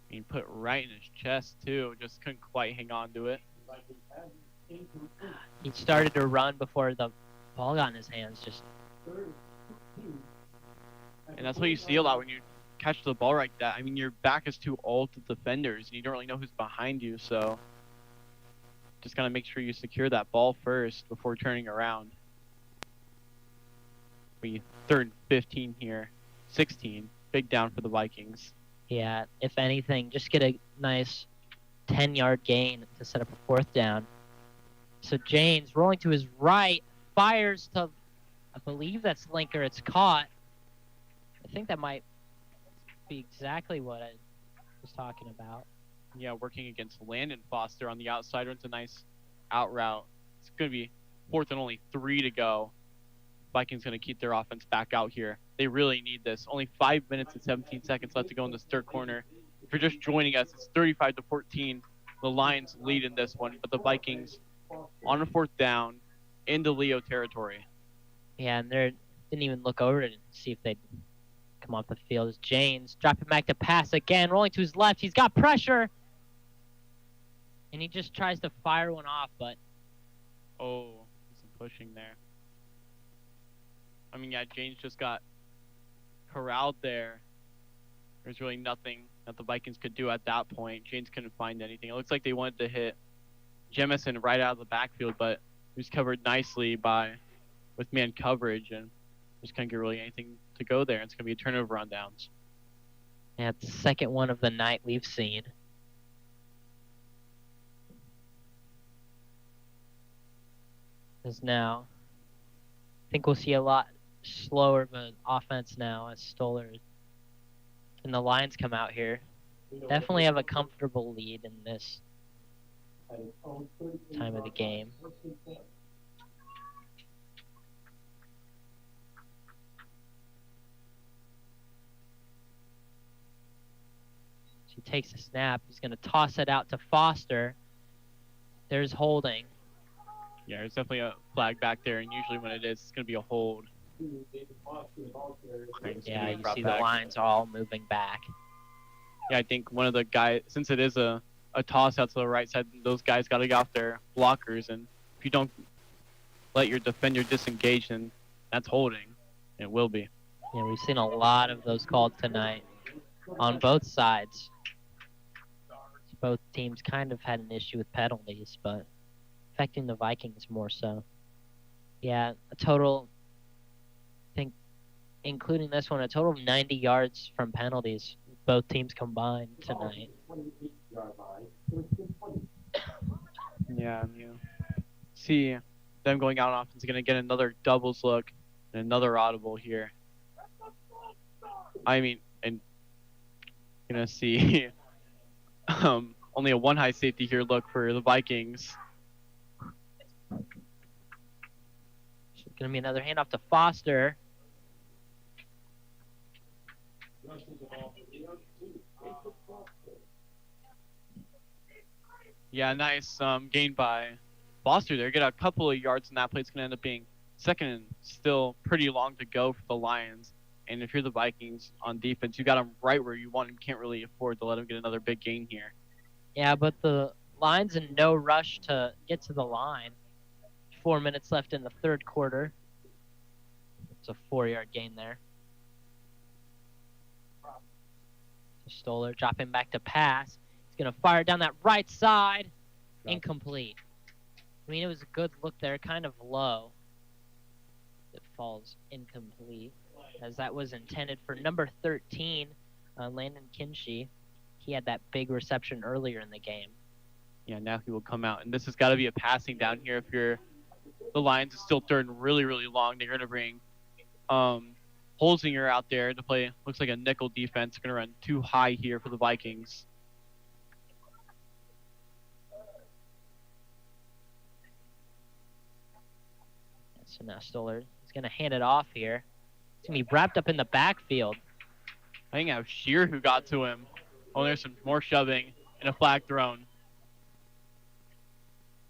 Speaker 4: He put right in his chest, too. Just couldn't quite hang on to it.
Speaker 3: He started to run before the ball got in his hands.
Speaker 4: And that's what you see a lot when you catch the ball like that. I mean, your back is to all the defenders, and you don't really know who's behind you, so just got to make sure you secure that ball first before turning around. We 3rd and 15 here. 16. Big down for the Vikings.
Speaker 3: Yeah, if anything, just get a nice 10-yard gain to set up a 4th down. So James, rolling to his right, fires to, I believe that's Linker. It's caught. I think that might be exactly what I was talking about.
Speaker 4: Yeah, working against Landon Foster on the outside. Runs a nice out route. It's going to be 4th and only 3 to go. Vikings going to keep their offense back out here. They really need this. Only 5 minutes and 17 seconds left to go in this 3rd quarter. If you're just joining us, it's 35-14. The Lions lead in this one, but the Vikings on a 4th down into Leo territory.
Speaker 3: Yeah, and they didn't even look over it and see if they'd come off the field. As James dropping back to pass again, rolling to his left. He's got pressure, and he just tries to fire one off, but
Speaker 4: some pushing there. I mean, yeah, James just got corralled there. There's really nothing that the Vikings could do at that point. James couldn't find anything. It looks like they wanted to hit Jemison right out of the backfield, but he was covered nicely with man coverage, and just couldn't get really anything to go there. It's going to be a turnover on downs.
Speaker 3: Yeah, it's the 2nd one of the night we've seen. As now, I think we'll see a lot slower of an offense now as Stoller and the Lions come out here. Definitely have a comfortable lead in this time of the game. He takes a snap. He's going to toss it out to Foster. There's holding.
Speaker 4: Yeah, there's definitely a flag back there, and usually when it is, it's going to be a hold.
Speaker 3: Yeah, you see the lines are all moving back.
Speaker 4: Yeah, I think one of the guys, since it is a a toss out to the right side. Those guys got to get off their blockers, and if you don't let your defender disengage, then that's holding. It will be.
Speaker 3: Yeah, we've seen a lot of those called tonight on both sides. Both teams kind of had an issue with penalties, but affecting the Vikings more so. Yeah, a total, I think, including this one, a total of 90 yards from penalties, both teams combined tonight.
Speaker 4: Yeah, you see them going out on offense, going to get another doubles look and another audible here. I mean, and going to see only a one high safety here look for the Vikings.
Speaker 3: Going to be another handoff to Foster.
Speaker 4: Yeah, nice gain by Foster there. Get a couple of yards in that play. It's going to end up being second and still pretty long to go for the Lions. And if you're the Vikings on defense, you got them right where you want them. You can't really afford to let them get another big gain here.
Speaker 3: Yeah, but the Lions in no rush to get to the line. 4 minutes left in the third quarter. It's a 4-yard gain there. Stoller dropping back to pass. He's going to fire down that right side. Incomplete. I mean, it was a good look there, kind of low. It falls incomplete, as that was intended for number 13, Landon Kinsey. He had that big reception earlier in the game.
Speaker 4: Yeah, now he will come out. And this has got to be a passing down here if you're the Lions. Is still third and really, really long. They're going to bring Holzinger out there to play, looks like a nickel defense. They're going to run too high here for the Vikings.
Speaker 3: So now Stoller is going to hand it off here. It's going to be wrapped up in the backfield.
Speaker 4: I think it was Shear who got to him. Oh, there's some more shoving and a flag thrown.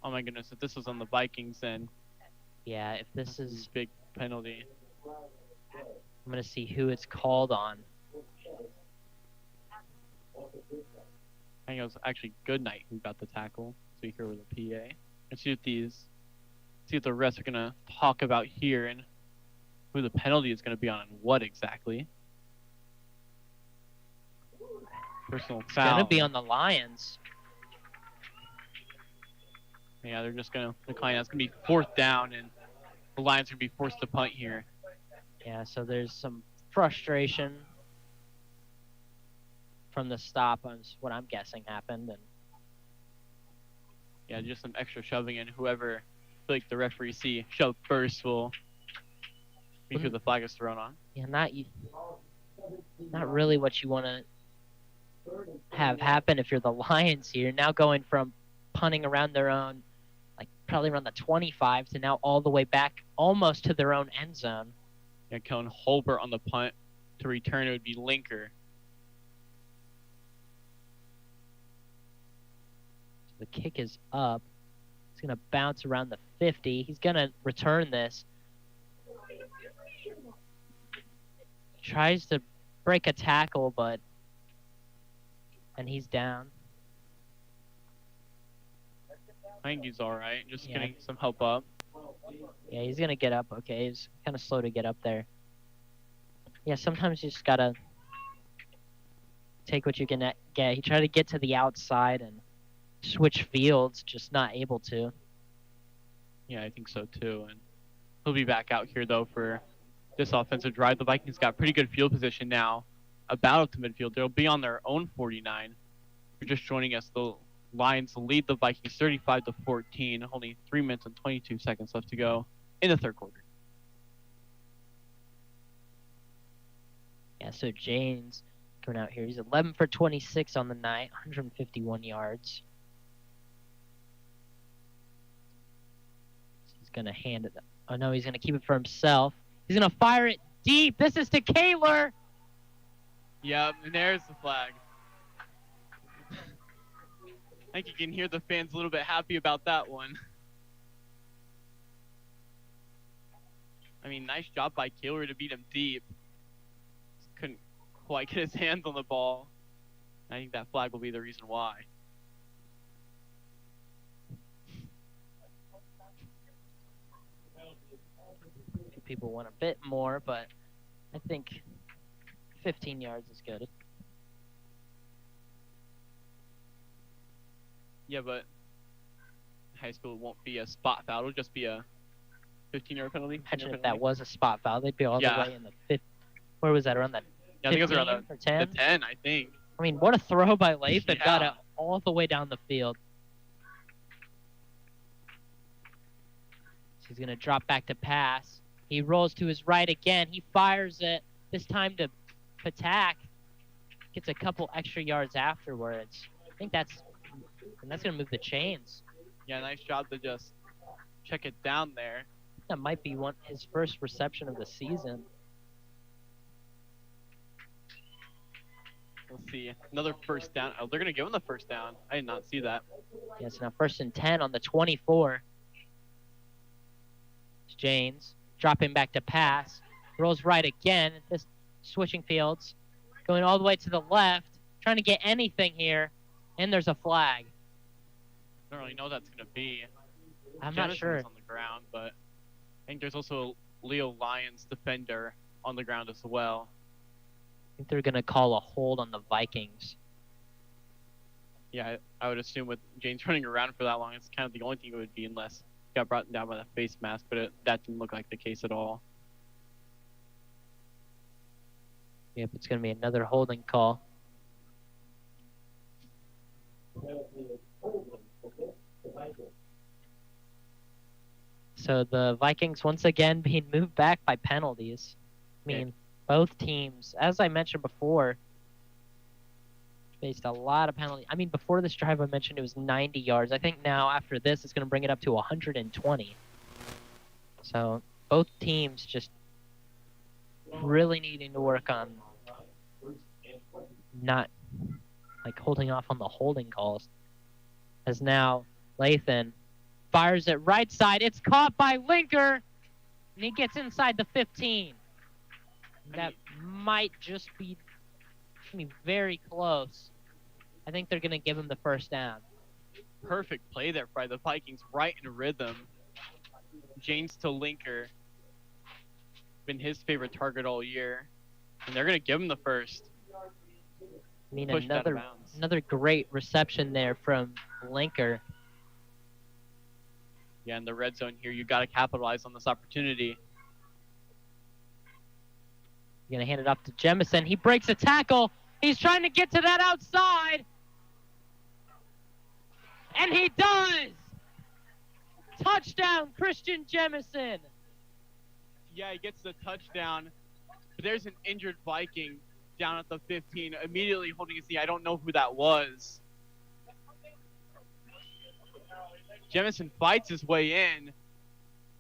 Speaker 4: Oh my goodness, if this was on the Vikings, then
Speaker 3: yeah, if this is
Speaker 4: big penalty.
Speaker 3: I'm going to see who it's called on.
Speaker 4: I think it was actually Goodnight who got the tackle. So we hear with the PA. Let's see what the refs are going to talk about here and who the penalty is going to be on and what exactly. Personal foul.
Speaker 3: It's going to be on the Lions.
Speaker 4: Yeah, they're just going to decline. That's going to be fourth down, and the Lions are going to be forced to punt here.
Speaker 3: Yeah, so there's some frustration from the stop on what I'm guessing happened. And
Speaker 4: yeah, just some extra shoving, and whoever like the referee see shove first will be who the flag is thrown on.
Speaker 3: Yeah, not really what you want to have happen if you're the Lions here. Now going from punting around their own, like probably around the 25 to now all the way back almost to their own end zone.
Speaker 4: Yeah, Kellen Holbert on the punt. To return, it would be Linker.
Speaker 3: So the kick is up. It's going to bounce around the 50. He's going to return this. Tries to break a tackle, and he's down.
Speaker 4: I think he's all right. Just getting some help up.
Speaker 3: Yeah, he's going to get up. Okay, he's kind of slow to get up there. Yeah, sometimes you just got to take what you can get. He tried to get to the outside and switch fields, just not able to.
Speaker 4: Yeah, I think so too. And he'll be back out here, though, for this offensive drive. The Vikings got pretty good field position now, about up to midfield. They'll be on their own 49. If you're just joining us, the Lions lead the Vikings 35-14. Only 3 minutes and 22 seconds left to go in the third quarter.
Speaker 3: Yeah, so James coming out here. He's 11 for 26 on the night, 151 yards. He's going to hand it. Oh, no, he's going to keep it for himself. He's going to fire it deep. This is to Kaler.
Speaker 4: Yep, and there's the flag. I think you can hear the fans a little bit happy about that one. I mean, nice job by Kaler to beat him deep. Just couldn't quite get his hands on the ball. I think that flag will be the reason why.
Speaker 3: people want a bit more, but I think 15 yards is good.
Speaker 4: Yeah, but high school won't be a spot foul. It'll just be a 15-yard penalty.
Speaker 3: Imagine if that was a spot foul. They'd be all the way in the 5th. Where was that, around the 15
Speaker 4: I think it was around
Speaker 3: or 10?
Speaker 4: The 10, I think.
Speaker 3: I mean, what a throw by Lathan. Got it all the way down the field. So he's going to drop back to pass. He rolls to his right again. He fires it, this time to Patak. Gets a couple extra yards afterwards. I think that's going to move the chains.
Speaker 4: Yeah, nice job to just check it down there.
Speaker 3: That might be his first reception of the season.
Speaker 4: We'll see. Another first down. Oh, they're going to give him the first down. I did not see that.
Speaker 3: Yes, now 1st and 10 on the 24. It's James dropping back to pass. Rolls right again. This switching fields. Going all the way to the left. Trying to get anything here. And there's a flag.
Speaker 4: I don't really know what that's going to be.
Speaker 3: I'm
Speaker 4: Jamison's
Speaker 3: not sure.
Speaker 4: on the ground, but I think there's also a Leo Lyons defender on the ground as well.
Speaker 3: I think they're going to call a hold on the Vikings.
Speaker 4: Yeah, I would assume with James running around for that long, it's kind of the only thing it would be unless he got brought down by the face mask, but that didn't look like the case at all.
Speaker 3: Yep, it's going to be another holding call. So the Vikings once again being moved back by penalties. I mean, both teams, as I mentioned before, faced a lot of penalties. I mean, before this drive I mentioned it was 90 yards. I think now after this it's going to bring it up to 120. So both teams just really needing to work on not holding off on the holding calls. As now Lathan fires it right side. It's caught by Linker, and he gets inside the 15. That might just be very close. I think they're going to give him the first down.
Speaker 4: Perfect play there by the Vikings, right in rhythm. James to Linker. Been his favorite target all year. And they're going to give him the first.
Speaker 3: I mean, another great reception there from Linker.
Speaker 4: Yeah, in the red zone here, you got to capitalize on this opportunity.
Speaker 3: You're going to hand it off to Jemison. He breaks a tackle. He's trying to get to that outside. And he does! Touchdown, Christian Jemison.
Speaker 4: Yeah, he gets the touchdown. But there's an injured Viking down at the 15, immediately holding his knee. I don't know who that was. Jemison fights his way in,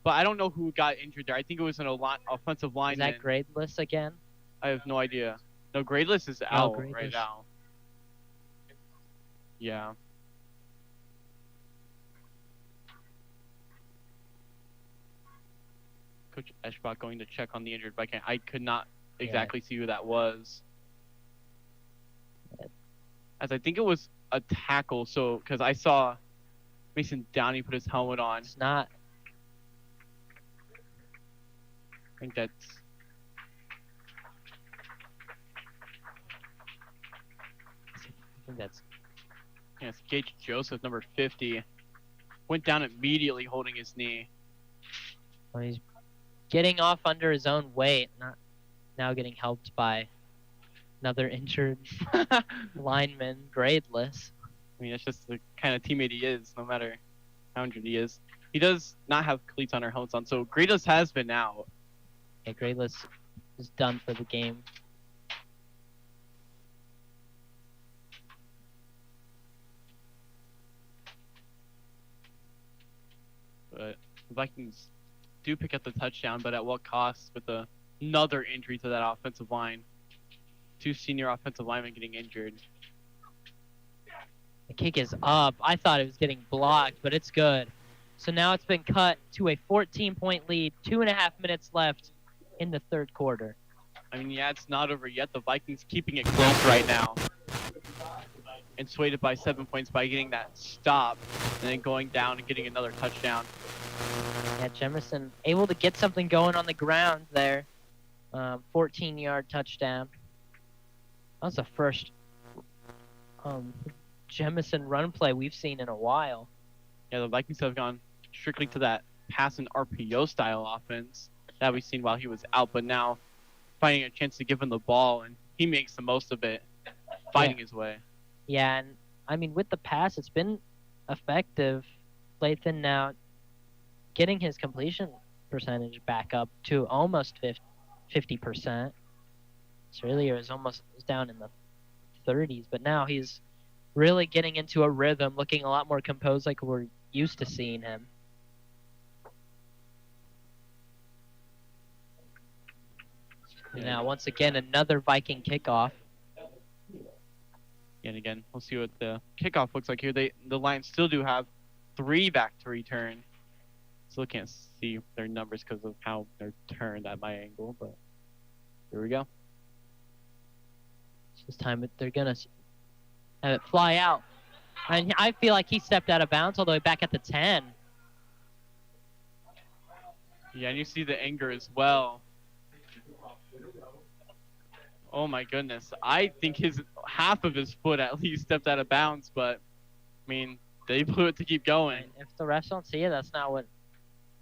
Speaker 4: but I don't know who got injured there. I think it was an offensive lineman.
Speaker 3: Is that gradeless again?
Speaker 4: I have no idea. No, gradeless is out right now. Yeah. Coach Eschbach going to check on the injured Viking. I could not exactly see who that was. As I think it was a tackle, so because I saw Mason Downey put his helmet on.
Speaker 3: It's not.
Speaker 4: I think that's. Yeah, it's Gage Joseph, number 50. Went down immediately holding his knee.
Speaker 3: Well, he's getting off under his own weight, not now getting helped by another injured lineman, gradeless.
Speaker 4: I mean, it's just the kind of teammate he is, no matter how injured he is. He does not have cleats on or helmets on, so gradeless has been out.
Speaker 3: Yeah, gradeless is done for the game.
Speaker 4: But the Vikings do pick up the touchdown, but at what cost with another injury to that offensive line? 2 senior offensive linemen getting injured.
Speaker 3: The kick is up. I thought it was getting blocked, but it's good. So now it's been cut to a 14-point lead, 2.5 minutes left in the third quarter.
Speaker 4: I mean, yeah, it's not over yet. The Vikings keeping it close right now. and swayed it by 7 points by getting that stop and then going down and getting another touchdown.
Speaker 3: Yeah, Jemison able to get something going on the ground there. 14-yard touchdown. That was the first Jemison run play we've seen in a while.
Speaker 4: Yeah, the Vikings have gone strictly to that pass and RPO style offense that we've seen while he was out, but now finding a chance to give him the ball, and he makes the most of it, fighting his way.
Speaker 3: Yeah, and I mean, with the pass, it's been effective. Lathan now getting his completion percentage back up to almost 50%. So earlier it was down in the 30s, but now he's really getting into a rhythm, looking a lot more composed like we're used to seeing him. And now, once again, another Viking kickoff.
Speaker 4: And again, we'll see what the kickoff looks like here. The Lions still do have 3 back to return. Still can't see their numbers because of how they're turned at my angle, but here we go.
Speaker 3: This time they're going to have it fly out. And I feel like he stepped out of bounds all the way back at the 10.
Speaker 4: Yeah, and you see the anger as well. Oh my goodness. I think half of his foot at least stepped out of bounds, but I mean, they blew it to keep going.
Speaker 3: And if the refs don't see it, that's not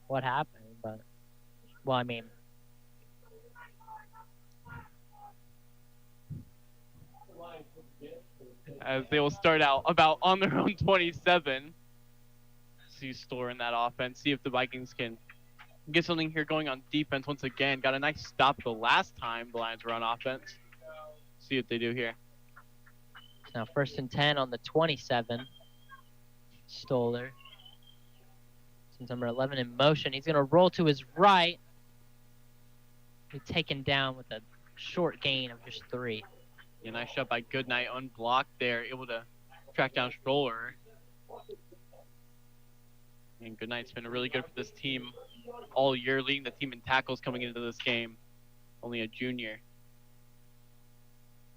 Speaker 3: what happened, but well, I mean,
Speaker 4: as they will start out about on their own 27. See Store in that offense. See if the Vikings can get something here going on defense once again. Got a nice stop the last time the Lions were on offense. See what they do here.
Speaker 3: Now 1st and 10 on the 27. Stoller. Since number 11 in motion. He's going to roll to his right. He's taken down with a short gain of just 3.
Speaker 4: Yeah, nice shot by Goodnight, unblocked there, able to track down Stroller. And Goodnight's been really good for this team all year, leading the team in tackles coming into this game. Only a junior.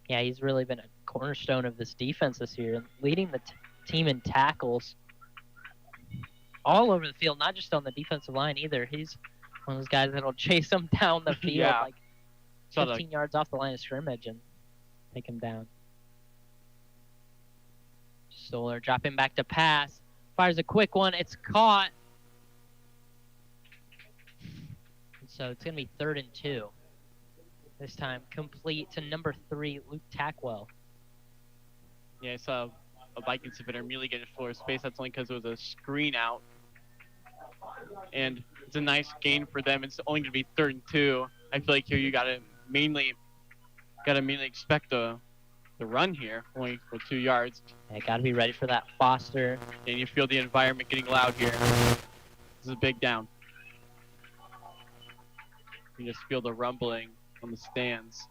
Speaker 3: Yeah, he's really been a cornerstone of this defense this year, leading the team in tackles all over the field, not just on the defensive line either. He's one of those guys that'll chase them down the field like 15 yards off the line of scrimmage and take him down. Stoller dropping back to pass. Fires a quick one. It's caught. So it's going to be 3rd and 2. This time complete to number 3, Luke Tackwell.
Speaker 4: Yeah, I saw a Vikings defender immediately get in floor space. That's only because it was a screen out. And it's a nice gain for them. It's only going to be 3rd and 2. I feel like here you got to mainly expect the run here, only for 2 yards.
Speaker 3: Yeah, got to be ready for that Foster.
Speaker 4: And you feel the environment getting loud here. This is a big down. You just feel the rumbling on the stands.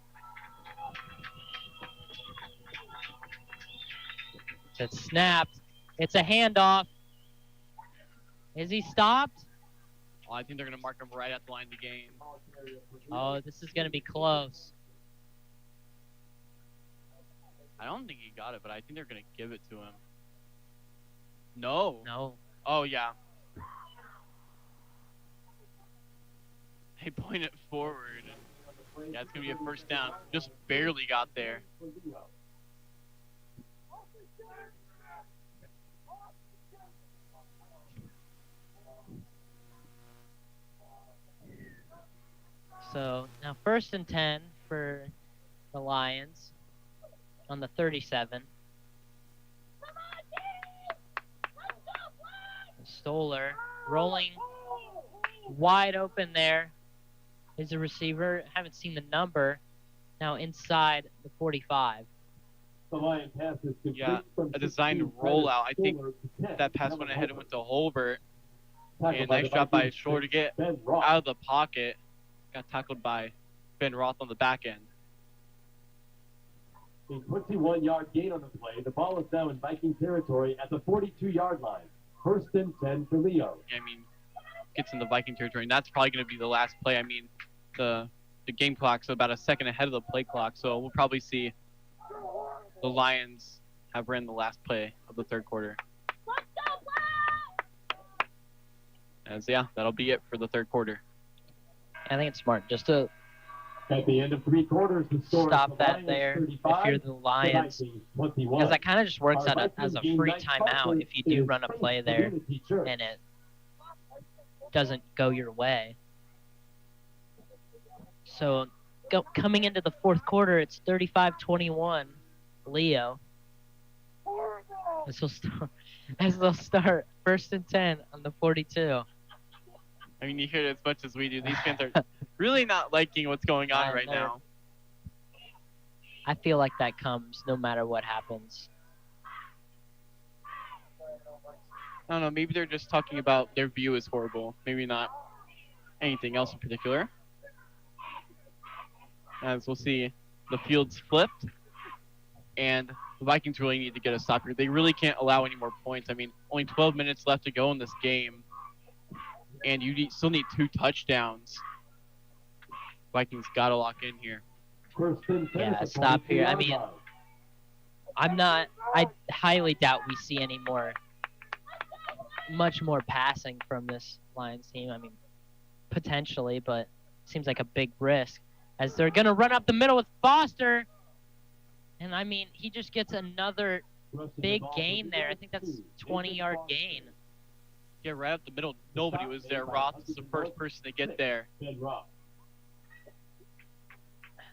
Speaker 3: It's snapped. It's a handoff. Is he stopped?
Speaker 4: Well, I think they're going to mark him right at the line of the game.
Speaker 3: Oh, this is going to be close.
Speaker 4: I don't think he got it, but I think they're going to give it to him. No.
Speaker 3: No.
Speaker 4: Oh, yeah. They point it forward. Yeah, it's going to be a 1st down. Just barely got there.
Speaker 3: So now 1st and 10 for the Lions on the 37. Stoller rolling wide open there. Is a receiver. Haven't seen the number. Now inside the 45.
Speaker 9: The Lion pass is complete.
Speaker 4: Yeah, a designed rollout. I think that pass went ahead and went to Holbert. And nice shot by Shore to get out of the pocket. Got tackled by Ben Roth on the back end.
Speaker 9: A 21-yard gain on the play. The ball is now in Viking territory at the 42-yard line. 1st and 10 for Leo.
Speaker 4: I mean, gets in the Viking territory, and that's probably going to be the last play. I mean, the game clock's about a second ahead of the play clock, so we'll probably see the Lions have ran the last play of the third quarter. As yeah, that'll be it for the third quarter.
Speaker 3: I think it's smart just to
Speaker 9: At the end of 3 quarters, the score
Speaker 3: stop
Speaker 9: is the
Speaker 3: that
Speaker 9: Lions
Speaker 3: there
Speaker 9: 35,
Speaker 3: if you're the Lions.
Speaker 9: the Vikings 21.
Speaker 3: Because that kind of just works
Speaker 9: Our
Speaker 3: out as
Speaker 9: Vikings
Speaker 3: a
Speaker 9: game
Speaker 3: free
Speaker 9: night
Speaker 3: timeout
Speaker 9: sponsor
Speaker 3: if you do
Speaker 9: is
Speaker 3: run a
Speaker 9: Faith
Speaker 3: play there
Speaker 9: Community Church.
Speaker 3: and it doesn't go your way. So coming into the fourth quarter, it's 35-21, Leo. As they'll start 1st and 10 on the 42.
Speaker 4: I mean, you hear it as much as we do. These fans are really not liking what's going on right now.
Speaker 3: I feel like that comes no matter what happens.
Speaker 4: I don't know. Maybe they're just talking about their view is horrible. Maybe not anything else in particular. As we'll see, the field's flipped, and the Vikings really need to get a stop here. They really can't allow any more points. I mean, only 12 minutes left to go in this game, and you still need 2 touchdowns. Vikings got to lock in here.
Speaker 3: Yeah, stop here. I mean, I highly doubt we see much more passing from this Lions team. I mean, potentially, but seems like a big risk as they're going to run up the middle with Foster. And, I mean, he just gets another big gain there. I think that's a 20-yard gain.
Speaker 4: Yeah, right up the middle. Nobody was there. Roth was the first person to get there.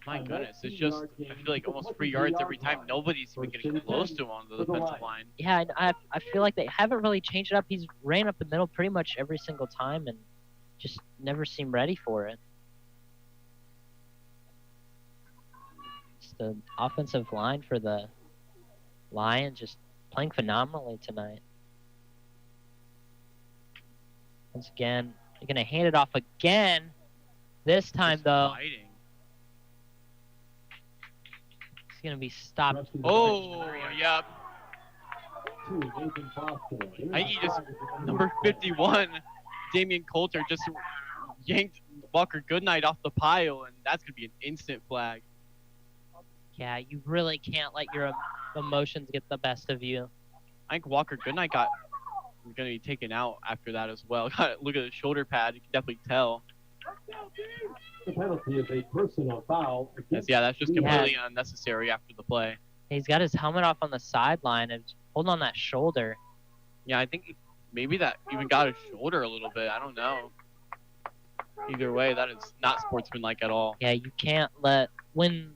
Speaker 4: My goodness, it's just, I feel like almost 3 yards every time. Nobody's even getting close to him on the defensive line.
Speaker 3: Yeah, I feel like they haven't really changed it up. He's ran up the middle pretty much every single time and just never seemed ready for it. It's the offensive line for the Lions just playing phenomenally tonight. Once again, they're going to hand it off again. This time, though.
Speaker 4: Fighting.
Speaker 3: Going to be stopped.
Speaker 4: Oh, yep. I think he just, number 51, Damian Coulter, just yanked Walker Goodnight off the pile, and that's going to be an instant flag.
Speaker 3: Yeah, you really can't let your emotions get the best of you.
Speaker 4: I think Walker Goodnight going to be taken out after that as well. Look at the shoulder pad. You can definitely tell.
Speaker 9: The penalty is a personal foul.
Speaker 4: Yeah, that's just completely unnecessary after the play.
Speaker 3: He's got his helmet off on the sideline and holding on that shoulder.
Speaker 4: Yeah, I think maybe that even got his shoulder a little bit. I don't know. Either way, that is not sportsmanlike at all.
Speaker 3: Yeah, you can't when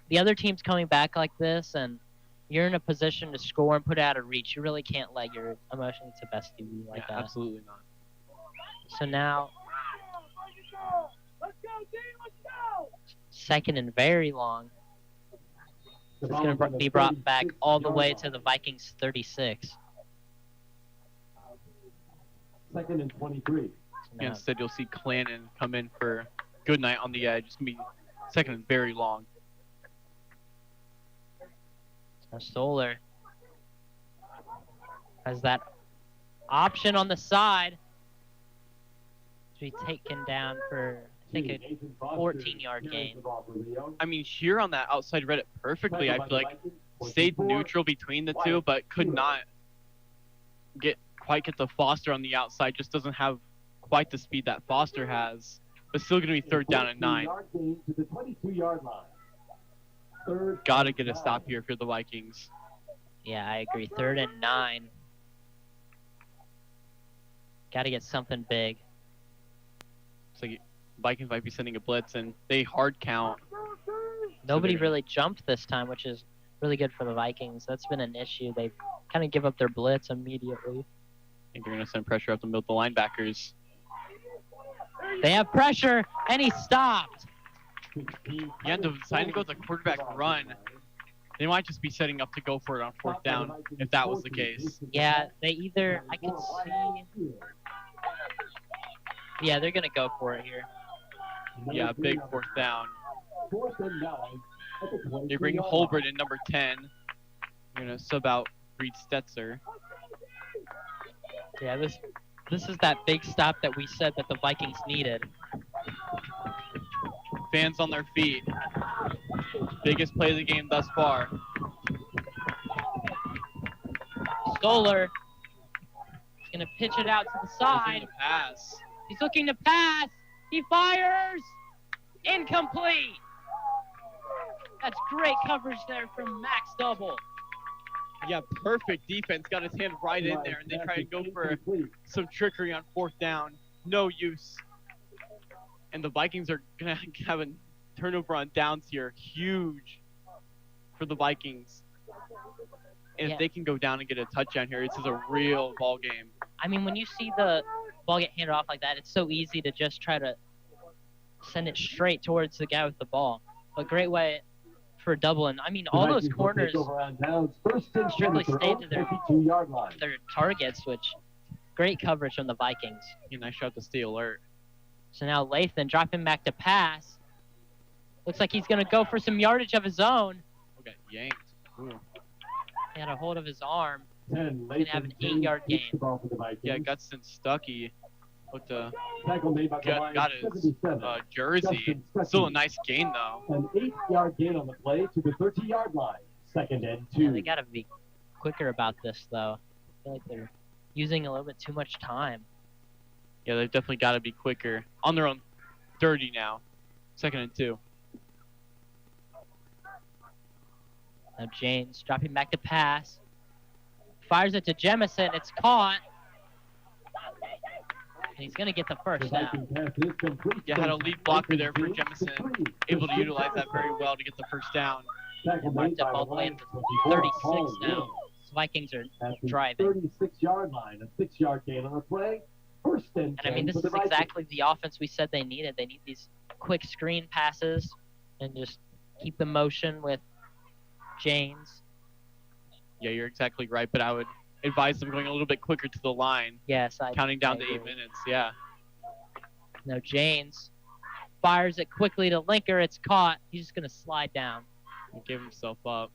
Speaker 3: the other team's coming back like this and you're in a position to score and put it out of reach, you really can't let your emotions get the best of you like that.
Speaker 4: Absolutely not.
Speaker 3: So now, second and very long. It's going to be brought back all the way to the Vikings 36.
Speaker 9: Second and 23.
Speaker 4: So instead, you'll see Clannon come in for Goodnight on the edge. It's going to be second and very long.
Speaker 3: So Stoller has that option on the side to be taken down for, I think, a 14-yard gain.
Speaker 4: I mean, Shear on that outside read it perfectly. I feel like stayed neutral between the two, but could not quite get the Foster on the outside. Just doesn't have quite the speed that Foster has. But still going to be third down and 9. Got to get a stop here for the Vikings.
Speaker 3: Yeah, I agree. 3rd and 9. Got to get something big.
Speaker 4: Looks like Vikings might be sending a blitz, and they hard count.
Speaker 3: Nobody really jumped this time, which is really good for the Vikings. That's been an issue. They kind of give up their blitz immediately.
Speaker 4: I think they're going to send pressure up the middle of the linebackers.
Speaker 3: They have pressure, and he stopped.
Speaker 4: Yeah, deciding to go with the quarterback run. They might just be setting up to go for it on 4th down, if that was the case.
Speaker 3: Yeah, I could see. Yeah, they're going to go for it here.
Speaker 4: Yeah, big 4th down. They bring Holbert in number 10. They're going to sub out Reed Stetzer.
Speaker 3: Yeah, this is that big stop that we said that the Vikings needed.
Speaker 4: Fans on their feet. Biggest play of the game thus far.
Speaker 3: Stoller is going to pitch it out to the side.
Speaker 4: Pass.
Speaker 3: He's looking to pass. He fires. Incomplete. That's great coverage there from Max Double.
Speaker 4: Yeah, perfect defense. Got his hand right in there, and they try to go for some trickery on 4th down. No use. And the Vikings are going to have a turnover on downs here. Huge for the Vikings. And if they can go down and get a touchdown here, this is a real ball game.
Speaker 3: I mean, when you see the ball get handed off like that, it's so easy to just try to send it straight towards the guy with the ball. But great way for a double. And I mean, all those corners strictly stayed to their targets, which great coverage from the Vikings.
Speaker 4: Yeah, nice shot to stay alert.
Speaker 3: So now Lathan dropping back to pass. Looks like he's going to go for some yardage of his own.
Speaker 4: Okay, yanked. Ooh.
Speaker 3: He had a hold of his arm.
Speaker 9: 10,
Speaker 3: going to have an 8-yard gain.
Speaker 4: Yeah, Gutson Stuckey with the
Speaker 9: got
Speaker 4: his jersey. Still a nice gain, though.
Speaker 9: An 8-yard gain on the play to the 30-yard line. 2nd and 2.
Speaker 3: Yeah, they got to be quicker about this, though. I feel like they're using a little bit too much time.
Speaker 4: Yeah, they've definitely got to be quicker. On their own 30 now. 2nd and 2.
Speaker 3: Now James dropping back to pass. Fires it to Jemison. It's caught. And he's going to get the first down.
Speaker 4: Yeah, had a lead blocker there for Jemison. Able to utilize that very well to get the first down.
Speaker 3: And marked up all the way at the 36 now. So Vikings are driving.
Speaker 9: 36-yard line. A 6-yard gain on the play. First and 10.
Speaker 3: And I mean, this is exactly the offense we said they needed. They need these quick screen passes and just keep the motion with James.
Speaker 4: Yeah, you're exactly right, but I would advise them going a little bit quicker to the line.
Speaker 3: Yes,
Speaker 4: counting down to 8 minutes. Yeah.
Speaker 3: Now James fires it quickly to Linker. It's caught. He's just going to slide down.
Speaker 4: He gave himself up.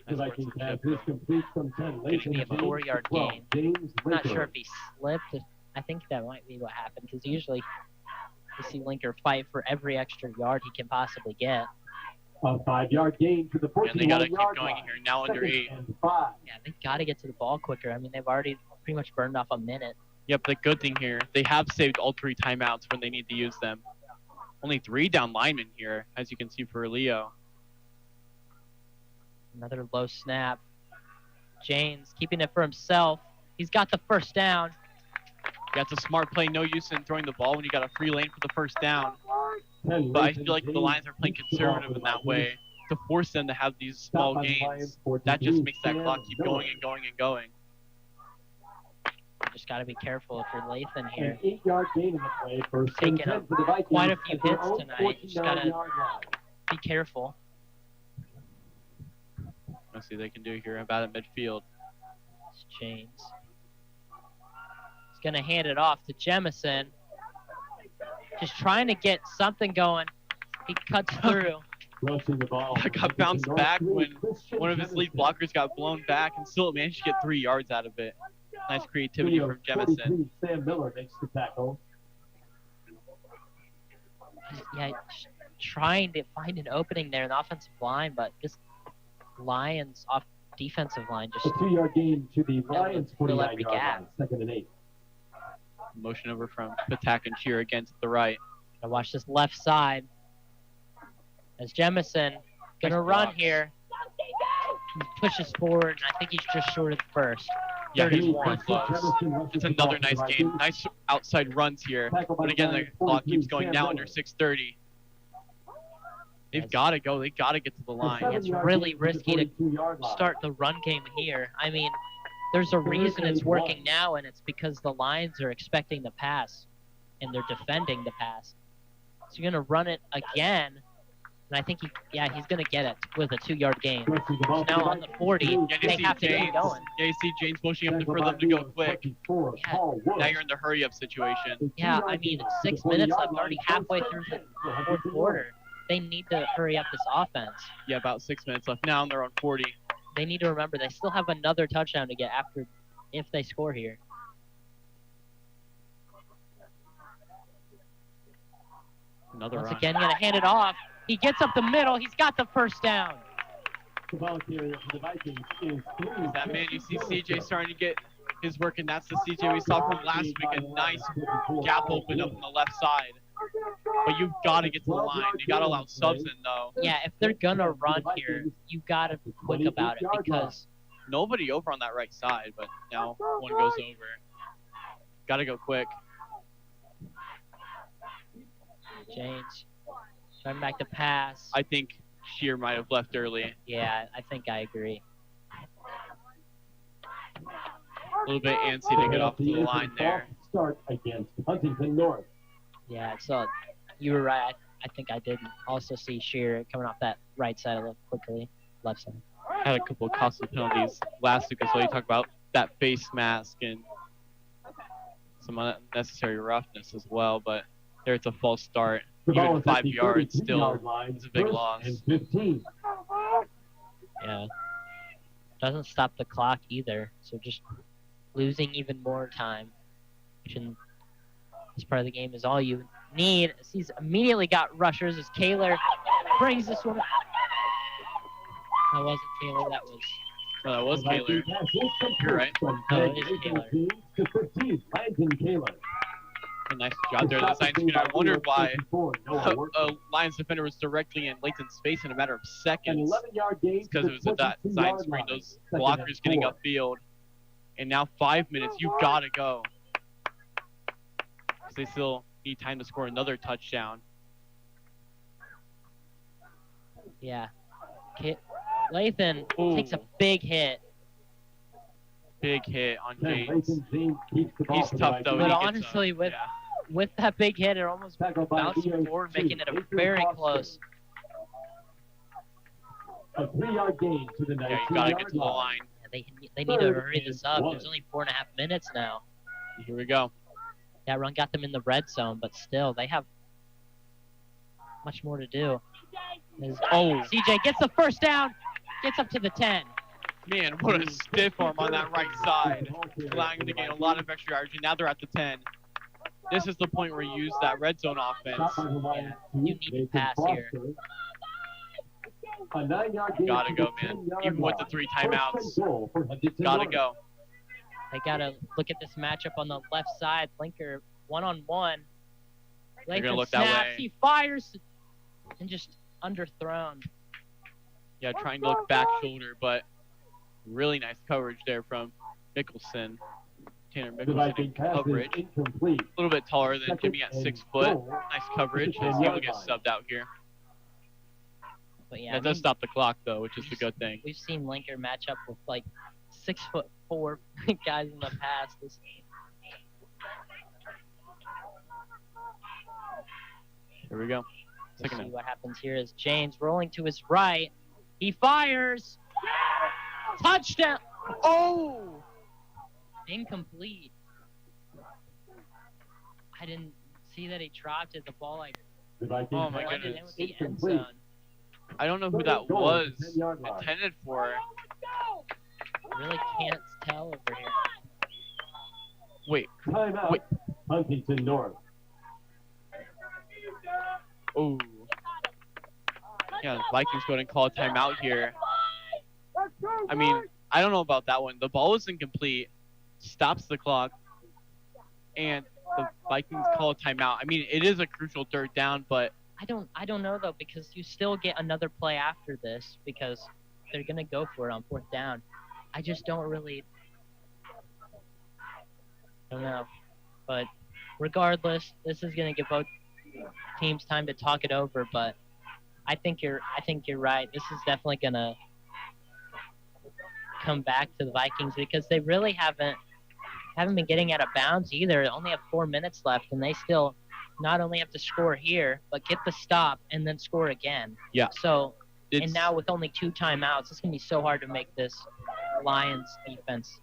Speaker 9: The Vikings have this complete from 10.
Speaker 3: It's going to be a 4-yard gain. I'm not sure if he slipped. I think that might be what happened because usually you see Linker fight for every extra yard he can possibly get.
Speaker 9: A 5-yard gain to the 14-yard line.
Speaker 4: And they got to keep going here. Now under 8.
Speaker 3: Yeah, they got to get to the ball quicker. I mean, they've already pretty much burned off a minute.
Speaker 4: Yep, the good thing here, they have saved all 3 timeouts when they need to use them. Only 3 down linemen here, as you can see for Leo.
Speaker 3: Another low snap. James keeping it for himself. He's got the first down.
Speaker 4: That's a smart play. No use in throwing the ball when you got a free lane for the first down. But I feel like the Lions are playing conservative in that way to force them to have these small gains. That just makes that clock keep going and going and going.
Speaker 3: Just got to be careful if you're Lathan here.
Speaker 9: An 8-yard gain in the play. First and 10 for the Vikings.
Speaker 3: Quite a few hits tonight. You just got to be careful.
Speaker 4: Let's see what they can do here about at midfield.
Speaker 3: It's James. He's going to hand it off to Jemison. Just trying to get something going. He cuts through.
Speaker 4: Got bounced back when one of his lead blockers got blown back and still managed to get 3 yards out of it. Nice creativity from Jemison.
Speaker 9: Sam Miller makes the tackle.
Speaker 3: Yeah, trying to find an opening there in the offensive line, but this Lions off defensive line just
Speaker 9: a 2-yard gain to the Lions 49-yard line. 2nd and 8.
Speaker 4: Motion over from Patak and Shear against the right.
Speaker 3: Now watch this left side as Jemison gonna run here. He pushes forward, and I think he's just short of the first.
Speaker 4: Yeah, he's one close. It's another nice game. Nice outside runs here. But again, the clock keeps going now under 6:30. They've got to go. They got to get to the line.
Speaker 3: It's really risky to start the run game here. I mean, there's a reason it's working now, and it's because the Lions are expecting the pass, and they're defending the pass. So you're going to run it again, and I think he's going to get it with a 2-yard gain. So now on the 40, they have to keep going.
Speaker 4: Yeah, you see James pushing up for them to go quick.
Speaker 3: Yeah.
Speaker 4: Now you're in the hurry-up situation.
Speaker 3: Yeah, I mean, 6 minutes left, already halfway through the 4th quarter. They need to hurry up this offense.
Speaker 4: Yeah, about 6 minutes left. Now they're on 40.
Speaker 3: They need to remember they still have another touchdown to get after if they score here.
Speaker 4: Another
Speaker 3: Once
Speaker 4: run.
Speaker 3: again, going to hand it off. He gets up the middle. He's got the first down.
Speaker 9: The ball carrier for the Vikings is
Speaker 4: That man, you see CJ starting to get his work, and that's the CJ we saw from last week. A nice gap open up on the left side. But you've got to get to the line. You got to allow subs in, though.
Speaker 3: Yeah, if they're going to run here, you got to be quick about it because
Speaker 4: nobody over on that right side, but now one goes over. Got to go quick.
Speaker 3: James trying back to pass.
Speaker 4: I think Shear might have left early.
Speaker 3: Yeah, I think I agree.
Speaker 4: A little bit antsy to get off the line there.
Speaker 9: Start against Huntington North.
Speaker 3: Yeah, so you were right. I think I did also see Shear coming off that right side a little quickly, left side.
Speaker 4: Had a couple of costly penalties last week as well. You talk about that face mask and some unnecessary roughness as well, but there it's a false start. Even 5 yards still is a big loss.
Speaker 9: 15.
Speaker 3: Yeah. Doesn't stop the clock either, so just losing even more time, which in this part of the game is all you need. He's immediately got rushers as Kaler brings this one. That wasn't Kaler, that was...
Speaker 4: No, that was Kaler. You're right.
Speaker 3: No, it is Kaler.
Speaker 9: To 15, Landon Kaler.
Speaker 4: A nice job there. The Lions defender. I wondered why a Lions defender was directly in Layton's face in a matter of seconds. Because it was at that side screen. Those blockers getting upfield. And now 5 minutes. You've got to go. Because they still need time to score another touchdown.
Speaker 3: Yeah. Lathan takes a big hit.
Speaker 4: Big hit on James. He's tough, though.
Speaker 3: But honestly, with that big hit, it almost bounced forward, making it a very close.
Speaker 9: A 3-yard gain to the 19-yard
Speaker 4: Yeah, you got to get to the line.
Speaker 3: Yeah, they need to hurry this up. There's only 4.5 minutes now.
Speaker 4: Here we go.
Speaker 3: That run got them in the red zone, but still, they have much more to do. CJ gets the first down, gets up to the 10.
Speaker 4: Man, what a stiff arm on that right side, allowing him to gain a lot of extra yards. And now they're at the 10. This is the point where you use that red zone offense.
Speaker 3: Yeah, you need to pass here.
Speaker 4: Gotta go, man. Even with the 3 timeouts, gotta go.
Speaker 3: They gotta look at this matchup on the left side. Linker one-on-one.
Speaker 4: They're gonna look
Speaker 3: snaps,
Speaker 4: that way.
Speaker 3: he fires and just underthrown.
Speaker 4: Yeah, trying to look back shoulder, but really nice coverage there from Mickelson. Tanner Mickelson in coverage. A little bit taller than Jimmy at 6 foot. Nice coverage as he will get subbed out here.
Speaker 3: But yeah,
Speaker 4: that does stop the clock though, which is the good thing.
Speaker 3: We've seen Linker match up with like 6'4" guys in the past.
Speaker 4: Here we go.
Speaker 3: We'll see what happens here is James rolling to his right. He fires. Touchdown. Oh! Incomplete. I didn't see that he dropped it. The ball like
Speaker 4: oh my goodness.
Speaker 3: The end zone.
Speaker 4: I don't know who that was intended for.
Speaker 3: Really can't tell over here.
Speaker 4: Wait.
Speaker 9: Timeout. Huntington North.
Speaker 4: Oh. Yeah, the Vikings go ahead and call a timeout here. I mean, I don't know about that one. The ball was incomplete, stops the clock, and the Vikings call a timeout. I mean, it is a crucial 3rd down, but
Speaker 3: I don't know though, because you still get another play after this because they're gonna go for it on 4th down. I just don't know. But regardless, this is gonna give both teams time to talk it over. But I think you're right. This is definitely gonna come back to the Vikings because they really haven't been getting out of bounds either. They only have 4 minutes left, and they still not only have to score here, but get the stop and then score again.
Speaker 4: Yeah.
Speaker 3: So, and now with only 2 timeouts, it's gonna be so hard to make this Lions offense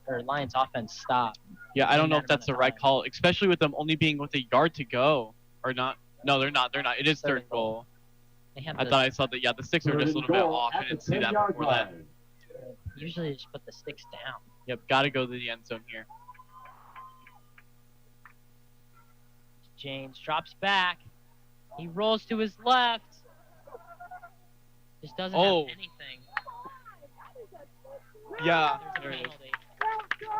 Speaker 3: stop.
Speaker 4: Yeah, I don't know if that's the right call, especially with them only being with a yard to go or not. No, they're not. It is 3rd goal. I thought I saw that. Yeah, the sticks are just a little bit off. I didn't see that before that.
Speaker 3: Usually, they just put the sticks down.
Speaker 4: Yep, gotta go to the end zone here.
Speaker 3: James drops back. He rolls to his left. Just doesn't have anything.
Speaker 4: Yeah,
Speaker 3: There's a
Speaker 4: there it is.
Speaker 3: penalty.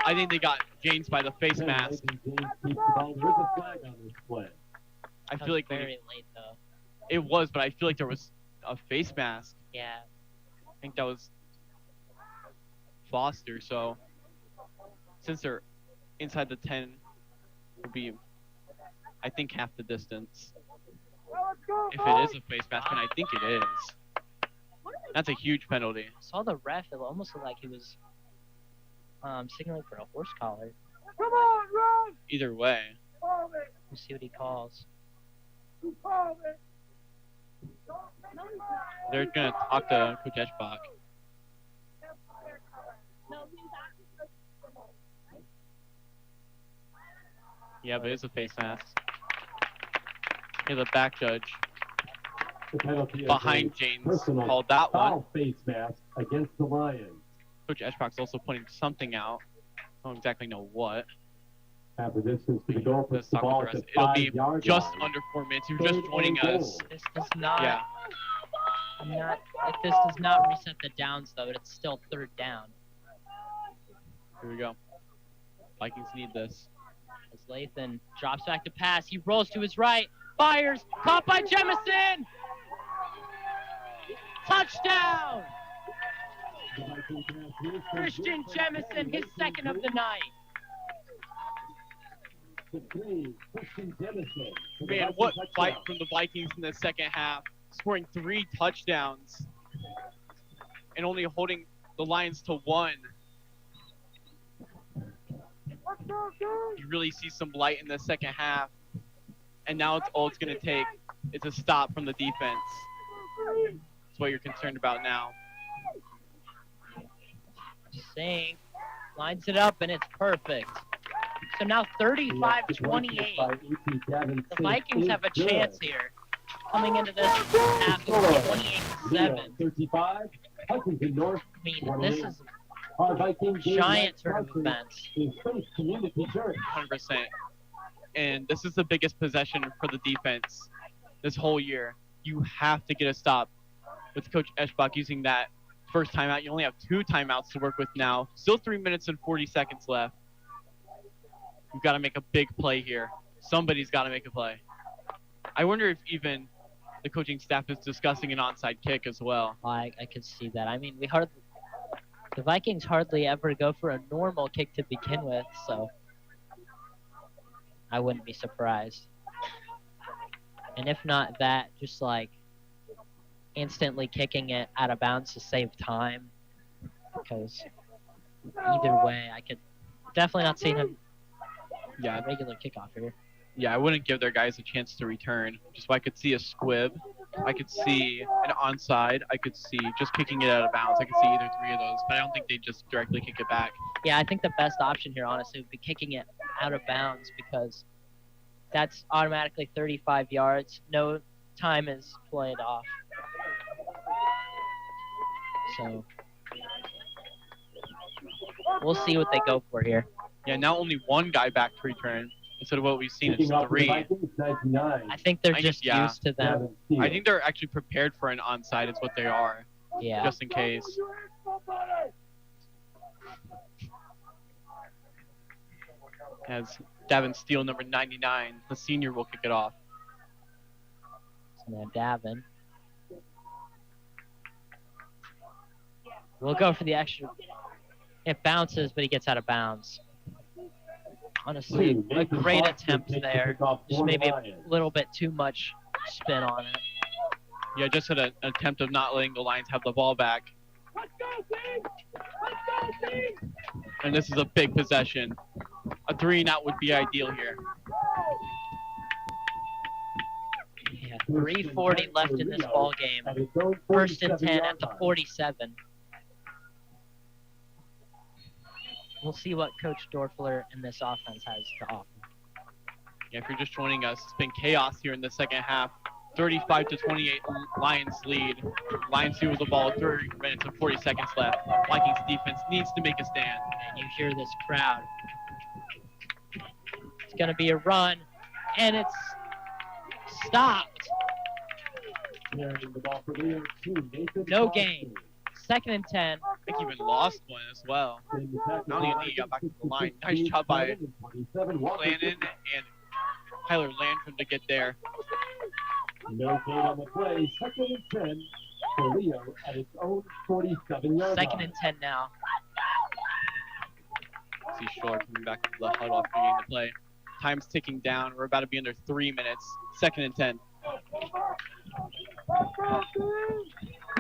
Speaker 4: I think they got James by the face mask.
Speaker 9: James keeps the ball. There's a flag on this play.
Speaker 4: I
Speaker 3: That
Speaker 4: feel
Speaker 3: was
Speaker 4: like
Speaker 3: very late though.
Speaker 4: it was, but I feel like there was a face mask.
Speaker 3: Yeah.
Speaker 4: I think that was Foster. So since they're inside the 10, it'll be, I think, half the distance. If it is a face mask, and I think it is. That's a huge penalty.
Speaker 3: I saw the ref. It almost looked like he was signaling for a horse collar.
Speaker 4: Either way.
Speaker 3: We'll see what he calls.
Speaker 4: They're going to talk to Coach Eschbach. Yeah, but it's a face mask. Here's the back judge
Speaker 9: The penalty
Speaker 4: behind
Speaker 9: is a
Speaker 4: James
Speaker 9: personal
Speaker 4: called that one.
Speaker 9: foul face mask against the Lions.
Speaker 4: Coach Eschbach's also pointing something out. I don't exactly know what.
Speaker 9: Half the distance to the goal, puts
Speaker 4: Let's
Speaker 9: the
Speaker 4: talk
Speaker 9: ball
Speaker 4: with the
Speaker 9: at
Speaker 4: rest.
Speaker 9: the
Speaker 4: It'll be
Speaker 9: 5-yard
Speaker 4: just
Speaker 9: line.
Speaker 4: under 4 minutes. You're just joining us.
Speaker 3: This does not.
Speaker 4: Yeah.
Speaker 3: This does not reset the downs though. It's still third down.
Speaker 4: Here we go. Vikings need this.
Speaker 3: As Lathan drops back to pass, he rolls to his right, fires, caught by Jemison. Touchdown! Christian Jemison, his second of the night.
Speaker 4: Man, what fight from the Vikings in the second half. Scoring 3 touchdowns and only holding the Lions to 1. You really see some light in the second half. And now it's all it's going to take is a stop from the defense. That's what you're concerned about now.
Speaker 3: Sink lines it up and it's perfect. So now 35-28. The Vikings have a chance here. Coming into this half, 28-7.
Speaker 9: 35. Huntington North.
Speaker 3: I mean, this is
Speaker 9: Our Viking
Speaker 3: giant turn of events.
Speaker 4: 100%. And this is the biggest possession for the defense this whole year. You have to get a stop with Coach Eschbach using that first timeout. You only have 2 timeouts to work with now. Still 3 minutes and 40 seconds left. You've got to make a big play here. Somebody's got to make a play. I wonder if even the coaching staff is discussing an onside kick as well.
Speaker 3: I could see that. I mean, the Vikings hardly ever go for a normal kick to begin with, so I wouldn't be surprised. And if not that, just like instantly kicking it out of bounds to save time, because either way, I could definitely not see him a regular kickoff here.
Speaker 4: Yeah, I wouldn't give their guys a chance to return. Just so I could see a squib. I could see an onside. I could see just kicking it out of bounds. I could see either 3 of those, but I don't think they just directly kick it back.
Speaker 3: Yeah, I think the best option here, honestly, would be kicking it out of bounds because that's automatically 35 yards. No time is played off. So we'll see what they go for here.
Speaker 4: Yeah, now only 1 guy back to return instead of what we've seen is 3.
Speaker 3: I think they're just used to them.
Speaker 4: I think they're actually prepared for an onside is what they are.
Speaker 3: Yeah.
Speaker 4: Just in case. As Davin Steele, number 99, the senior, will kick it off.
Speaker 3: So now Davin. We'll go for the extra. It bounces, but he gets out of bounds. Honestly, a great attempt there. Just maybe a little bit too much spin on it.
Speaker 4: Yeah, just an attempt of not letting the Lions have the ball back. And this is a big possession. A 3-and-out would be ideal here.
Speaker 3: Yeah, 3:40 left in this ball game. First and 10 at the 47. We'll see what Coach Dorfler and this offense has to offer.
Speaker 4: Yeah, if you're just joining us, it's been chaos here in the second half. 35-28 Lions lead. Lions do with the ball, 30 minutes and 40 seconds left. Vikings defense needs to make a stand.
Speaker 3: And you hear this crowd. It's going to be a run, and it's stopped. No gain. Second and 10.
Speaker 4: I think he even lost one as well. I don't even think he got back to the line. Nice job by Lannon and Tyler Landrum to get there.
Speaker 9: No gain on the play. Second and 10 for Leo at its own 47-yard line.
Speaker 3: Second and 10 now.
Speaker 4: See Shore coming back to the huddle after getting the play. Time's ticking down. We're about to be under 3 minutes. Second and 10.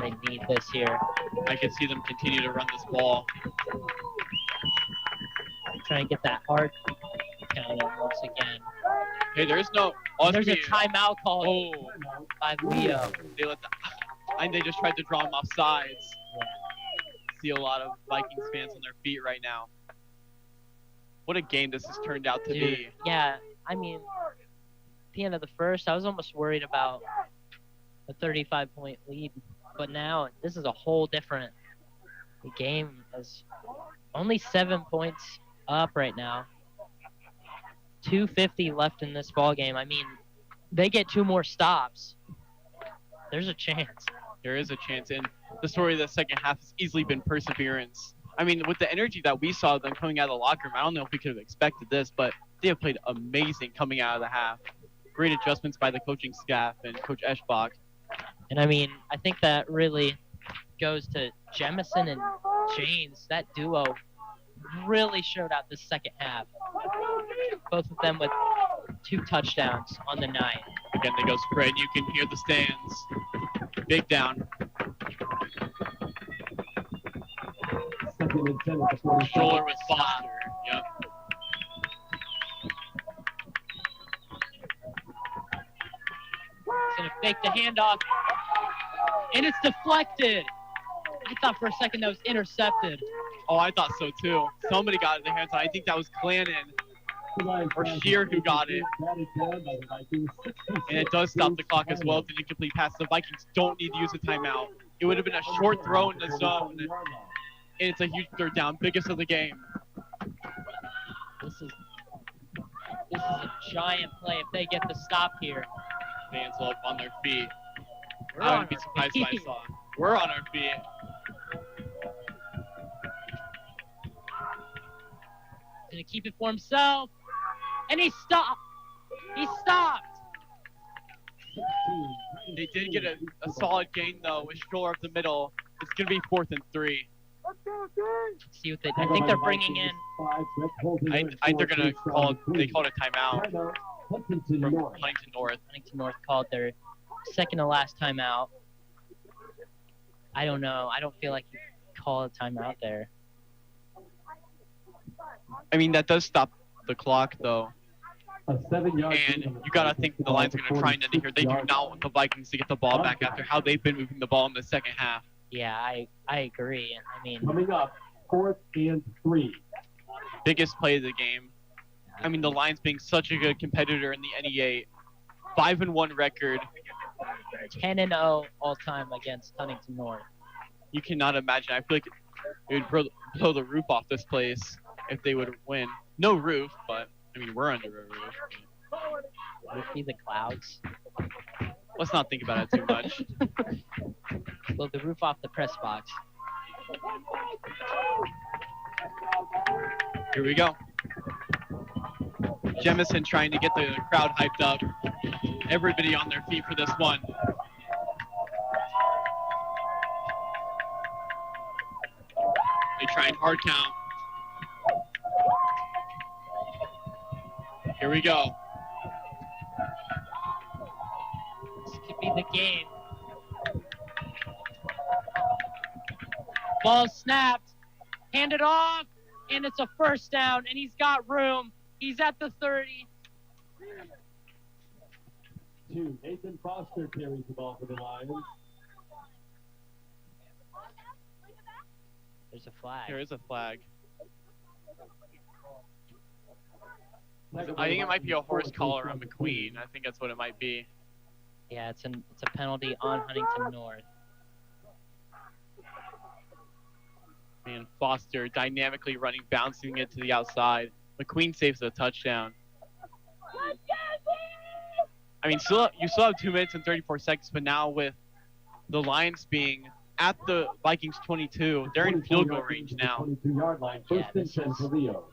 Speaker 3: They need this here.
Speaker 4: I can see them continue to run this ball.
Speaker 3: Try and get that hard count up once again.
Speaker 4: Hey, there's no.
Speaker 3: There's a timeout called by Leo.
Speaker 4: They just tried to draw him off sides. See a lot of Vikings fans on their feet right now. What a game this has turned out to be.
Speaker 3: Yeah, I mean, at the end of the first, I was almost worried about a 35-point lead. But now, this is a whole different game. As only 7 points up right now. 2:50 left in this ball game. I mean, they get 2 more stops. There's a chance.
Speaker 4: There is a chance. And the story of the second half has easily been perseverance. I mean, with the energy that we saw them coming out of the locker room, I don't know if we could have expected this, but they have played amazing coming out of the half. Great adjustments by the coaching staff and Coach Eschbach.
Speaker 3: And I mean, I think that really goes to Jemison and James. That duo really showed out this second half. Both of them with 2 touchdowns on the night.
Speaker 4: Again, they go spread. You can hear the stands. Big down.
Speaker 9: Second and 10 at the 45.
Speaker 4: Stroller with Foster. Yep.
Speaker 3: He's going to fake the handoff. And it's deflected. I thought for a second that was intercepted.
Speaker 4: Oh, I thought so too. Somebody got it in their hands. I think that was Clannon or Shear who got it. And it does stop the clock as well. It's an incomplete pass. The Vikings don't need to use a timeout. It would have been a short throw in the zone. And it's a huge third down. Biggest of the game.
Speaker 3: This is a giant play if they get the stop here.
Speaker 4: Fans up on their feet. I wouldn't be surprised if I saw it. We're on our feet.
Speaker 3: Gonna keep it for himself. And he stopped. He stopped.
Speaker 4: They did get a solid gain though with Stroller up the middle. It's gonna be 4th and 3.
Speaker 3: See what I think they're bringing in.
Speaker 4: I think they're gonna call a timeout from Huntington North.
Speaker 3: Huntington North called their second to last timeout. I don't know. I don't feel like you call a timeout there.
Speaker 4: I mean, that does stop the clock though.
Speaker 9: A 7-yard
Speaker 4: and you gotta think the Lions are gonna try and end it here. They do not want the Vikings to get the ball back after how they've been moving the ball in the second half.
Speaker 3: Yeah, I agree. I mean,
Speaker 9: coming up, 4th and 3.
Speaker 4: Biggest play of the game. I mean, the Lions being such a good competitor in the NE8. 5-1 record.
Speaker 3: 10-0 all time against Huntington North.
Speaker 4: You cannot imagine. I feel like it would blow the roof off this place if they would win. No roof, but I mean, we're under a roof.
Speaker 3: Would it be the clouds?
Speaker 4: Let's not think about it too much.
Speaker 3: Blow the roof off the press box.
Speaker 4: Here we go. Jemison trying to get the crowd hyped up. Everybody on their feet for this one. They try and hard count. Here we go.
Speaker 3: This could be the game. Ball snapped. Handed off. And it's a first down. And he's got room. He's at the 30.
Speaker 9: 2. Nathan Foster carries the ball for the Lions.
Speaker 3: There's a flag.
Speaker 4: There is a flag. I think it might be a horse collar on McQueen. I think that's what it might be.
Speaker 3: Yeah, it's a penalty on Huntington North.
Speaker 4: And Foster dynamically running, bouncing it to the outside. McQueen saves a touchdown. I mean, you still have 2 minutes and 34 seconds, but now with the Lions being at the Vikings 22. They're in field goal range now.
Speaker 9: 22-yard line. First and 10 for Leo.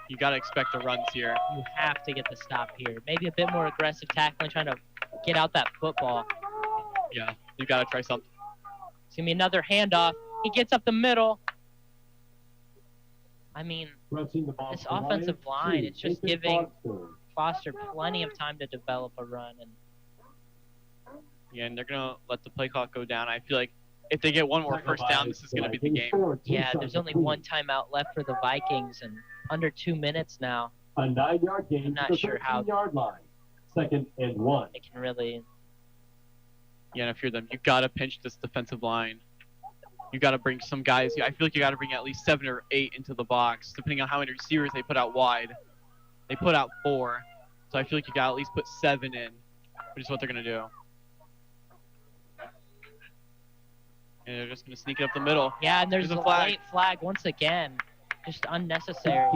Speaker 4: You got to expect the runs here.
Speaker 3: You have to get the stop here. Maybe a bit more aggressive tackling, trying to get out that football.
Speaker 4: Yeah, you got to try something.
Speaker 3: It's going to be another handoff. He gets up the middle. I mean, this offensive line, it's just giving Foster plenty of time to develop a run.
Speaker 4: Yeah, and they're going to let the play clock go down. I feel like if they get one more first down, this is going to be the game.
Speaker 3: Yeah, there's only one timeout left for the Vikings and under 2 minutes now.
Speaker 9: A 9-yard gain.
Speaker 3: I'm not sure how
Speaker 9: 13-yard line. 2nd and 1.
Speaker 3: They can really.
Speaker 4: Yeah, and if you're them, you got to pinch this defensive line. You got to bring some guys. I feel like you got to bring at least 7 or 8 into the box, depending on how many receivers they put out wide. They put out 4, so I feel like you got to at least put 7 in, which is what they're going to do. And they're just going to sneak it up the middle.
Speaker 3: Yeah, and there's a late flag once again. Just unnecessary.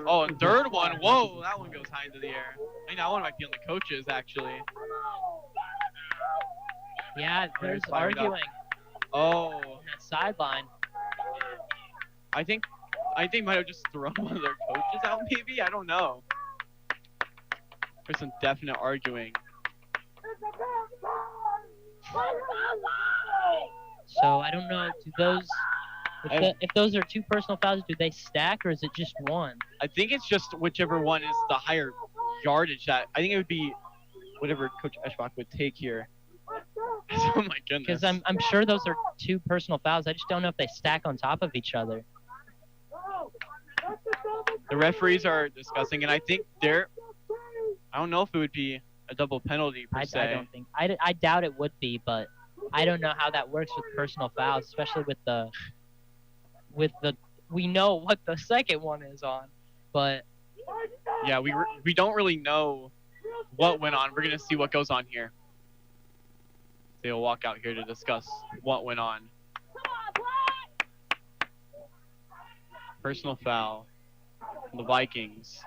Speaker 4: Oh, and third one. Whoa, that one goes high into the air. I think that one might be on the coaches, actually.
Speaker 3: Yeah, there's arguing.
Speaker 4: Oh.
Speaker 3: On that sideline.
Speaker 4: I think they might have just thrown one of their coaches out, maybe? I don't know. There's some definite arguing.
Speaker 3: So I don't know. Do those, if those are 2 personal fouls, do they stack or is it just 1?
Speaker 4: I think it's just whichever one is the higher yardage. I think it would be whatever Coach Eschbach would take here. Oh my goodness.
Speaker 3: Because I'm sure those are 2 personal fouls. I just don't know if they stack on top of each other.
Speaker 4: The referees are discussing, and I think I don't know if it would be a double penalty per se.
Speaker 3: I don't think. I doubt it would be, but I don't know how that works with personal fouls, especially with the we know what the second one is on, but
Speaker 4: yeah, we don't really know what went on. We're gonna see what goes on here. They'll walk out here to discuss what went on. Personal foul on the Vikings,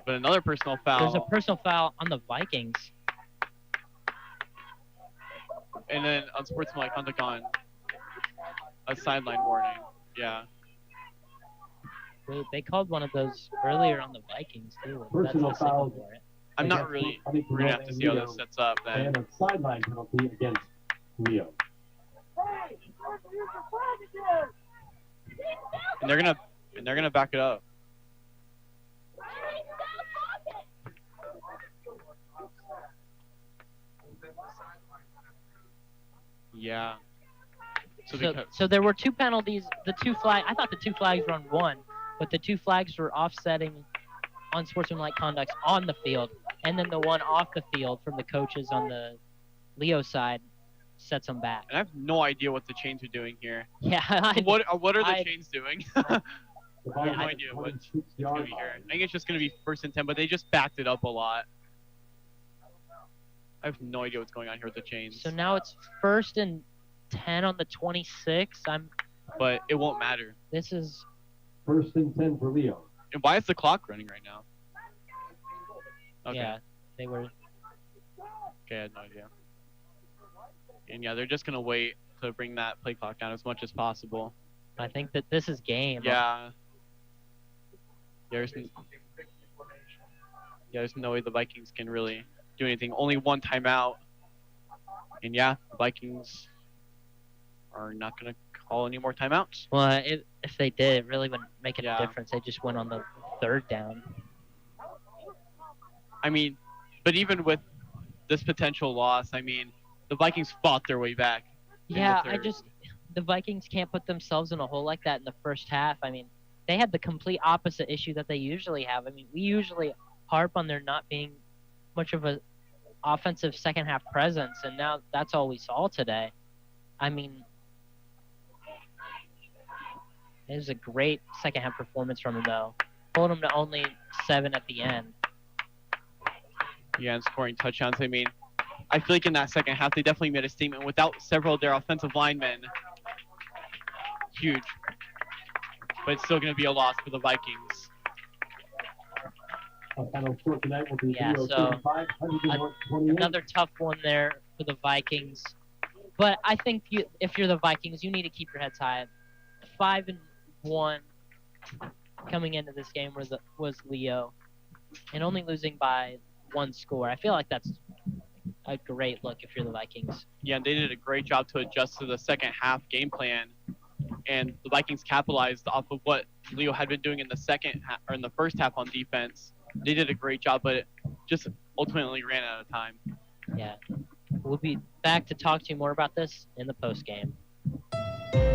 Speaker 4: but another personal foul.
Speaker 3: There's a personal foul on the Vikings.
Speaker 4: And then unsportsmanlike conduct on a sideline warning. Yeah.
Speaker 3: They called one of those earlier on the Vikings too.
Speaker 9: Personal foul.
Speaker 4: I'm not really. We're gonna have to see how this sets up then.
Speaker 9: And a sideline penalty against Leo.
Speaker 4: And they're gonna back it up. Yeah.
Speaker 3: So there were 2 penalties. The 2 flags. I thought the 2 flags were on 1, but the 2 flags were offsetting unsportsmanlike conduct on the field, and then the one off the field from the coaches on the Leo side sets them back.
Speaker 4: And I have no idea what the chains are doing here.
Speaker 3: Yeah.
Speaker 4: What are the chains doing? I have no idea what's going to be here. I think it's just going to be 1st and 10, but they just backed it up a lot. I have no idea what's going on here with the chains.
Speaker 3: So now it's 1st and 10 on the 26.
Speaker 4: But it won't matter.
Speaker 3: This is
Speaker 9: 1st and 10 for Leo.
Speaker 4: And why is the clock running right now? Okay.
Speaker 3: Yeah, they were.
Speaker 4: Okay, I had no idea. And yeah, they're just gonna wait to bring that play clock down as much as possible.
Speaker 3: I think that this is game.
Speaker 4: Yeah. There's no way the Vikings can really do anything. Only 1 timeout. And yeah, the Vikings are not going to call any more timeouts.
Speaker 3: Well, if they did, it really wouldn't make a difference. They just went on the 3rd down.
Speaker 4: I mean, but even with this potential loss, I mean, the Vikings fought their way back.
Speaker 3: Yeah, the Vikings can't put themselves in a hole like that in the first half. I mean, they had the complete opposite issue that they usually have. I mean, we usually harp on there not being much of a offensive second half presence, and now that's all we saw today. I mean, it was a great second half performance from them, though. Pulled them to only 7 at the end.
Speaker 4: Yeah, and scoring touchdowns. I mean, I feel like in that second half, they definitely made a statement. Without several of their offensive linemen, huge. But it's still going to be a loss for the Vikings.
Speaker 9: Final score tonight will be
Speaker 3: Yeah,
Speaker 9: Leo
Speaker 3: so
Speaker 9: 35, Huntington North 28.
Speaker 3: another tough one there for the Vikings. But I think if you're the Vikings, you need to keep your heads high. 5-1 coming into this game was Leo, and only losing by one score. I feel like that's a great look if you're the Vikings.
Speaker 4: Yeah, and they did a great job to adjust to the second half game plan, and the Vikings capitalized off of what Leo had been doing in the in the first half on defense. They did a great job, but it just ultimately ran out of time.
Speaker 3: Yeah, we'll be back to talk to you more about this in the post game.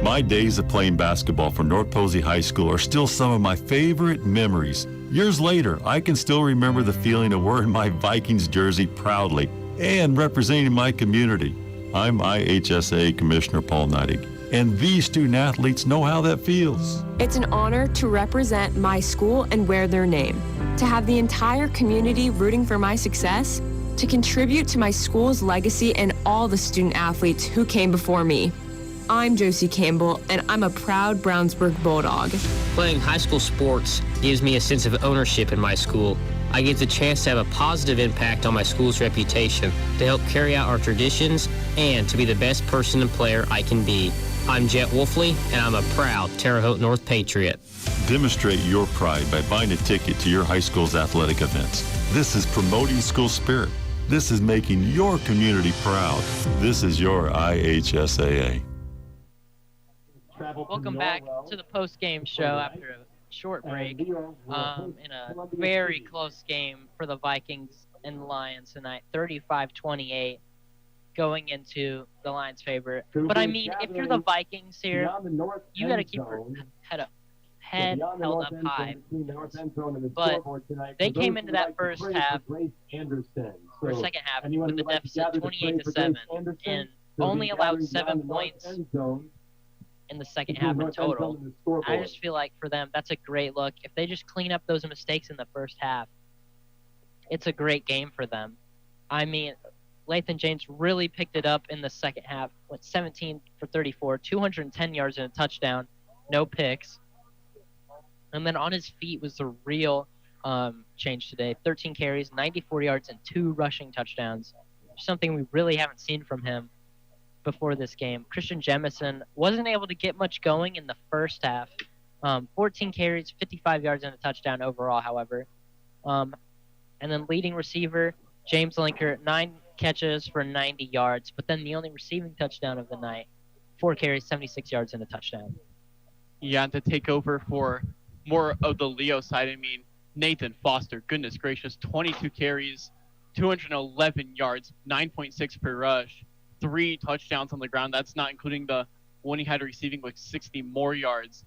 Speaker 8: My days of playing basketball for North Posey High School are still some of my favorite memories. Years later, I can still remember the feeling of wearing my Vikings jersey proudly and representing my community. I'm IHSA Commissioner Paul Neidig, and these student athletes know how that feels.
Speaker 13: It's an honor to represent my school and wear their name, to have the entire community rooting for my success, to contribute to my school's legacy and all the student athletes who came before me. I'm Josie Campbell, and I'm a proud Brownsburg Bulldog.
Speaker 14: Playing high school sports gives me a sense of ownership in my school. I get the chance to have a positive impact on my school's reputation, to help carry out our traditions, and to be the best person and player I can be. I'm Jet Wolfley, and I'm a proud Terre Haute North Patriot.
Speaker 8: Demonstrate your pride by buying a ticket to your high school's athletic events. This is promoting school spirit. This is making your community proud. This is your IHSAA.
Speaker 3: Welcome back to the post-game show after a short break in a very close game for the Vikings and the Lions tonight, 35-28, going into the Lions' favor. But, I mean, if you're the Vikings here, you got to keep your head held up high. But they came into that first half, or second half, with a deficit 28-7, and only allowed 7 points in the second half in total. I just feel like for them, that's a great look. If they just clean up those mistakes in the first half, it's a great game for them. I mean, Lathan James really picked it up in the second half, went 17 for 34, 210 yards and a touchdown, no picks. And then on his feet was the real change today. 13 carries, 94 yards, and 2 rushing touchdowns. Something we really haven't seen from him before this game. Christian Jemison wasn't able to get much going in the first half. 14 carries, 55 yards, and a touchdown overall, however. And then leading receiver, James Linker, 9 catches for 90 yards, but then the only receiving touchdown of the night, 4 carries, 76 yards, and a touchdown.
Speaker 4: Yeah, and to take over for more of the Leo side, I mean, Nathan Foster, goodness gracious, 22 carries, 211 yards, 9.6 per rush. 3 touchdowns on the ground. That's not including the one he had receiving with 60 more yards.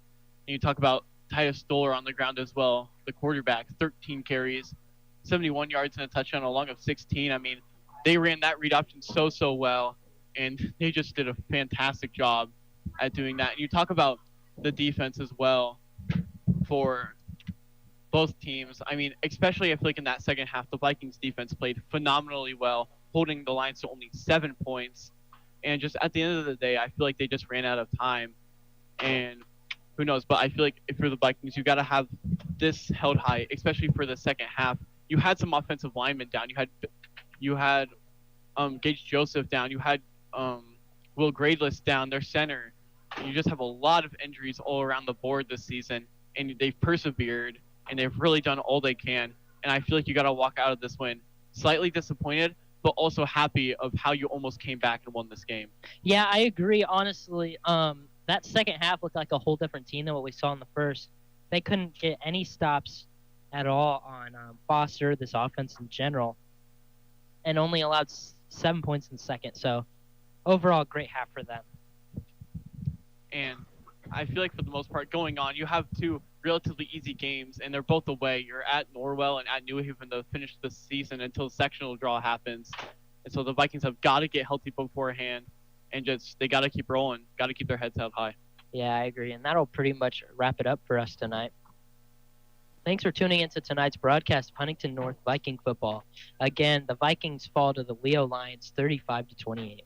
Speaker 4: And you talk about Titus Stoller on the ground as well, the quarterback, 13 carries, 71 yards and a touchdown along of 16. I mean, they ran that read option so well, and they just did a fantastic job at doing that. And you talk about the defense as well for both teams. I mean, especially I feel like in that second half, the Vikings defense played phenomenally well, holding the Lions to only 7 points. And just at the end of the day, I feel like they just ran out of time. And who knows? But I feel like if you're the Vikings, you got to have this held high, especially for the second half. You had some offensive linemen down. You had Gage Joseph down. You had Will Gradeless down, their center. You just have a lot of injuries all around the board this season. And they've persevered, and they've really done all they can. And I feel like you got to walk out of this win slightly disappointed, but also happy of how you almost came back and won this game.
Speaker 3: Yeah, I agree. Honestly, that second half looked like a whole different team than what we saw in the first. They couldn't get any stops at all on Foster, this offense in general, and only allowed 7 points in the second. So overall, great half for them.
Speaker 4: And I feel like for the most part going on, you have 2 relatively easy games, and they're both away. You're at Norwell and at New Haven to finish the season until the sectional draw happens. And so the Vikings have got to get healthy beforehand, and just they got to keep rolling, got to keep their heads held high.
Speaker 3: Yeah, I agree. And that'll pretty much wrap it up for us tonight. Thanks for tuning into tonight's broadcast of Huntington North Viking football. Again, the Vikings fall to the Leo Lions 35-28.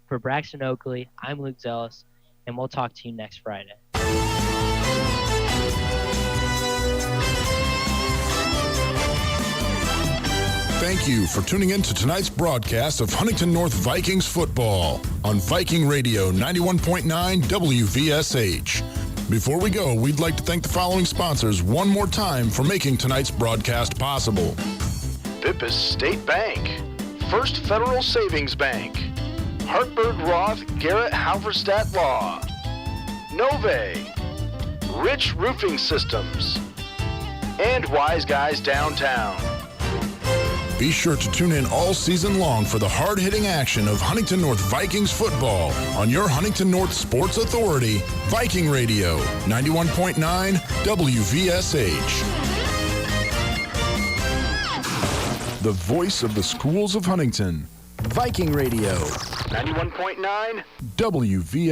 Speaker 3: For Braxton Oakley, I'm Luke Zellis, and we'll talk to you next Friday.
Speaker 1: Thank you for tuning in to tonight's broadcast of Huntington North Vikings football on Viking Radio 91.9 WVSH. Before we go, we'd like to thank the following sponsors one more time for making tonight's broadcast possible.
Speaker 2: Vippus State Bank, First Federal Savings Bank, Hartberg Roth Garrett Halverstadt Law, Nove, Rich Roofing Systems, and Wise Guys Downtown.
Speaker 1: Be sure to tune in all season long for the hard-hitting action of Huntington North Vikings football on your Huntington North Sports Authority, Viking Radio, 91.9 WVSH. The voice of the schools of Huntington, Viking Radio,
Speaker 2: 91.9
Speaker 1: WVSH.